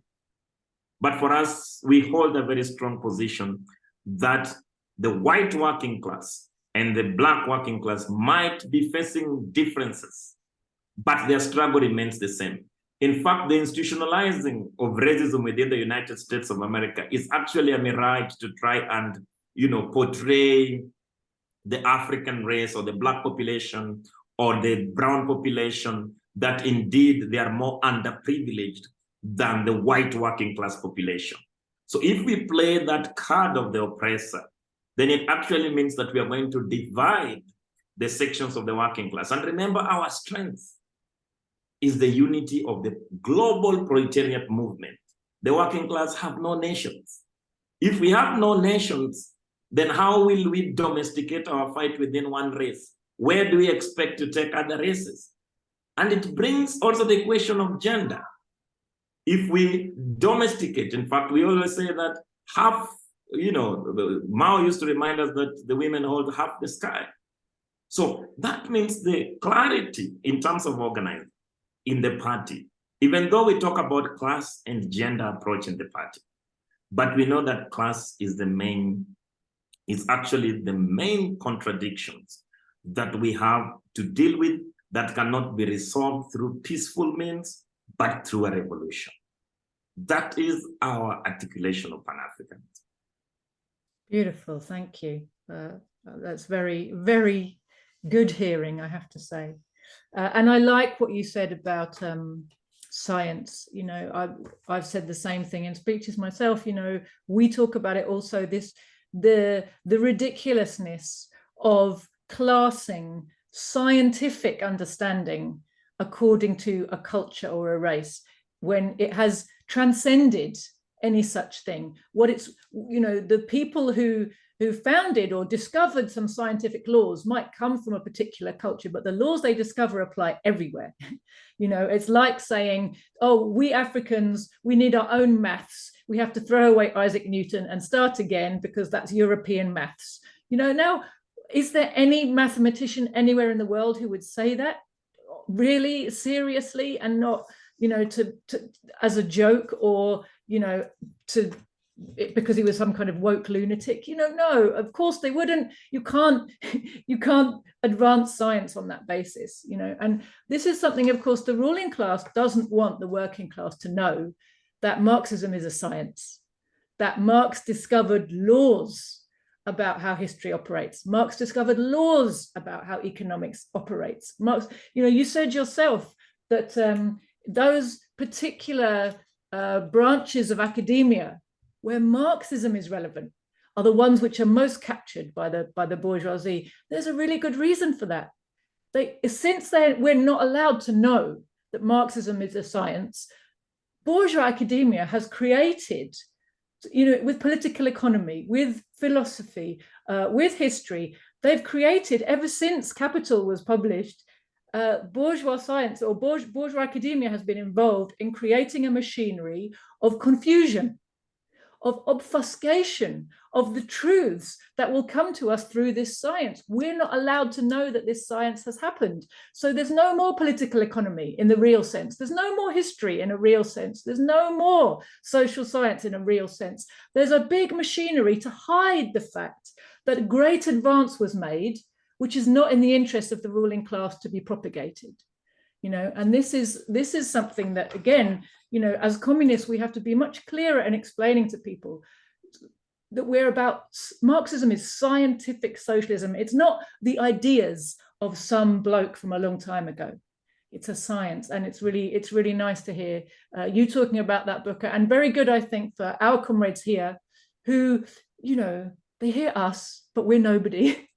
But for us, we hold a very strong position that the white working class and the black working class might be facing differences, but their struggle remains the same. In fact, the institutionalizing of racism within the United States of America is actually a mirage to try and, portray the African race or the black population or the brown population that indeed they are more underprivileged than the white working class population. So if we play that card of the oppressor, then it actually means that we are going to divide the sections of the working class. And remember, our strength is the unity of the global proletariat movement. The working class have no nations. If we have no nations, then how will we domesticate our fight within one race? Where do we expect to take other races? And it brings also the question of gender. If we domesticate, in fact, we always say that half, Mao used to remind us that the women hold half the sky. So that means the clarity in terms of organizing in the party, even though we talk about class and gender approach in the party, but we know that class is actually the main contradictions that we have to deal with that cannot be resolved through peaceful means, but through a revolution. That is our articulation of Pan-Africanism. Beautiful, thank you. That's very, very good hearing, I have to say. And I like what you said about science. I've said the same thing in speeches myself. We talk about it also, the ridiculousness of classing scientific understanding according to a culture or a race, when it has transcended any such thing. What it's, the people who founded or discovered some scientific laws might come from a particular culture, but the laws they discover apply everywhere. It's like saying, oh, we Africans, we need our own maths. We have to throw away Isaac Newton and start again because that's European maths. Now, is there any mathematician anywhere in the world who would say that really seriously and not, to as a joke or, because he was some kind of woke lunatic? No, of course they wouldn't. You can't advance science on that basis, and this is something, of course, the ruling class doesn't want the working class to know, that Marxism is a science, that Marx discovered laws about how history operates. Marx discovered laws about how economics operates. Marx, you said yourself that those particular branches of academia where Marxism is relevant are the ones which are most captured by the bourgeoisie. There's a really good reason for that. Since we're not allowed to know that Marxism is a science, bourgeois academia has created, with political economy, with philosophy, with history, they've created, ever since Capital was published, bourgeois science or bourgeois academia has been involved in creating a machinery of confusion, of obfuscation of the truths that will come to us through this science. We're not allowed to know that this science has happened. So there's no more political economy in the real sense. There's no more history in a real sense. There's no more social science in a real sense. There's a big machinery to hide the fact that a great advance was made, which is not in the interest of the ruling class to be propagated. And this is something that, again, as communists, we have to be much clearer in explaining to people that we're about. Marxism is scientific socialism. It's not the ideas of some bloke from a long time ago. It's a science, and it's really nice to hear you talking about that, Booker, and very good, I think, for our comrades here who, they hear us, but we're nobody.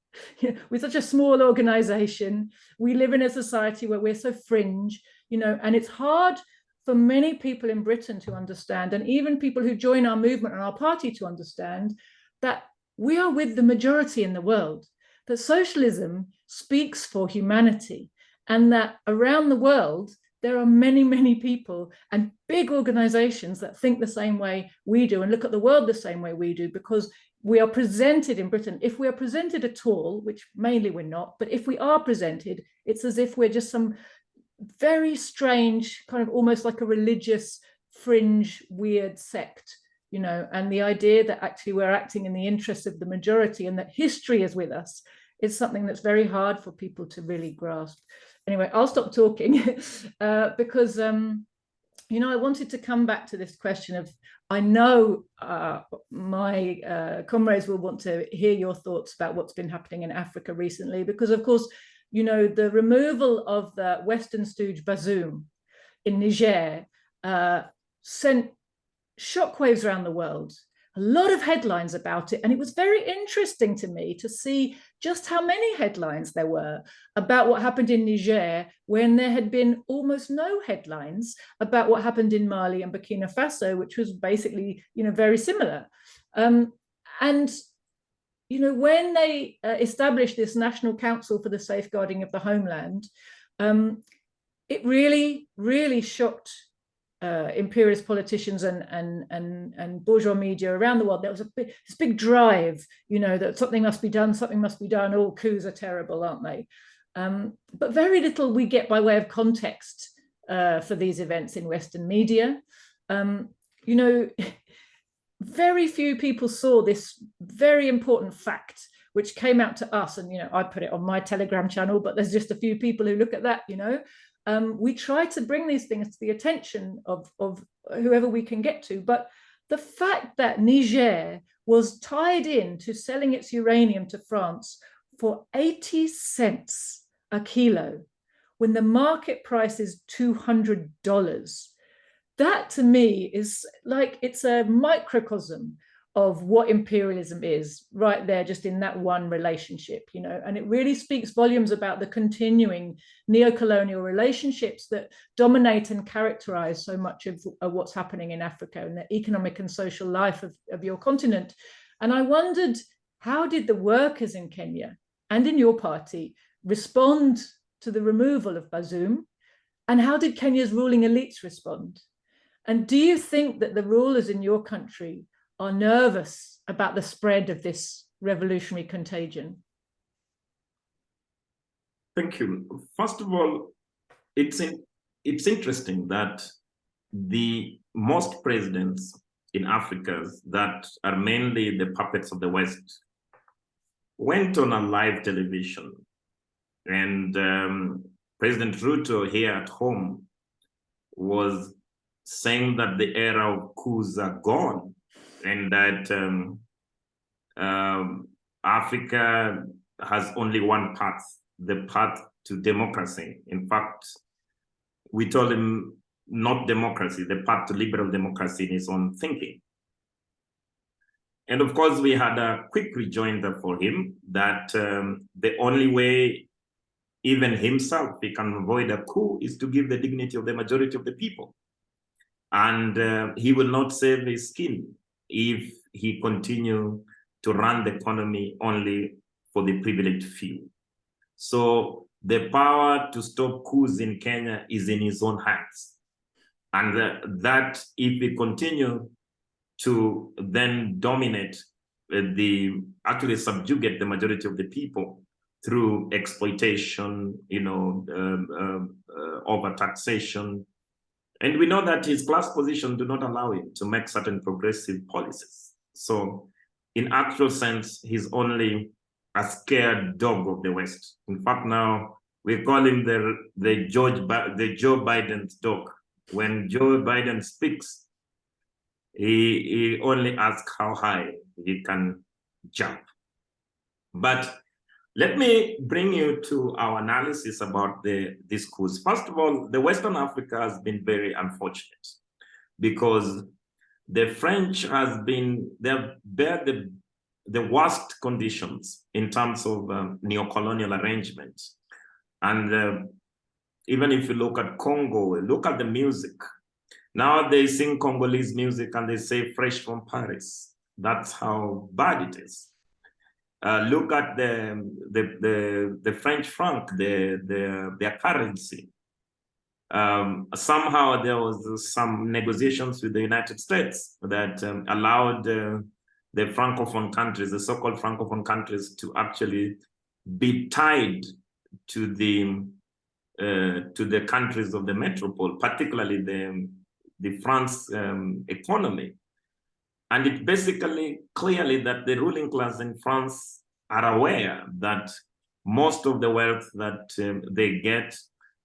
We're such a small organization. We live in a society where we're so fringe, and it's hard for many people in Britain to understand, and even people who join our movement and our party to understand, that we are with the majority in the world, that socialism speaks for humanity, and that around the world, there are many, many people and big organizations that think the same way we do and look at the world the same way we do, because we are presented in Britain, if we are presented at all, which mainly we're not, but if we are presented, it's as if we're just some very strange, kind of almost like a religious fringe, weird sect, and the idea that actually we're acting in the interests of the majority and that history is with us is something that's very hard for people to really grasp. Anyway, I'll stop talking because, I wanted to come back to this question of, I know my comrades will want to hear your thoughts about what's been happening in Africa recently, because, of course, the removal of the Western stooge Bazoum in Niger sent shockwaves around the world. A lot of headlines about it. And it was very interesting to me to see just how many headlines there were about what happened in Niger, when there had been almost no headlines about what happened in Mali and Burkina Faso, which was basically, very similar. And when they established this National Council for the Safeguarding of the Homeland, it really, really shocked imperialist politicians and bourgeois media around the world. There was this big drive, that something must be done. All coups are terrible, aren't they? But very little we get by way of context for these events in Western media. Very few people saw this very important fact, which came out to us, and I put it on my Telegram channel, but there's just a few people who look at that. We try to bring these things to the attention of whoever we can get to, but the fact that Niger was tied in to selling its uranium to France for 80 cents a kilo, when the market price is $200, that to me is like, it's a microcosm of what imperialism is right there, just in that one relationship, you know. And it really speaks volumes about the continuing neo-colonial relationships that dominate and characterize so much of what's happening in Africa and the economic and social life of your continent. And I wondered, how did the workers in Kenya and in your party respond to the removal of Bazoum? And how did Kenya's ruling elites respond? And do you think that the rulers in your country are nervous about the spread of this revolutionary contagion? Thank you. First of all, it's interesting that the most presidents in Africa that are mainly the puppets of the West went on a live television, and President Ruto here at home was saying that the era of coups are gone, and that Africa has only one path, the path to democracy. In fact, we told him not democracy, the path to liberal democracy in his own thinking. And of course, we had a quick rejoinder for him that the only way even himself he can avoid a coup is to give the dignity of the majority of the people. And he will not save his skin if he continue to run the economy only for the privileged few. So the power to stop coups in Kenya is in his own hands. And that if we continue to then dominate actually subjugate the majority of the people through exploitation, you know, over taxation. And we know that his class position do not allow him to make certain progressive policies. So in actual sense, he's only a scared dog of the West. In fact, now we call him the Joe Biden's dog. When Joe Biden speaks, he only asks how high he can jump. But let me bring you to our analysis about these coups. First of all, the Western Africa has been very unfortunate because the French they bear the worst conditions in terms of neo-colonial arrangements. And even if you look at Congo, look at the music. Now they sing Congolese music and they say fresh from Paris. That's how bad it is. Look at the French franc, their currency. Somehow there was some negotiations with the United States that allowed the Francophone countries, the so-called Francophone countries, to actually be tied to the countries of the metropole, particularly the France economy. And it basically clearly that the ruling class in France are aware that most of the wealth that they get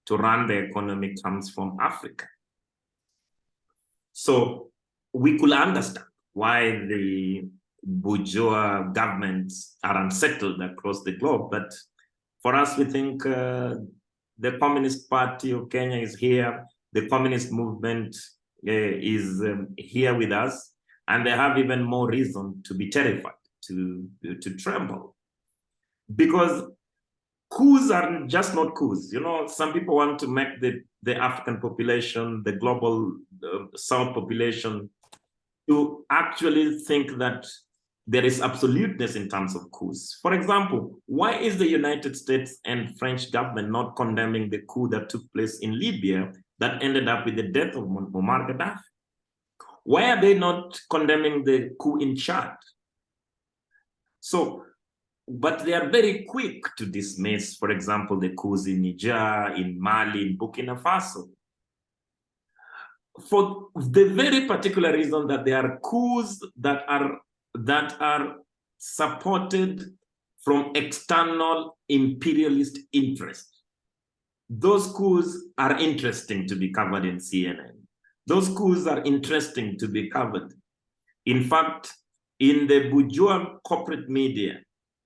to run the economy comes from Africa. So we could understand why the bourgeois governments are unsettled across the globe. But for us, we think the Communist Party of Kenya is here. The communist movement is here with us. And they have even more reason to be terrified, to tremble. Because coups are just not coups. You know, some people want to make the African population, the global South population, to actually think that there is absoluteness in terms of coups. For example, why is the United States and French government not condemning the coup that took place in Libya that ended up with the death of Muammar Gaddafi? Why are they not condemning the coup in Chad? So, but they are very quick to dismiss, for example, the coups in Niger, in Mali, in Burkina Faso, for the very particular reason that they are coups that are supported from external imperialist interests. Those coups are interesting to be covered in CNN. Those coups are interesting to be covered. In fact, in the bourgeois corporate media,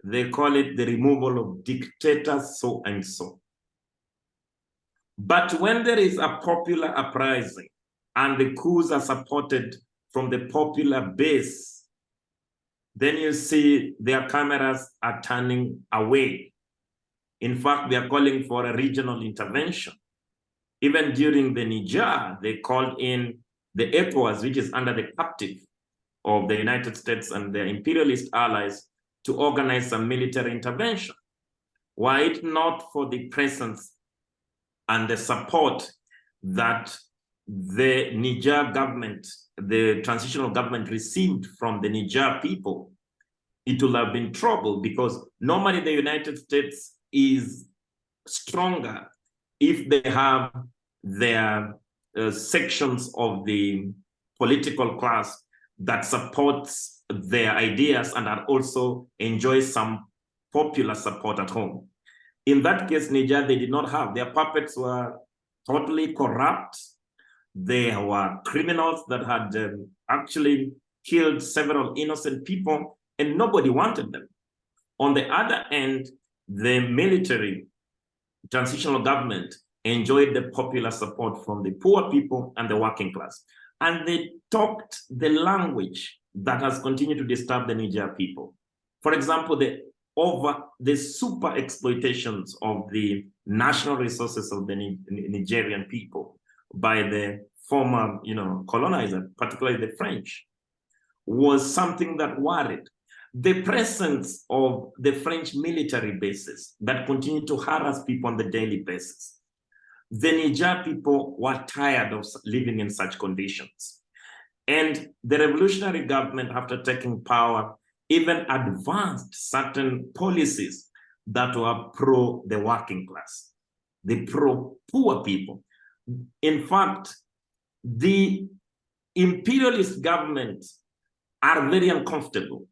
they call it the removal of dictators so and so. But when there is a popular uprising and the coups are supported from the popular base, then you see their cameras are turning away. In fact, they are calling for a regional intervention. Even during the Niger, they called in the ECOWAS, which is under the captive of the United States and their imperialist allies, to organize some military intervention. Were it not for the presence and the support that the Niger government, the transitional government, received from the Niger people, it will have been trouble, because normally the United States is stronger if they have their sections of the political class that supports their ideas and that also enjoys some popular support at home. In that case, Niger, they did not have. Their puppets were totally corrupt. They were criminals that had actually killed several innocent people, and nobody wanted them. On the other end, the military transitional government enjoyed the popular support from the poor people and the working class. And they talked the language that has continued to disturb the Niger people. For example, the super exploitations of the national resources of the Nigerian people by the former, colonizer, particularly the French, was something that worried. The presence of the French military bases that continue to harass people on the daily basis. The Niger people were tired of living in such conditions. And the revolutionary government, after taking power, even advanced certain policies that were pro the working class, the pro poor people. In fact, the imperialist governments are very uncomfortable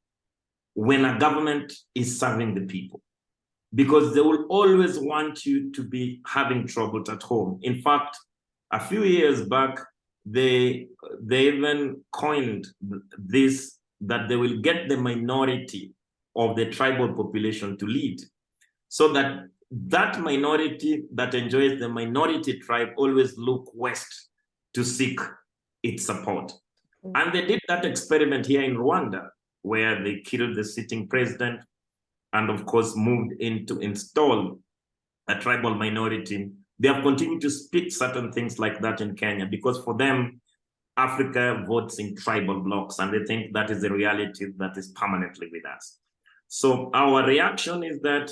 when a government is serving the people, because they will always want you to be having trouble at home. In fact, a few years back, they even coined this, that they will get the minority of the tribal population to lead, so that that minority that enjoys the minority tribe always look west to seek its support. And they did that experiment here in Rwanda, where they killed the sitting president and of course moved in to install a tribal minority. They have continued to speak certain things like that in Kenya, because for them, Africa votes in tribal blocks, and they think that is the reality that is permanently with us. So our reaction is that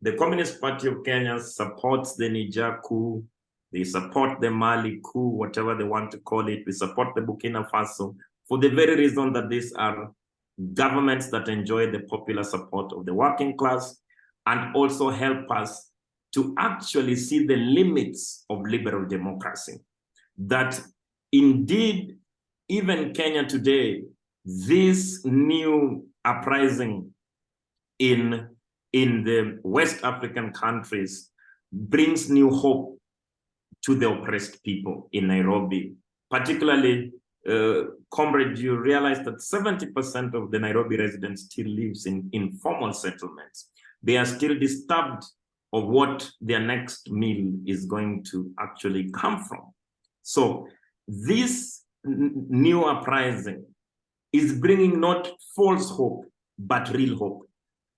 the Communist Party of Kenya supports the Niger coup, they support the Mali coup, whatever they want to call it. We support the Burkina Faso for the very reason that these are governments that enjoy the popular support of the working class, and also help us to actually see the limits of liberal democracy. That indeed, even Kenya today, this new uprising in the West African countries brings new hope to the oppressed people in Nairobi. Particularly, Comrade, you realize that 70% of the Nairobi residents still lives in informal settlements. They are still disturbed of what their next meal is going to actually come from. So this new uprising is bringing not false hope, but real hope.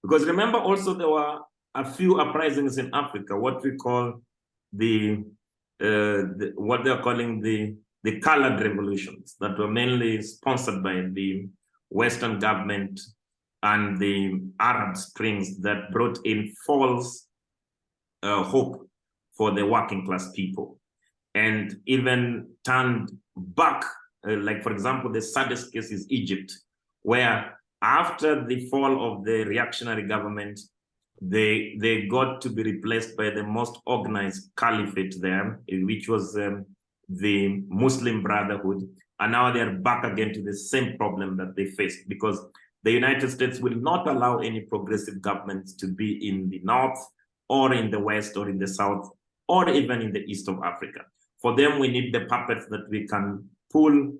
Because remember also there were a few uprisings in Africa, what we call what they're calling the colored revolutions, that were mainly sponsored by the Western government and the Arab Springs, that brought in false hope for the working class people, and even turned back, like for example, the saddest case is Egypt, where after the fall of the reactionary government, they got to be replaced by the most organized caliphate there, which was the Muslim Brotherhood. And now they're back again to the same problem that they faced, because the United States will not allow any progressive governments to be in the north or in the west or in the south or even in the east of Africa. For them, we need the puppets that we can pull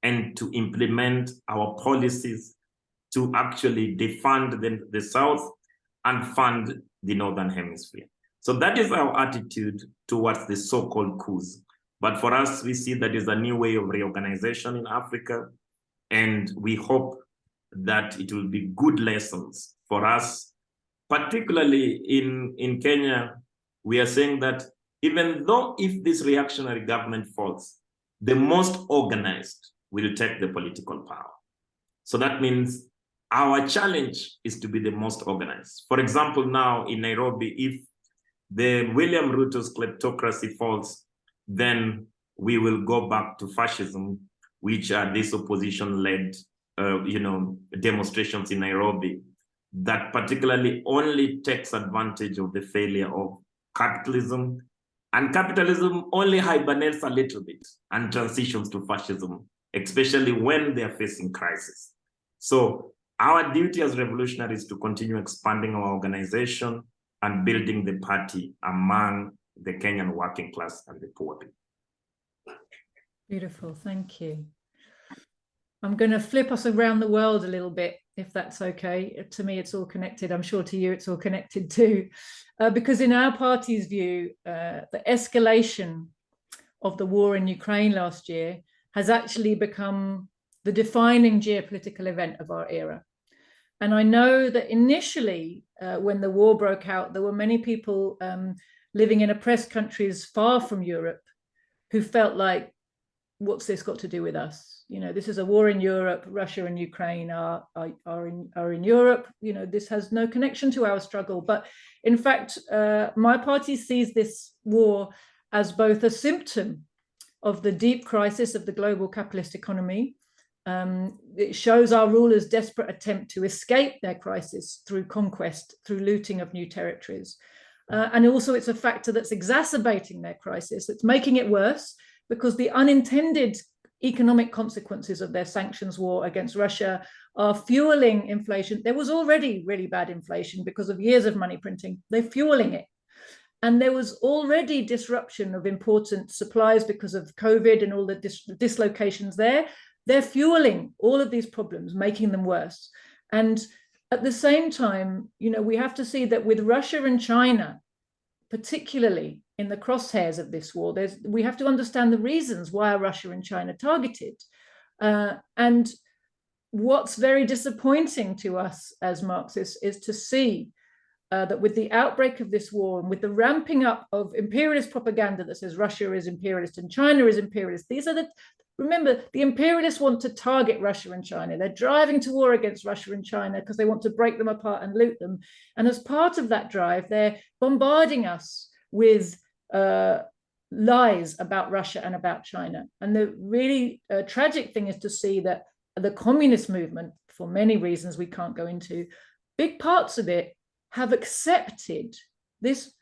and to implement our policies to actually defund the south and fund the northern hemisphere. So that is our attitude towards the so-called coups. But for us, we see that is a new way of reorganization in Africa, and we hope that it will be good lessons for us, particularly in Kenya. We are saying that even though if this reactionary government falls, the most organized will take the political power. So that means our challenge is to be the most organized. For example, now in Nairobi, if the William Ruto's kleptocracy falls, then we will go back to fascism, which are these opposition-led, demonstrations in Nairobi that particularly only takes advantage of the failure of capitalism, and capitalism only hibernates a little bit and transitions to fascism, especially when they are facing crisis. So our duty as revolutionaries is to continue expanding our organization and building the party among the Kenyan working class and the poor people. Beautiful, thank you. I'm going to flip us around the world a little bit, if that's okay. To me, it's all connected. I'm sure to you, it's all connected too. Because in our party's view, the escalation of the war in Ukraine last year has actually become the defining geopolitical event of our era. And I know that initially, when the war broke out, there were many people living in oppressed countries far from Europe who felt like, what's this got to do with us? You know, this is a war in Europe. Russia and Ukraine are in Europe. You know, this has no connection to our struggle. But in fact, my party sees this war as both a symptom of the deep crisis of the global capitalist economy. It shows our rulers' desperate attempt to escape their crisis through conquest, through looting of new territories. And also it's a factor that's exacerbating their crisis. It's making it worse because the unintended economic consequences of their sanctions war against Russia are fueling inflation. There was already really bad inflation because of years of money printing. They're fueling it. And there was already disruption of important supplies because of COVID and all the dislocations there. They're fueling all of these problems, making them worse. And at the same time, you know, we have to see that with Russia and China, particularly in the crosshairs of this war, we have to understand the reasons why are Russia and China targeted. And what's very disappointing to us as Marxists is to see that with the outbreak of this war and with the ramping up of imperialist propaganda that says Russia is imperialist and China is imperialist, remember, the imperialists want to target Russia and China. They're driving to war against Russia and China because they want to break them apart and loot them. And as part of that drive, they're bombarding us with lies about Russia and about China. And the really tragic thing is to see that the communist movement, for many reasons we can't go into, big parts of it have accepted this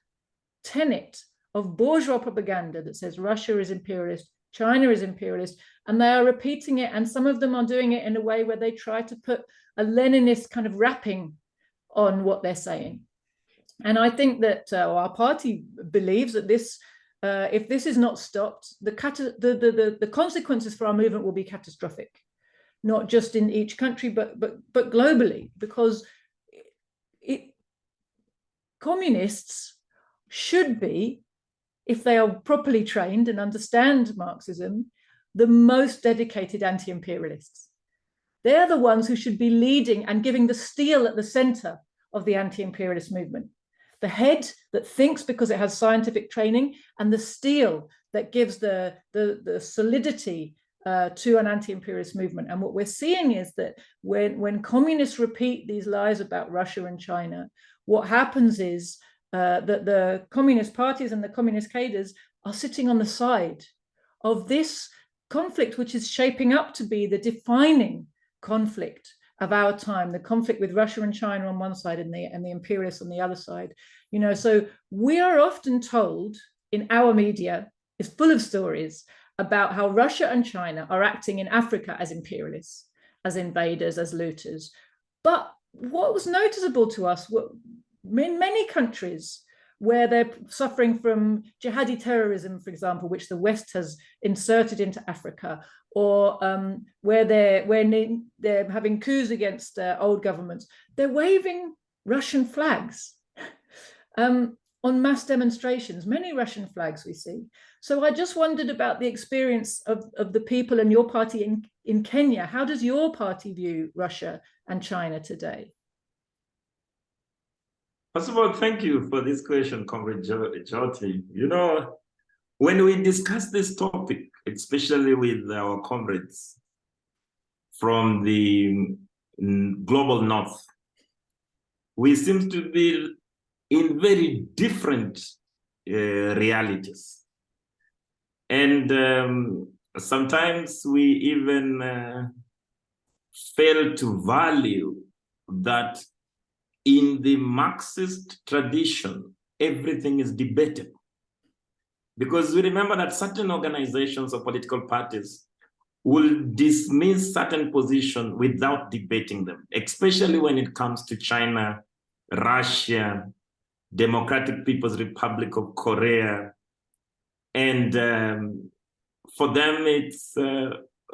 tenet of bourgeois propaganda that says Russia is imperialist, China is imperialist, and they are repeating it. And some of them are doing it in a way where they try to put a Leninist kind of wrapping on what they're saying. And I think that our party believes that this, if this is not stopped, the consequences for our movement will be catastrophic, not just in each country, but globally, because communists should be, if they are properly trained and understand Marxism, the most dedicated anti-imperialists. They're the ones who should be leading and giving the steel at the center of the anti-imperialist movement. The head that thinks because it has scientific training, and the steel that gives the solidity to an anti-imperialist movement. And what we're seeing is that when communists repeat these lies about Russia and China, what happens is that the communist parties and the communist cadres are sitting on the side of this conflict, which is shaping up to be the defining conflict of our time, the conflict with Russia and China on one side and the imperialists on the other side. You know, so we are often told in our media is full of stories about how Russia and China are acting in Africa as imperialists, as invaders, as looters. But what was noticeable to us were in many countries where they're suffering from jihadi terrorism, for example, which the West has inserted into Africa, or where they're having coups against old governments, they're waving Russian flags. on mass demonstrations, many Russian flags we see. So I just wondered about the experience of the people and your party in Kenya. How does your party view Russia and China today? First of all, thank you for this question, Comrade Joti. You know, when we discuss this topic, especially with our comrades from the global north, we seem to be in very different realities. And sometimes we even fail to value that in the Marxist tradition, everything is debatable. Because we remember that certain organizations or political parties will dismiss certain positions without debating them, especially when it comes to China, Russia, Democratic People's Republic of Korea. And for them, it's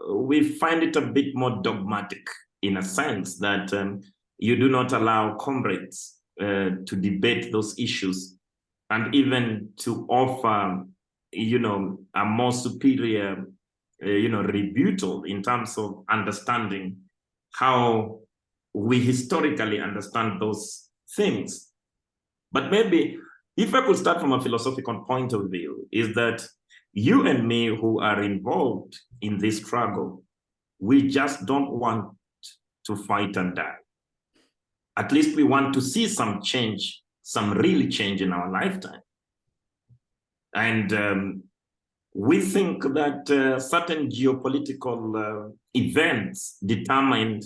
we find it a bit more dogmatic in a sense that you do not allow comrades to debate those issues and even to offer, you know, a more superior, you know, rebuttal in terms of understanding how we historically understand those things. But maybe if I could start from a philosophical point of view, is that you and me who are involved in this struggle, we just don't want to fight and die. At least we want to see some change, some real change in our lifetime. And we think that certain geopolitical events determined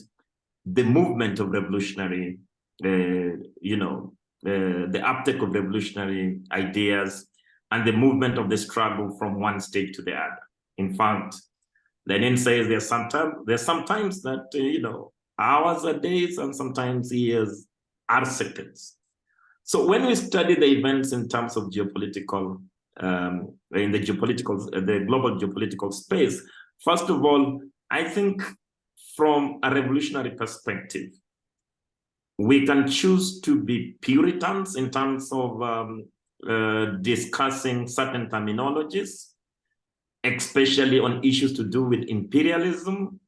the movement of revolutionary, you know, the uptake of revolutionary ideas and the movement of the struggle from one state to the other. In fact, Lenin says there's sometimes that, you know, hours are days and sometimes years are seconds. So when we study the events in terms of geopolitical, in the global geopolitical space, first of all, I think from a revolutionary perspective, we can choose to be Puritans in terms of discussing certain terminologies, especially on issues to do with imperialism.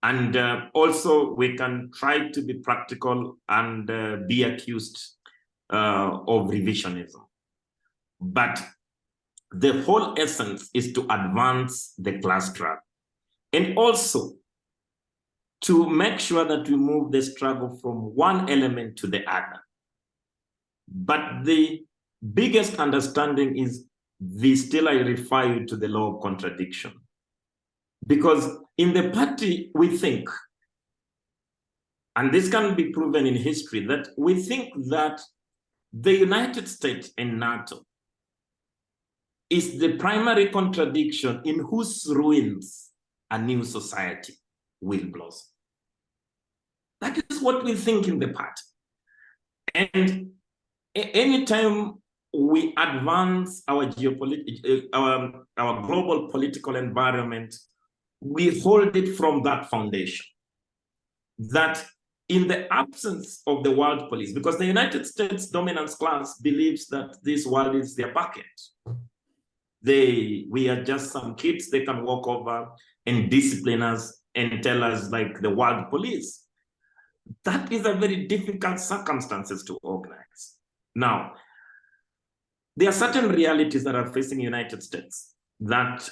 And also we can try to be practical and be accused of revisionism. But the whole essence is to advance the class struggle and also to make sure that we move the struggle from one element to the other. But the biggest understanding is still I refer you to the law of contradiction. Because in the party, we think, and this can be proven in history, that we think that the United States and NATO is the primary contradiction in whose ruins a new society will blossom. That is what we think in the party. And anytime we advance our our global political environment, we hold it from that foundation. That in the absence of the world police, because the United States dominance class believes that this world is their bucket. We are just some kids they can walk over and discipline us and tell us like the world police. That is a very difficult circumstances to organize. Now, there are certain realities that are facing the United States that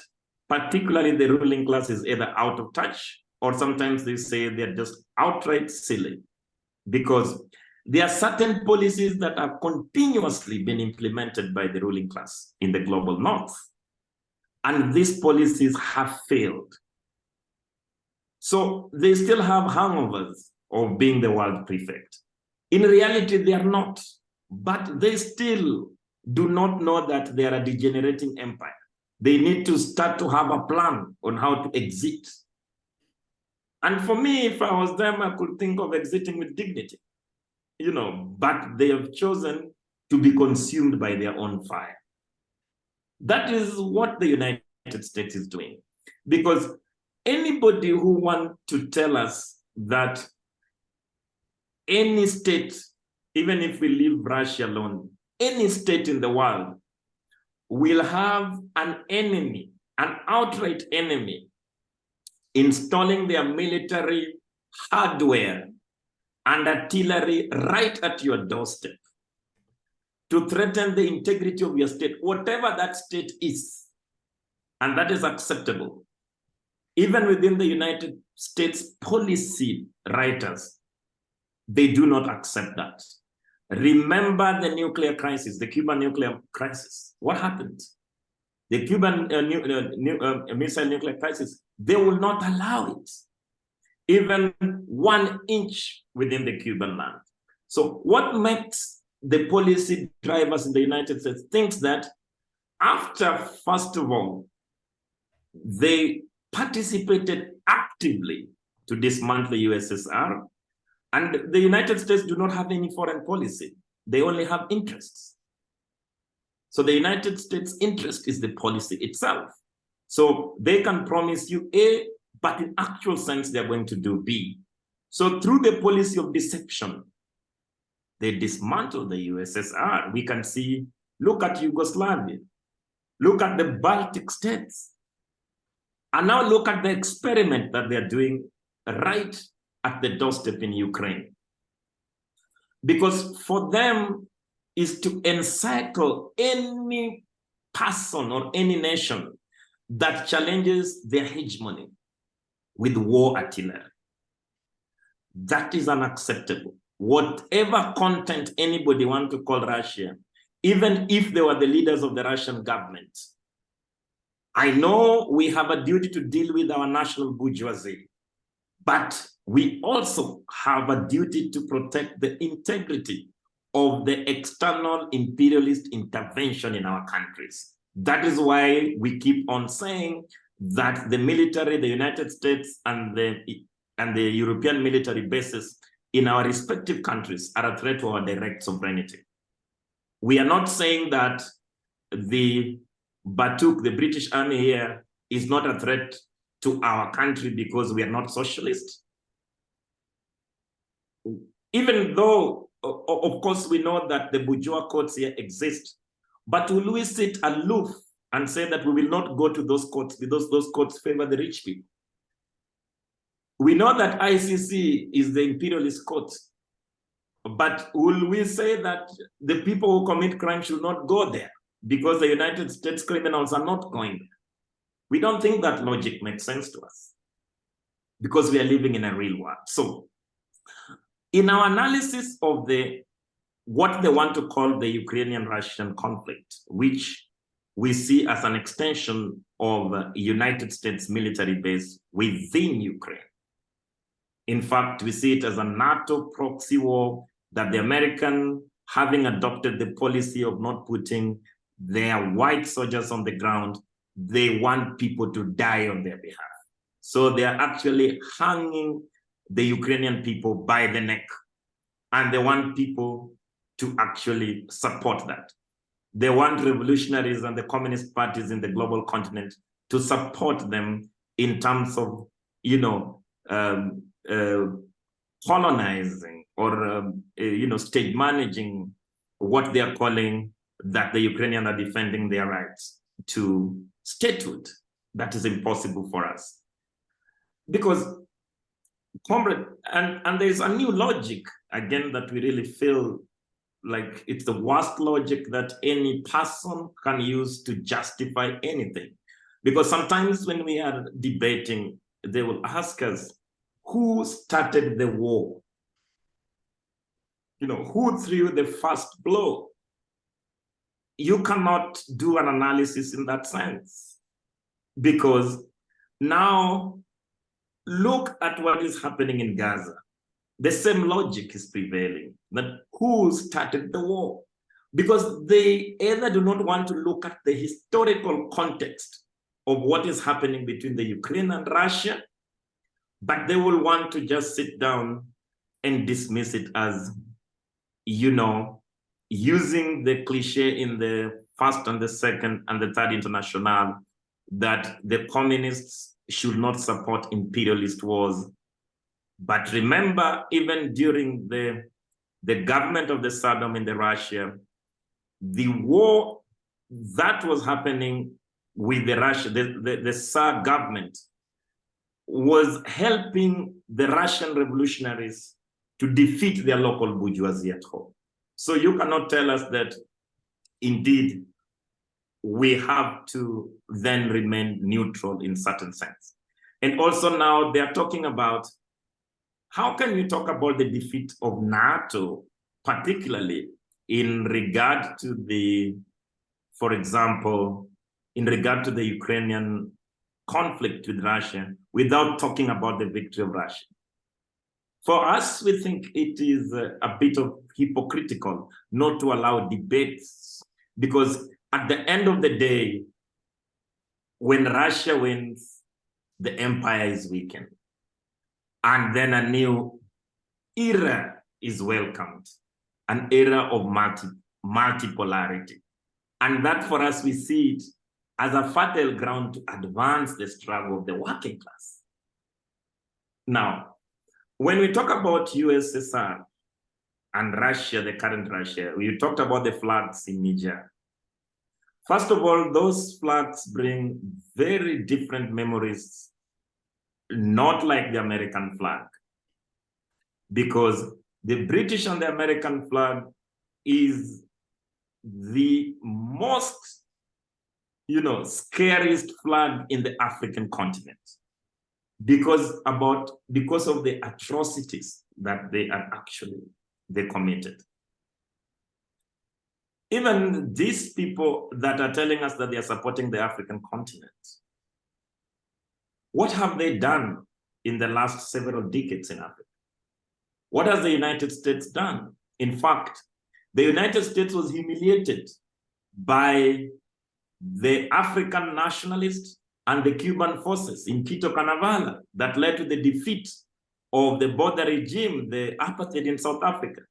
particularly the ruling class is either out of touch or sometimes they say they're just outright silly because there are certain policies that have continuously been implemented by the ruling class in the global north. And these policies have failed. So they still have hangovers of being the world prefect. In reality, they are not, but they still do not know that they are a degenerating empire. They need to start to have a plan on how to exit. And for me, if I was them, I could think of exiting with dignity, you know, but they have chosen to be consumed by their own fire. That is what the United States is doing. Because anybody who wants to tell us that any state, even if we leave Russia alone, any state in the world will have an enemy, an outright enemy, installing their military hardware and artillery right at your doorstep to threaten the integrity of your state, whatever that state is, and that is acceptable. Even within the United States policy writers, they do not accept that. Remember the nuclear crisis, the Cuban nuclear crisis. What happened? The Cuban missile nuclear crisis, they will not allow it, even 1 inch within the Cuban land. So what makes the policy drivers in the United States think that after, first of all, they participated actively to dismantle the USSR, and the United States do not have any foreign policy. They only have interests. So the United States interest is the policy itself. So they can promise you A, but in actual sense, they're going to do B. So through the policy of deception, they dismantle the USSR. We can see, look at Yugoslavia, look at the Baltic states, and now look at the experiment that they're doing right at the doorstep in Ukraine. Because for them is to encircle any person or any nation that challenges their hegemony with war artillery. That is unacceptable. Whatever content anybody want to call Russia, even if they were the leaders of the Russian government, I know we have a duty to deal with our national bourgeoisie, but we also have a duty to protect the integrity of the external imperialist intervention in our countries. That is why we keep on saying that the military, the United States and the European military bases in our respective countries are a threat to our direct sovereignty. We are not saying that the Batuk, the British army here, is not a threat to our country because we are not socialist. Even though, of course, we know that the bourgeois courts here exist, but will we sit aloof and say that we will not go to those courts because those courts favor the rich people? We know that ICC is the imperialist court, but will we say that the people who commit crime should not go there because the United States criminals are not going there? We don't think that logic makes sense to us because we are living in a real world. So in our analysis of what they want to call the Ukrainian-Russian conflict, which we see as an extension of United States military base within Ukraine. In fact, we see it as a NATO proxy war that the American, having adopted the policy of not putting their white soldiers on the ground, they want people to die on their behalf. So they are actually hanging the Ukrainian people by the neck, and they want people to actually support that. They want revolutionaries and the communist parties in the global continent to support them in terms of, colonizing or, state managing what they are calling that the Ukrainians are defending their rights to statehood. That is impossible for us. Because, comrade, and there's a new logic, again, that we really feel like it's the worst logic that any person can use to justify anything. Because sometimes when we are debating, they will ask us, who started the war? Who threw the first blow? You cannot do an analysis in that sense. Because now, look at what is happening in Gaza. The same logic is prevailing, that who started the war? Because they either do not want to look at the historical context of what is happening between the Ukraine and Russia, but they will want to just sit down and dismiss it as, using the cliche in the First and the Second and the Third International, that the communists should not support imperialist wars. But remember, even during the government of the Saddam in the Russia, the war that was happening with the Russia, the Tsar government was helping the Russian revolutionaries to defeat their local bourgeoisie at home. So you cannot tell us that indeed we have to then remain neutral in certain sense. And also now they're talking about how can you talk about the defeat of NATO, particularly in regard to the, for example, in regard to the Ukrainian conflict with Russia, without talking about the victory of Russia. For us, we think it is a bit of hypocritical not to allow debates, because at the end of the day, when Russia wins, the empire is weakened. And then a new era is welcomed, an era of multipolarity. And that for us, we see it as a fertile ground to advance the struggle of the working class. Now, when we talk about USSR and Russia, the current Russia, we talked about the flags in Niger. First of all, those flags bring very different memories, not like the American flag, because the British and the American flag is the most, scariest flag in the African continent, because of the atrocities that they committed. Even these people that are telling us that they are supporting the African continent, what have they done in the last several decades in Africa? What has the United States done? In fact, the United States was humiliated by the African nationalists and the Cuban forces in Quito Canaveral that led to the defeat of the border regime, the apartheid in South Africa.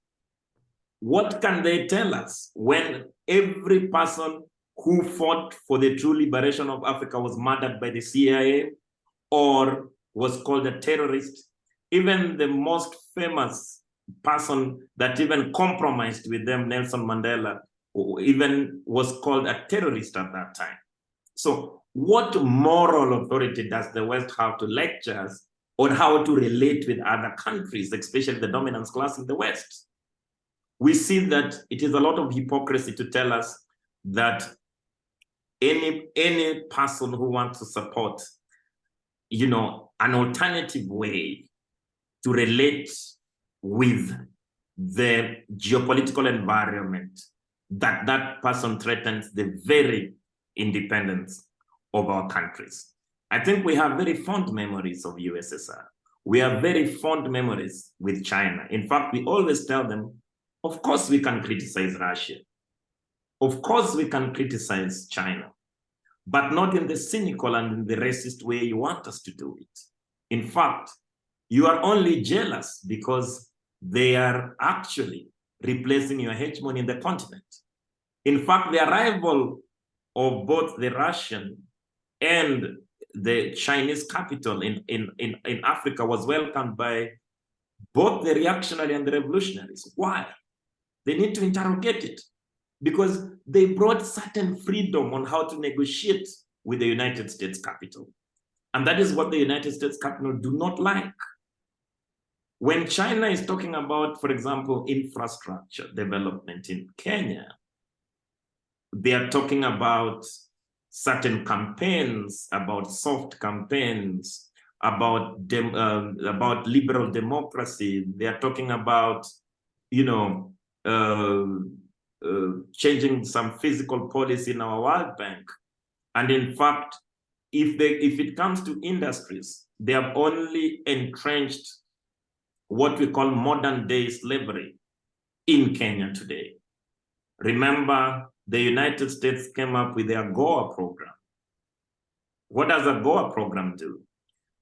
What can they tell us when every person who fought for the true liberation of Africa was murdered by the CIA or was called a terrorist? Even the most famous person that even compromised with them, Nelson Mandela, even was called a terrorist at that time. So what moral authority does the West have to lecture us on how to relate with other countries, especially the dominant class in the West? We see that it is a lot of hypocrisy to tell us that any person who wants to support, an alternative way to relate with the geopolitical environment, that person threatens the very independence of our countries. I think we have very fond memories of USSR. We have very fond memories with China. In fact, we always tell them, of course we can criticize Russia. Of course we can criticize China, but not in the cynical and in the racist way you want us to do it. In fact, you are only jealous because they are actually replacing your hegemony in the continent. In fact, the arrival of both the Russian and the Chinese capital in Africa was welcomed by both the reactionary and the revolutionaries. Why? They need to interrogate it, because they brought certain freedom on how to negotiate with the United States capital. And that is what the United States capital do not like. When China is talking about, for example, infrastructure development in Kenya, they are talking about certain campaigns, about soft campaigns, about liberal democracy. They are talking about, changing some physical policy in our World Bank. And in fact, if it comes to industries, they have only entrenched what we call modern day slavery in Kenya today. Remember, the United States came up with the AGOA program. What does AGOA program do?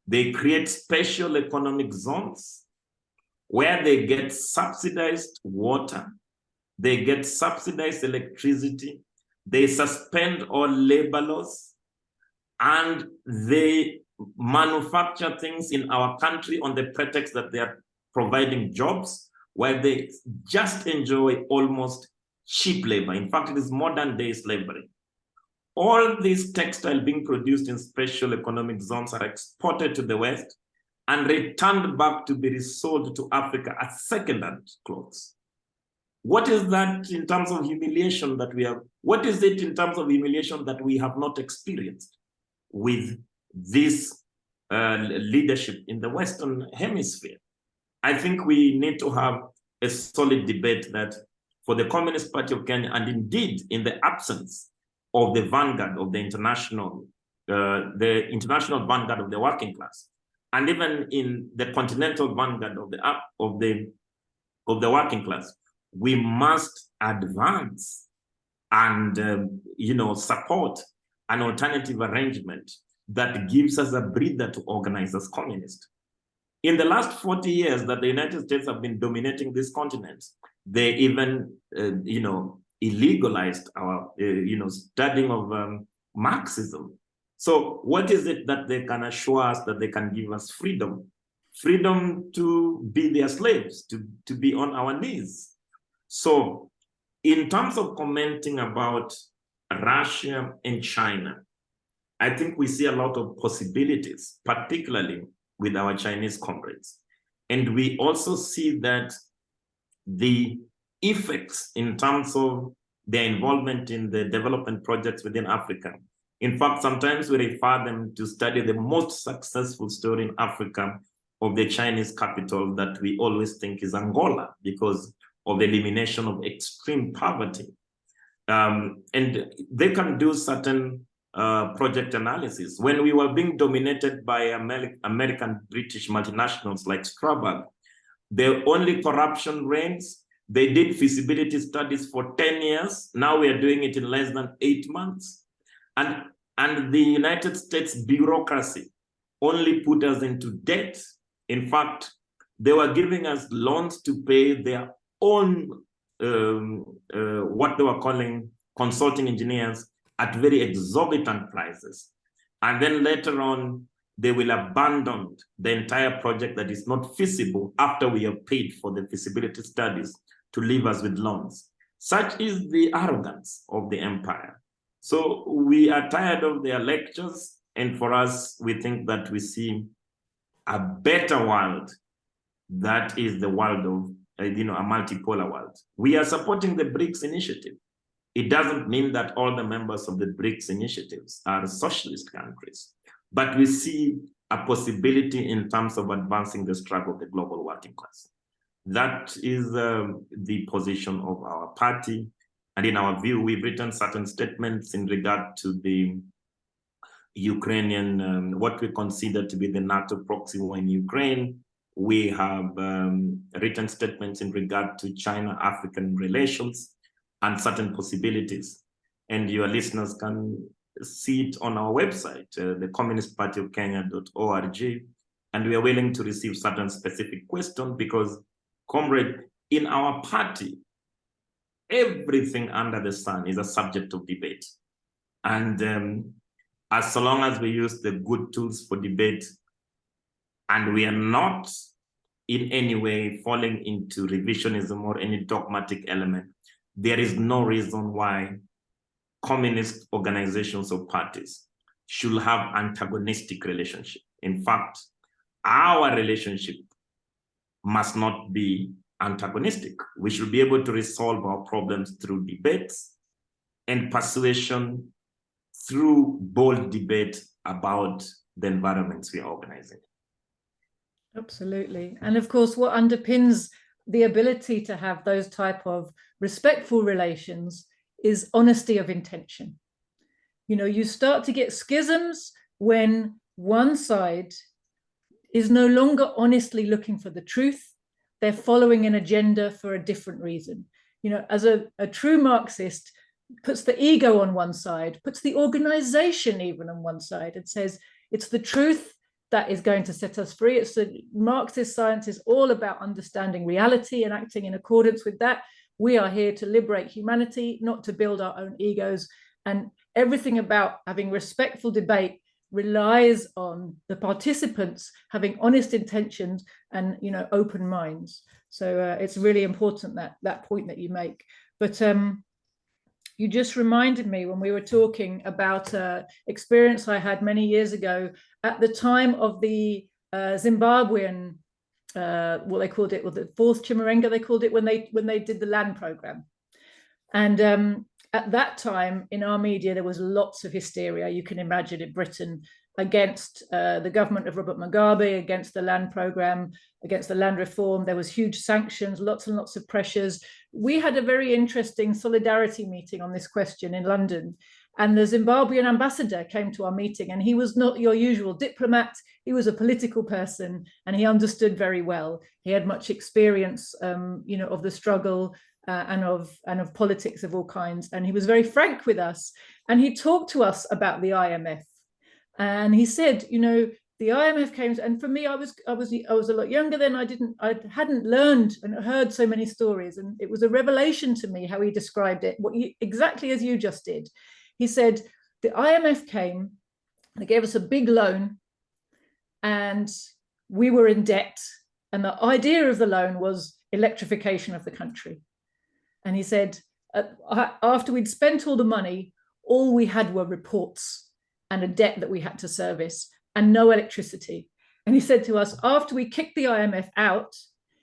They create special economic zones where they get subsidized water, they get subsidized electricity, they suspend all labor laws, and they manufacture things in our country on the pretext that they are providing jobs, where they just enjoy almost cheap labor. In fact, it is modern day slavery. All these textiles being produced in special economic zones are exported to the West and returned back to be resold to Africa as second-hand clothes. What is that in terms of humiliation that we have? What is it in terms of humiliation that we have not experienced with this leadership in the Western Hemisphere? I think we need to have a solid debate that for the Communist Party of Kenya, and indeed in the absence of the vanguard of the international vanguard of the working class, and even in the continental vanguard of the working class, we must advance and support an alternative arrangement that gives us a breather to organize as communists. In the last 40 years that the United States have been dominating this continent, they even illegalized our studying of Marxism. So what is it that they can assure us that they can give us freedom? Freedom to be their slaves, to be on our knees. So in terms of commenting about Russia and China, I think we see a lot of possibilities, particularly with our Chinese comrades. And we also see that the effects in terms of their involvement in the development projects within Africa. In fact, sometimes we refer them to study the most successful story in Africa of the Chinese capital that we always think is Angola because of the elimination of extreme poverty. And they can do certain project analysis. When we were being dominated by American British multinationals like Strabag, the only corruption reigns. They did feasibility studies for 10 years. Now we are doing it in less than 8 months. And the United States bureaucracy only put us into debt. In fact, they were giving us loans to pay their own, what they were calling consulting engineers at very exorbitant prices. And then later on, they will abandon the entire project that is not feasible after we have paid for the feasibility studies to leave us with loans. Such is the arrogance of the empire. So we are tired of their lectures. And for us, we think that we see a better world that is the world of, a multipolar world. We are supporting the BRICS initiative. It doesn't mean that all the members of the BRICS initiatives are socialist countries, but we see a possibility in terms of advancing the struggle of the global working class. That is the position of our party. And in our view, we've written certain statements in regard to the Ukrainian, what we consider to be the NATO proxy war in Ukraine. We have written statements in regard to China-African relations and certain possibilities. And your listeners can see it on our website, the communistpartyofkenya.org. And we are willing to receive certain specific questions because, comrade, in our party, everything under the sun is a subject of debate. And as long as we use the good tools for debate, and we are not in any way falling into revisionism or any dogmatic element, there is no reason why communist organizations or parties should have antagonistic relationship. In fact, our relationship must not be antagonistic. We should be able to resolve our problems through debates and persuasion through bold debate about the environments we are organizing. Absolutely. And of course, what underpins the ability to have those type of respectful relations is honesty of intention. You start to get schisms when one side is no longer honestly looking for the truth. They're following an agenda for a different reason. As a true Marxist puts the ego on one side, puts the organization even on one side, and says it's the truth that is going to set us free. It's the Marxist science is all about understanding reality and acting in accordance with that. We are here to liberate humanity, not to build our own egos. And everything about having respectful debate relies on the participants having honest intentions and open minds. So it's really important that point that you make. But you just reminded me when we were talking about experience I had many years ago at the time of the Zimbabwean, what they called it, was the fourth Chimurenga, they called it, when they did the land program. And at that time in our media, there was lots of hysteria, you can imagine, in Britain, against the government of Robert Mugabe, against the land program, against the land reform. There was huge sanctions, lots and lots of pressures. We had a very interesting solidarity meeting on this question in London. And the Zimbabwean ambassador came to our meeting, and he was not your usual diplomat. He was a political person, and he understood very well. He had much experience, of the struggle and of politics of all kinds. And he was very frank with us. And he talked to us about the IMF. And he said, the IMF came, and for me, I was a lot younger then. I hadn't learned and heard so many stories, and it was a revelation to me how he described it, exactly as you just did. He said the IMF came, they gave us a big loan, and we were in debt, and the idea of the loan was electrification of the country. And he said, after we'd spent all the money, all we had were reports and a debt that we had to service, and no electricity. And he said to us, after we kicked the IMF out,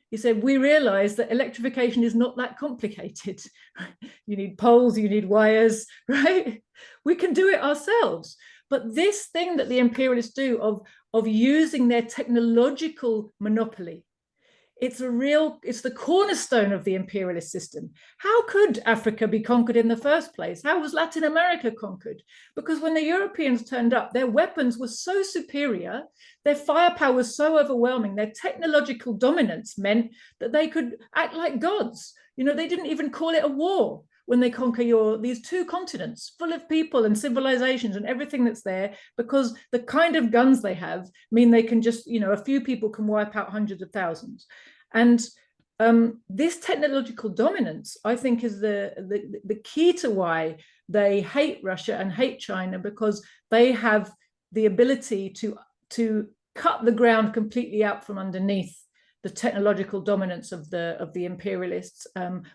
he said, we realized that electrification is not that complicated. You need poles, you need wires, right? We can do it ourselves. But this thing that the imperialists do of using their technological monopoly, it's the cornerstone of the imperialist system. How could Africa be conquered in the first place? How was Latin America conquered? Because when the Europeans turned up, their weapons were so superior, their firepower was so overwhelming, their technological dominance meant that they could act like gods. They didn't even call it a war when they conquer these two continents full of people and civilizations and everything that's there, because the kind of guns they have mean they can just, a few people can wipe out hundreds of thousands. And this technological dominance, I think, is the key to why they hate Russia and hate China, because they have the ability to cut the ground completely out from underneath the technological dominance of the imperialists,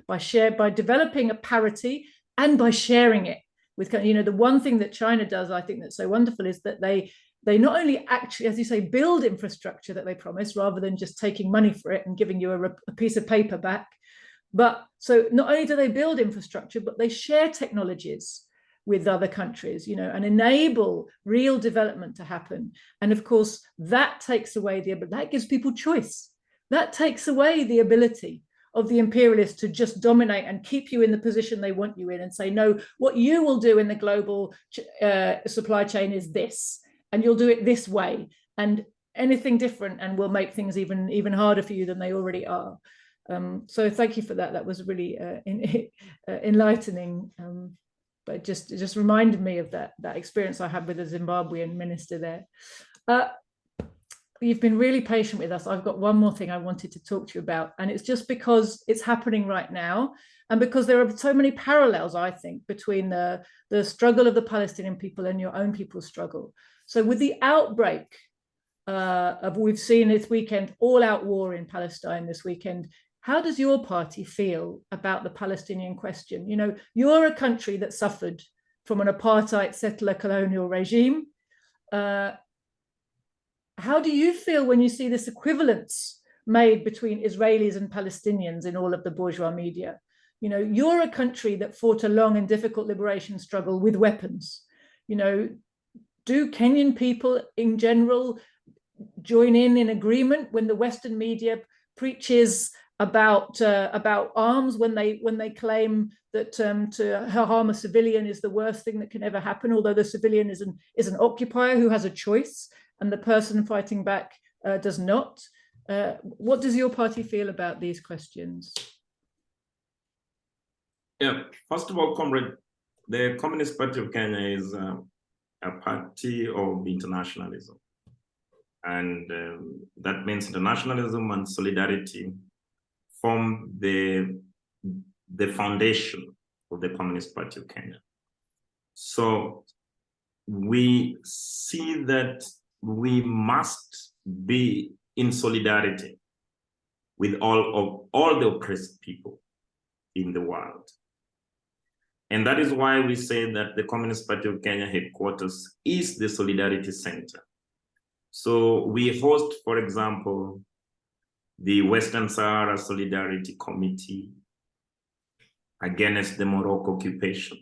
by developing a parity and by sharing it with, the one thing that China does, I think, that's so wonderful, is that they not only actually, as you say, build infrastructure that they promise, rather than just taking money for it and giving you a piece of paper back. But so not only do they build infrastructure, but they share technologies with other countries, and enable real development to happen. And of course, that takes away that gives people choice. That takes away the ability of the imperialists to just dominate and keep you in the position they want you in, and say, no, what you will do in the global supply chain is this, and you'll do it this way, and anything different, and we'll make things even harder for you than they already are. So thank you for that. That was really enlightening. But it just reminded me of that experience I had with the Zimbabwean minister there. You've been really patient with us. I've got one more thing I wanted to talk to you about, and it's just because it's happening right now, and because there are so many parallels, I think, between the struggle of the Palestinian people and your own people's struggle. So with the outbreak we've seen this weekend, all-out war in Palestine this weekend, how does your party feel about the Palestinian question? You're a country that suffered from an apartheid settler colonial regime. How do you feel when you see this equivalence made between Israelis and Palestinians in all of the bourgeois media? You're a country that fought a long and difficult liberation struggle with weapons. Do Kenyan people in general join in agreement when the Western media preaches about arms, when they claim that to harm a civilian is the worst thing that can ever happen, although the civilian is an occupier who has a choice, and the person fighting back does not? What does your party feel about these questions? Yeah, first of all, Comrade, the Communist Party of Kenya is a party of internationalism. And that means internationalism and solidarity form the foundation of the Communist Party of Kenya. So we see that we must be in solidarity with all the oppressed people in the world. And that is why we say that the Communist Party of Kenya headquarters is the Solidarity Center. So we host, for example, the Western Sahara Solidarity Committee against the Morocco occupation.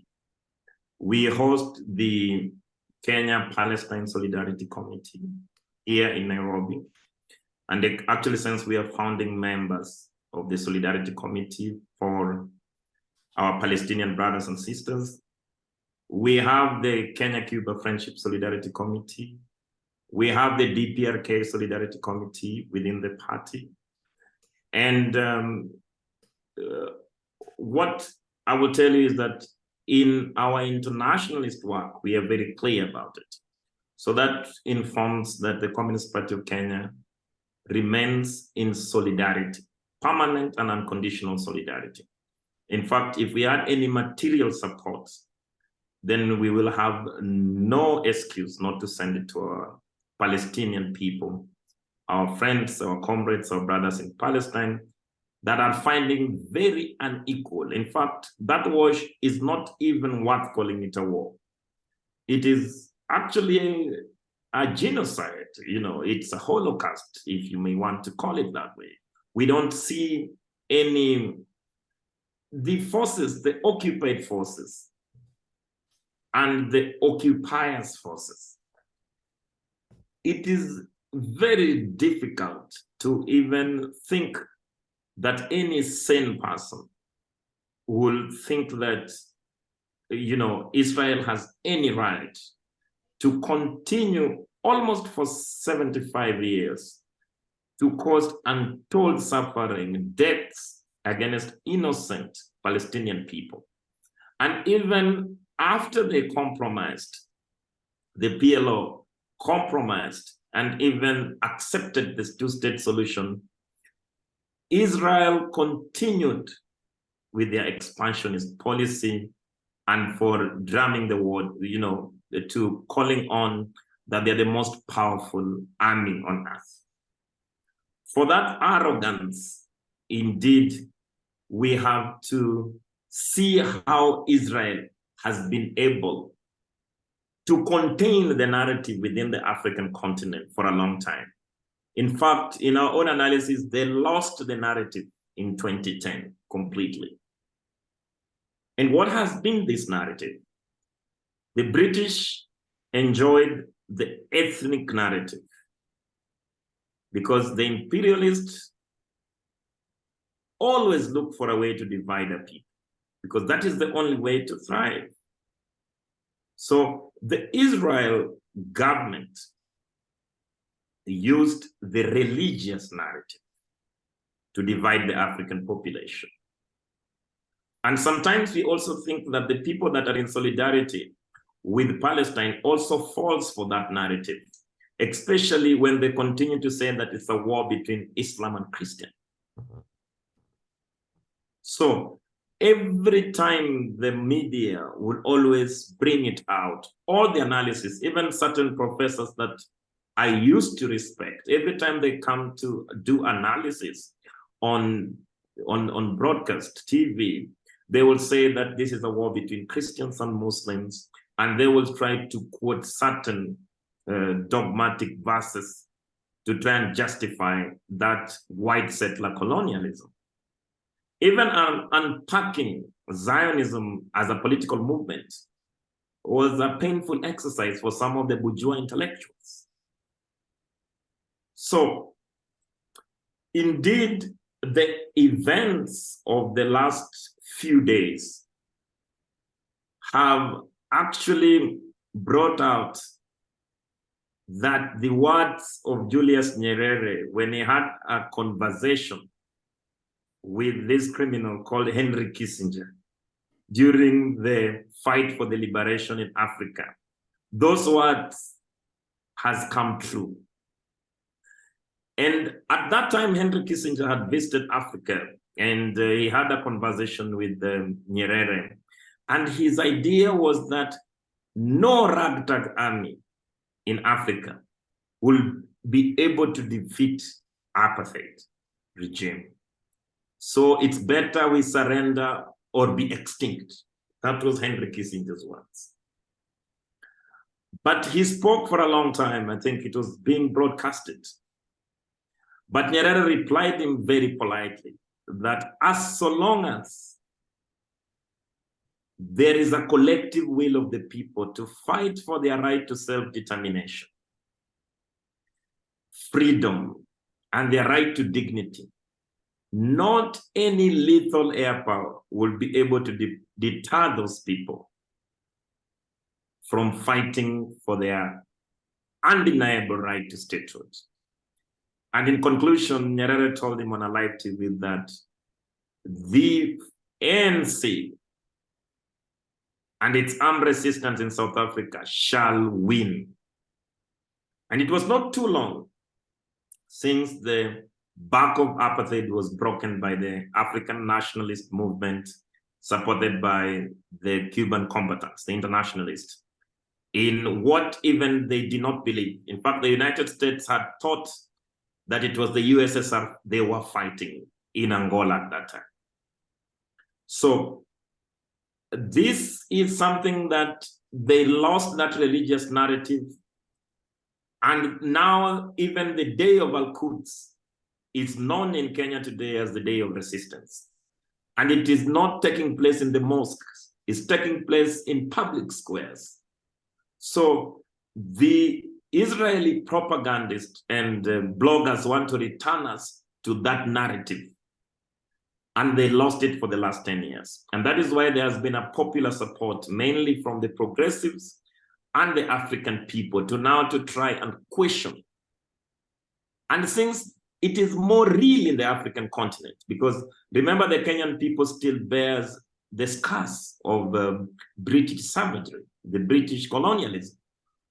We host the Kenya-Palestine Solidarity Committee here in Nairobi. And actually, since we are founding members of the Solidarity Committee for our Palestinian brothers and sisters, we have the Kenya-Cuba Friendship Solidarity Committee. We have the DPRK Solidarity Committee within the party. And what I will tell you is that in our internationalist work, we are very clear about it. So that informs that the Communist Party of Kenya remains in solidarity, permanent and unconditional solidarity. In fact, if we had any material support, then we will have no excuse not to send it to our Palestinian people, our friends, our comrades, our brothers in Palestine that are finding very unequal. In fact, that war is not even worth calling it a war. It is actually a genocide, it's a Holocaust, if you may want to call it that way. We don't see the forces, the occupied forces and the occupiers' forces. It is very difficult to even think that any sane person will think that, Israel has any right to continue almost for 75 years to cause untold suffering, deaths against innocent Palestinian people. And even after they compromised, the PLO compromised and even accepted this two-state solution, Israel continued with their expansionist policy and for drumming the word, to calling on that they're the most powerful army on earth. For that arrogance, indeed, we have to see how Israel has been able to contain the narrative within the African continent for a long time. In fact, in our own analysis, they lost the narrative in 2010 completely. And what has been this narrative? The British enjoyed the ethnic narrative because the imperialists always look for a way to divide a people because that is the only way to thrive. So the Israel government used the religious narrative to divide the African population. And sometimes we also think that the people that are in solidarity with Palestine also falls for that narrative, especially when they continue to say that it's a war between Islam and Christian. So every time the media will always bring it out, all the analysis, even certain professors that I used to respect, every time they come to do analysis on broadcast TV, they will say that this is a war between Christians and Muslims, and they will try to quote certain dogmatic verses to try and justify that white settler colonialism. Even unpacking Zionism as a political movement was a painful exercise for some of the bourgeois intellectuals. So, indeed, the events of the last few days have actually brought out that the words of Julius Nyerere, when he had a conversation with this criminal called Henry Kissinger during the fight for the liberation in Africa, those words has come true. And at that time, Henry Kissinger had visited Africa and he had a conversation with Nyerere. And his idea was that no ragtag army in Africa will be able to defeat apartheid regime. So it's better we surrender or be extinct. That was Henry Kissinger's words. But he spoke for a long time. I think it was being broadcasted. But Nyerere replied him very politely that as so long as there is a collective will of the people to fight for their right to self-determination, freedom, and their right to dignity, not any lethal air power will be able to deter those people from fighting for their undeniable right to statehood. And in conclusion, Nyerere told him on a live TV that the ANC and its armed resistance in South Africa shall win. And it was not too long since the back of apartheid was broken by the African nationalist movement supported by the Cuban combatants, the internationalists, in what even they did not believe. In fact, the United States had thought that it was the USSR they were fighting in Angola at that time. So this is something that they lost that religious narrative. And now even the day of Al-Quds is known in Kenya today as the day of resistance. And it is not taking place in the mosques, it's taking place in public squares. So the Israeli propagandists and bloggers want to return us to that narrative. And they lost it for the last 10 years. And that is why there has been a popular support, mainly from the progressives and the African people, to now to try and question. And since it is more real in the African continent, because remember the Kenyan people still bears the scars of British savagery, the British colonialism.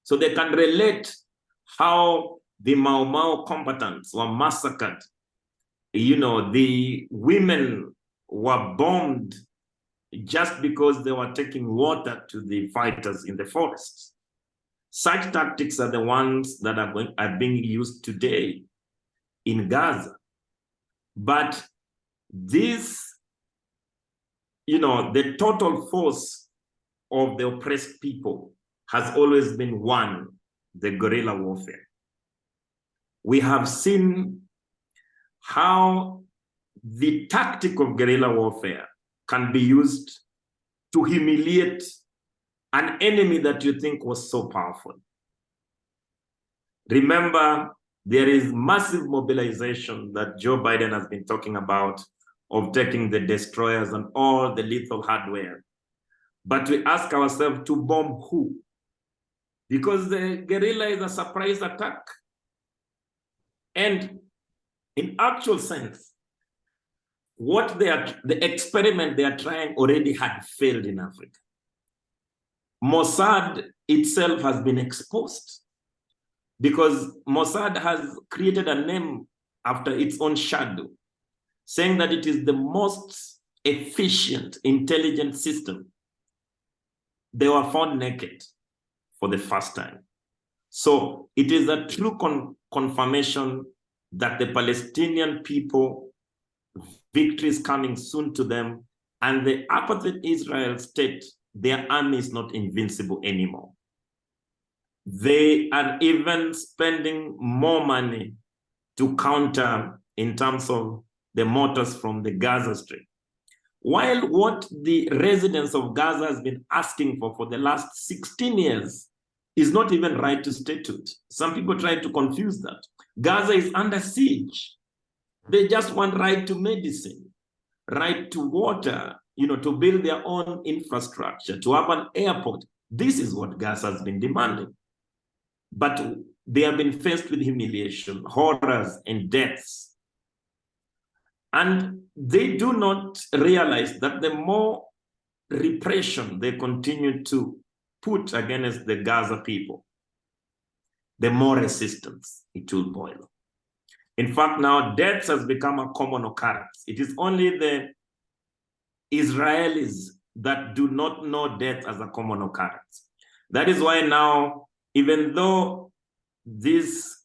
So they can relate how the Mau Mau combatants were massacred. You know, the women were bombed just because they were taking water to the fighters in the forests. Such tactics are the ones that are being used today in Gaza. But this, you know, the total force of the oppressed people has always been one, the guerrilla warfare. We have seen how the tactic of guerrilla warfare can be used to humiliate an enemy that you think was so powerful. Remember, there is massive mobilization that Joe Biden has been talking about of taking the destroyers and all the lethal hardware. But we ask ourselves, to bomb who? Because the guerrilla is a surprise attack. And in actual sense, what the experiment they are trying already had failed in Africa. Mossad itself has been exposed because Mossad has created a name after its own shadow, saying that it is the most efficient intelligence system. They were found naked for the first time. So it is a true confirmation that the Palestinian people, victory is coming soon to them, and the apartheid Israel state, their army is not invincible anymore. They are even spending more money to counter in terms of the mortars from the Gaza Strip. While what the residents of Gaza has been asking for the last 16 years is not even right to statehood. Some people try to confuse that. Gaza is under siege. They just want right to medicine, right to water, you know, to build their own infrastructure, to have an airport. This is what Gaza has been demanding. But they have been faced with humiliation, horrors, and deaths. And they do not realize that the more repression they continue to put against the Gaza people, the more resistance it will boil. In fact, now death has become a common occurrence. It is only the Israelis that do not know death as a common occurrence. That is why now, even though this,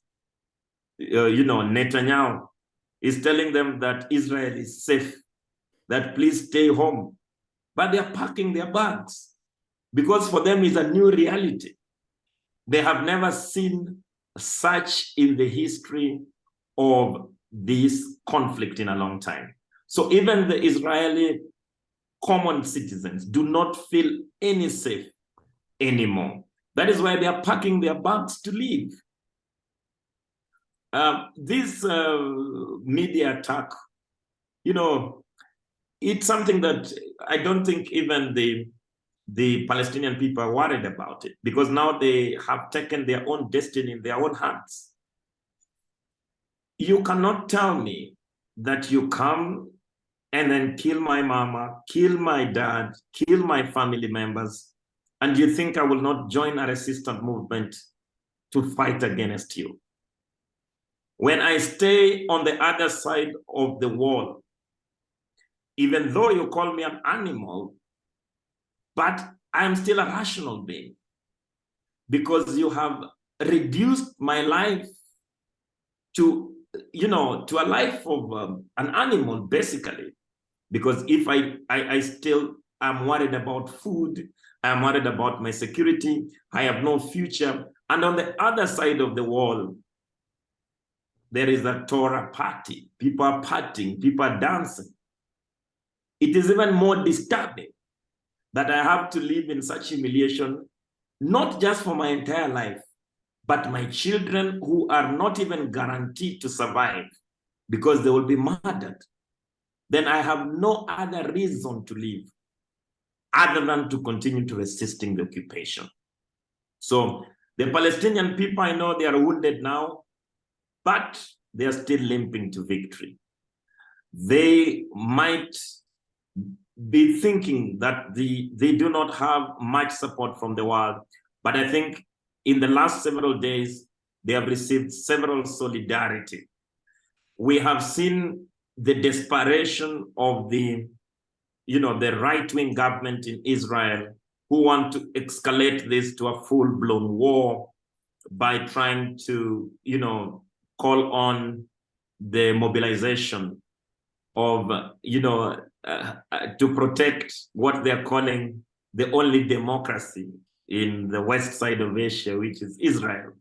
but they are packing their bags because for them it's a new reality. They have never seen such in the history of this conflict in a long time. So even the Israeli common citizens do not feel any safe anymore. That is why they are packing their bags to leave. This media attack, you know, it's something that I don't think even the Palestinian people are worried about it, because now they have taken their own destiny in their own hands. You cannot tell me that you come and then kill my mama, kill my dad, kill my family members, and you think I will not join a resistance movement to fight against you. When I stay on the other side of the wall, even though you call me an animal, but I'm still a rational being, because you have reduced my life to, you know, to a life of an animal, basically. Because if I still am worried about food, I'm worried about my security, I have no future. And on the other side of the wall, there is a Torah party. People are partying, people are dancing. It is even more disturbing that I have to live in such humiliation, not just for my entire life, but my children who are not even guaranteed to survive because they will be murdered. Then I have no other reason to live other than to continue to resisting the occupation. So the Palestinian people, I know they are wounded now, but they are still limping to victory. They might be thinking that they do not have much support from the world, but I think in the last several days, they have received several solidarity. We have seen the desperation of the right-wing government in Israel, who want to escalate this to a full-blown war by trying to, call on the mobilization of, to protect what they're calling the only democracy in the west side of Asia, which is Israel.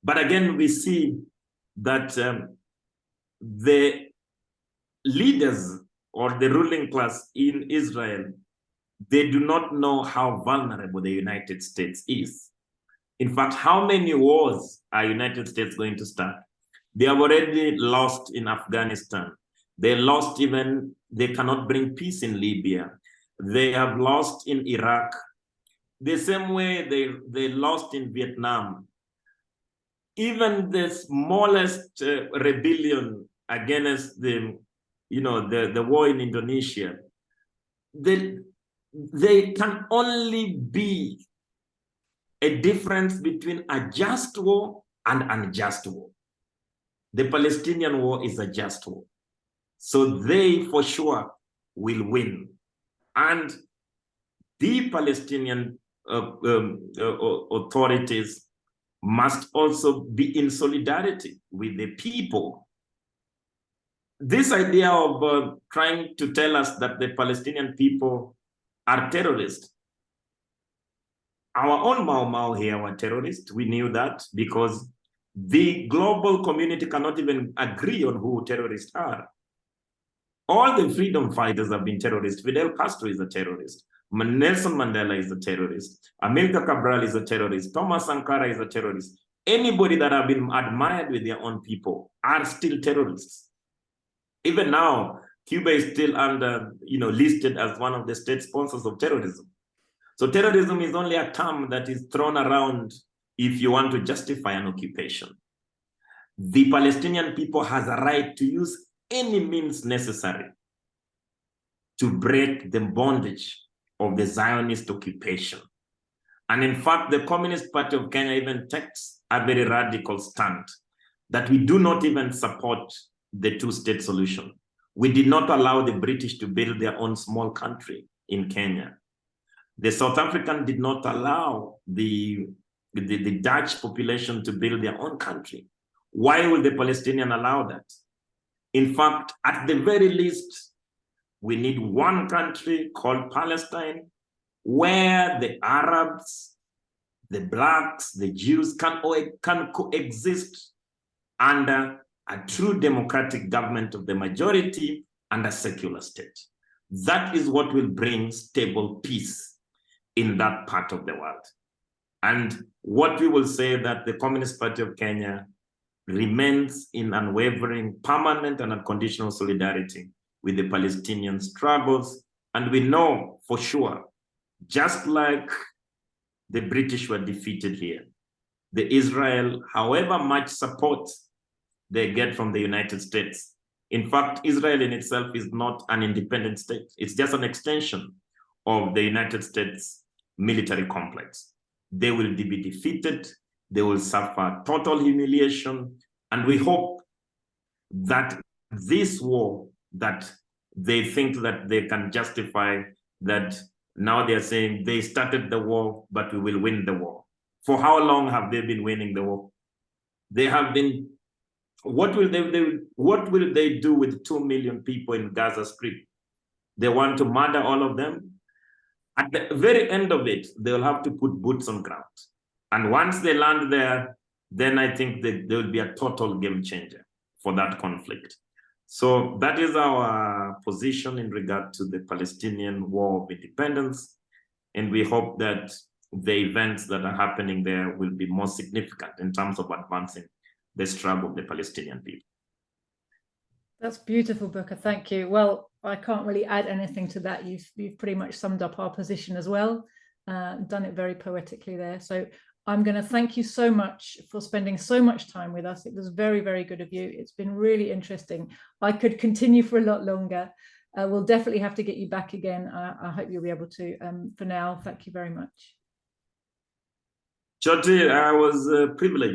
But again, we see that the leaders or the ruling class in Israel, they do not know how vulnerable the United States is. In fact, how many wars are United States going to start? They have already lost in Afghanistan. They lost they cannot bring peace in Libya. They have lost in Iraq. The same way they lost in Vietnam. Even the smallest rebellion against the war in Indonesia, they can only be a difference between a just war and unjust war. The Palestinian war is a just war. So they for sure will win. And the Palestinian authorities must also be in solidarity with the people. This idea of trying to tell us that the Palestinian people are terrorists. Our own Mau Mau here were terrorists. We knew that because the global community cannot even agree on who terrorists are. All the freedom fighters have been terrorists. Fidel Castro is a terrorist. Nelson Mandela is a terrorist. Amilcar Cabral is a terrorist. Thomas Sankara is a terrorist. Anybody that have been admired with their own people are still terrorists. Even now, Cuba is still under, listed as one of the state sponsors of terrorism. So terrorism is only a term that is thrown around if you want to justify an occupation. The Palestinian people has a right to use any means necessary to break the bondage of the Zionist occupation. And in fact, the Communist Party of Kenya even takes a very radical stand that we do not even support the two-state solution. We did not allow the British to build their own small country in Kenya. The South African did not allow the Dutch population to build their own country. Why will the Palestinian allow that? In fact, at the very least, We need one country called Palestine, where the Arabs, the blacks, the Jews can coexist under a true democratic government of the majority and a secular state. That is what will bring stable peace in that part of the world. And what we will say that the Communist Party of Kenya remains in unwavering, permanent and unconditional solidarity with the Palestinian struggles. And we know for sure, just like the British were defeated here, the Israel, however much support they get from the United States. In fact, Israel in itself is not an independent state. It's just an extension of the United States military complex. They will be defeated. They will suffer total humiliation. And we hope that this war that they think that they can justify, that now they're saying they started the war, but we will win the war. For how long have they been winning the war? They have been, what will they do with 2 million people in Gaza Strip? They want to murder all of them. At the very end of it, they'll have to put boots on ground. And once they land there, then I think that there will be a total game changer for that conflict. So that is our position in regard to the Palestinian War of Independence. And we hope that the events that are happening there will be more significant in terms of advancing the struggle of the Palestinian people. That's beautiful, Booker. Thank you. Well, I can't really add anything to that. You've pretty much summed up our position as well, done it very poetically there. So I'm going to thank you so much for spending so much time with us. It was very, very good of you. It's been really interesting. I could continue for a lot longer. We'll definitely have to get you back again. I hope you'll be able to. For now, thank you very much. Joti, I was privileged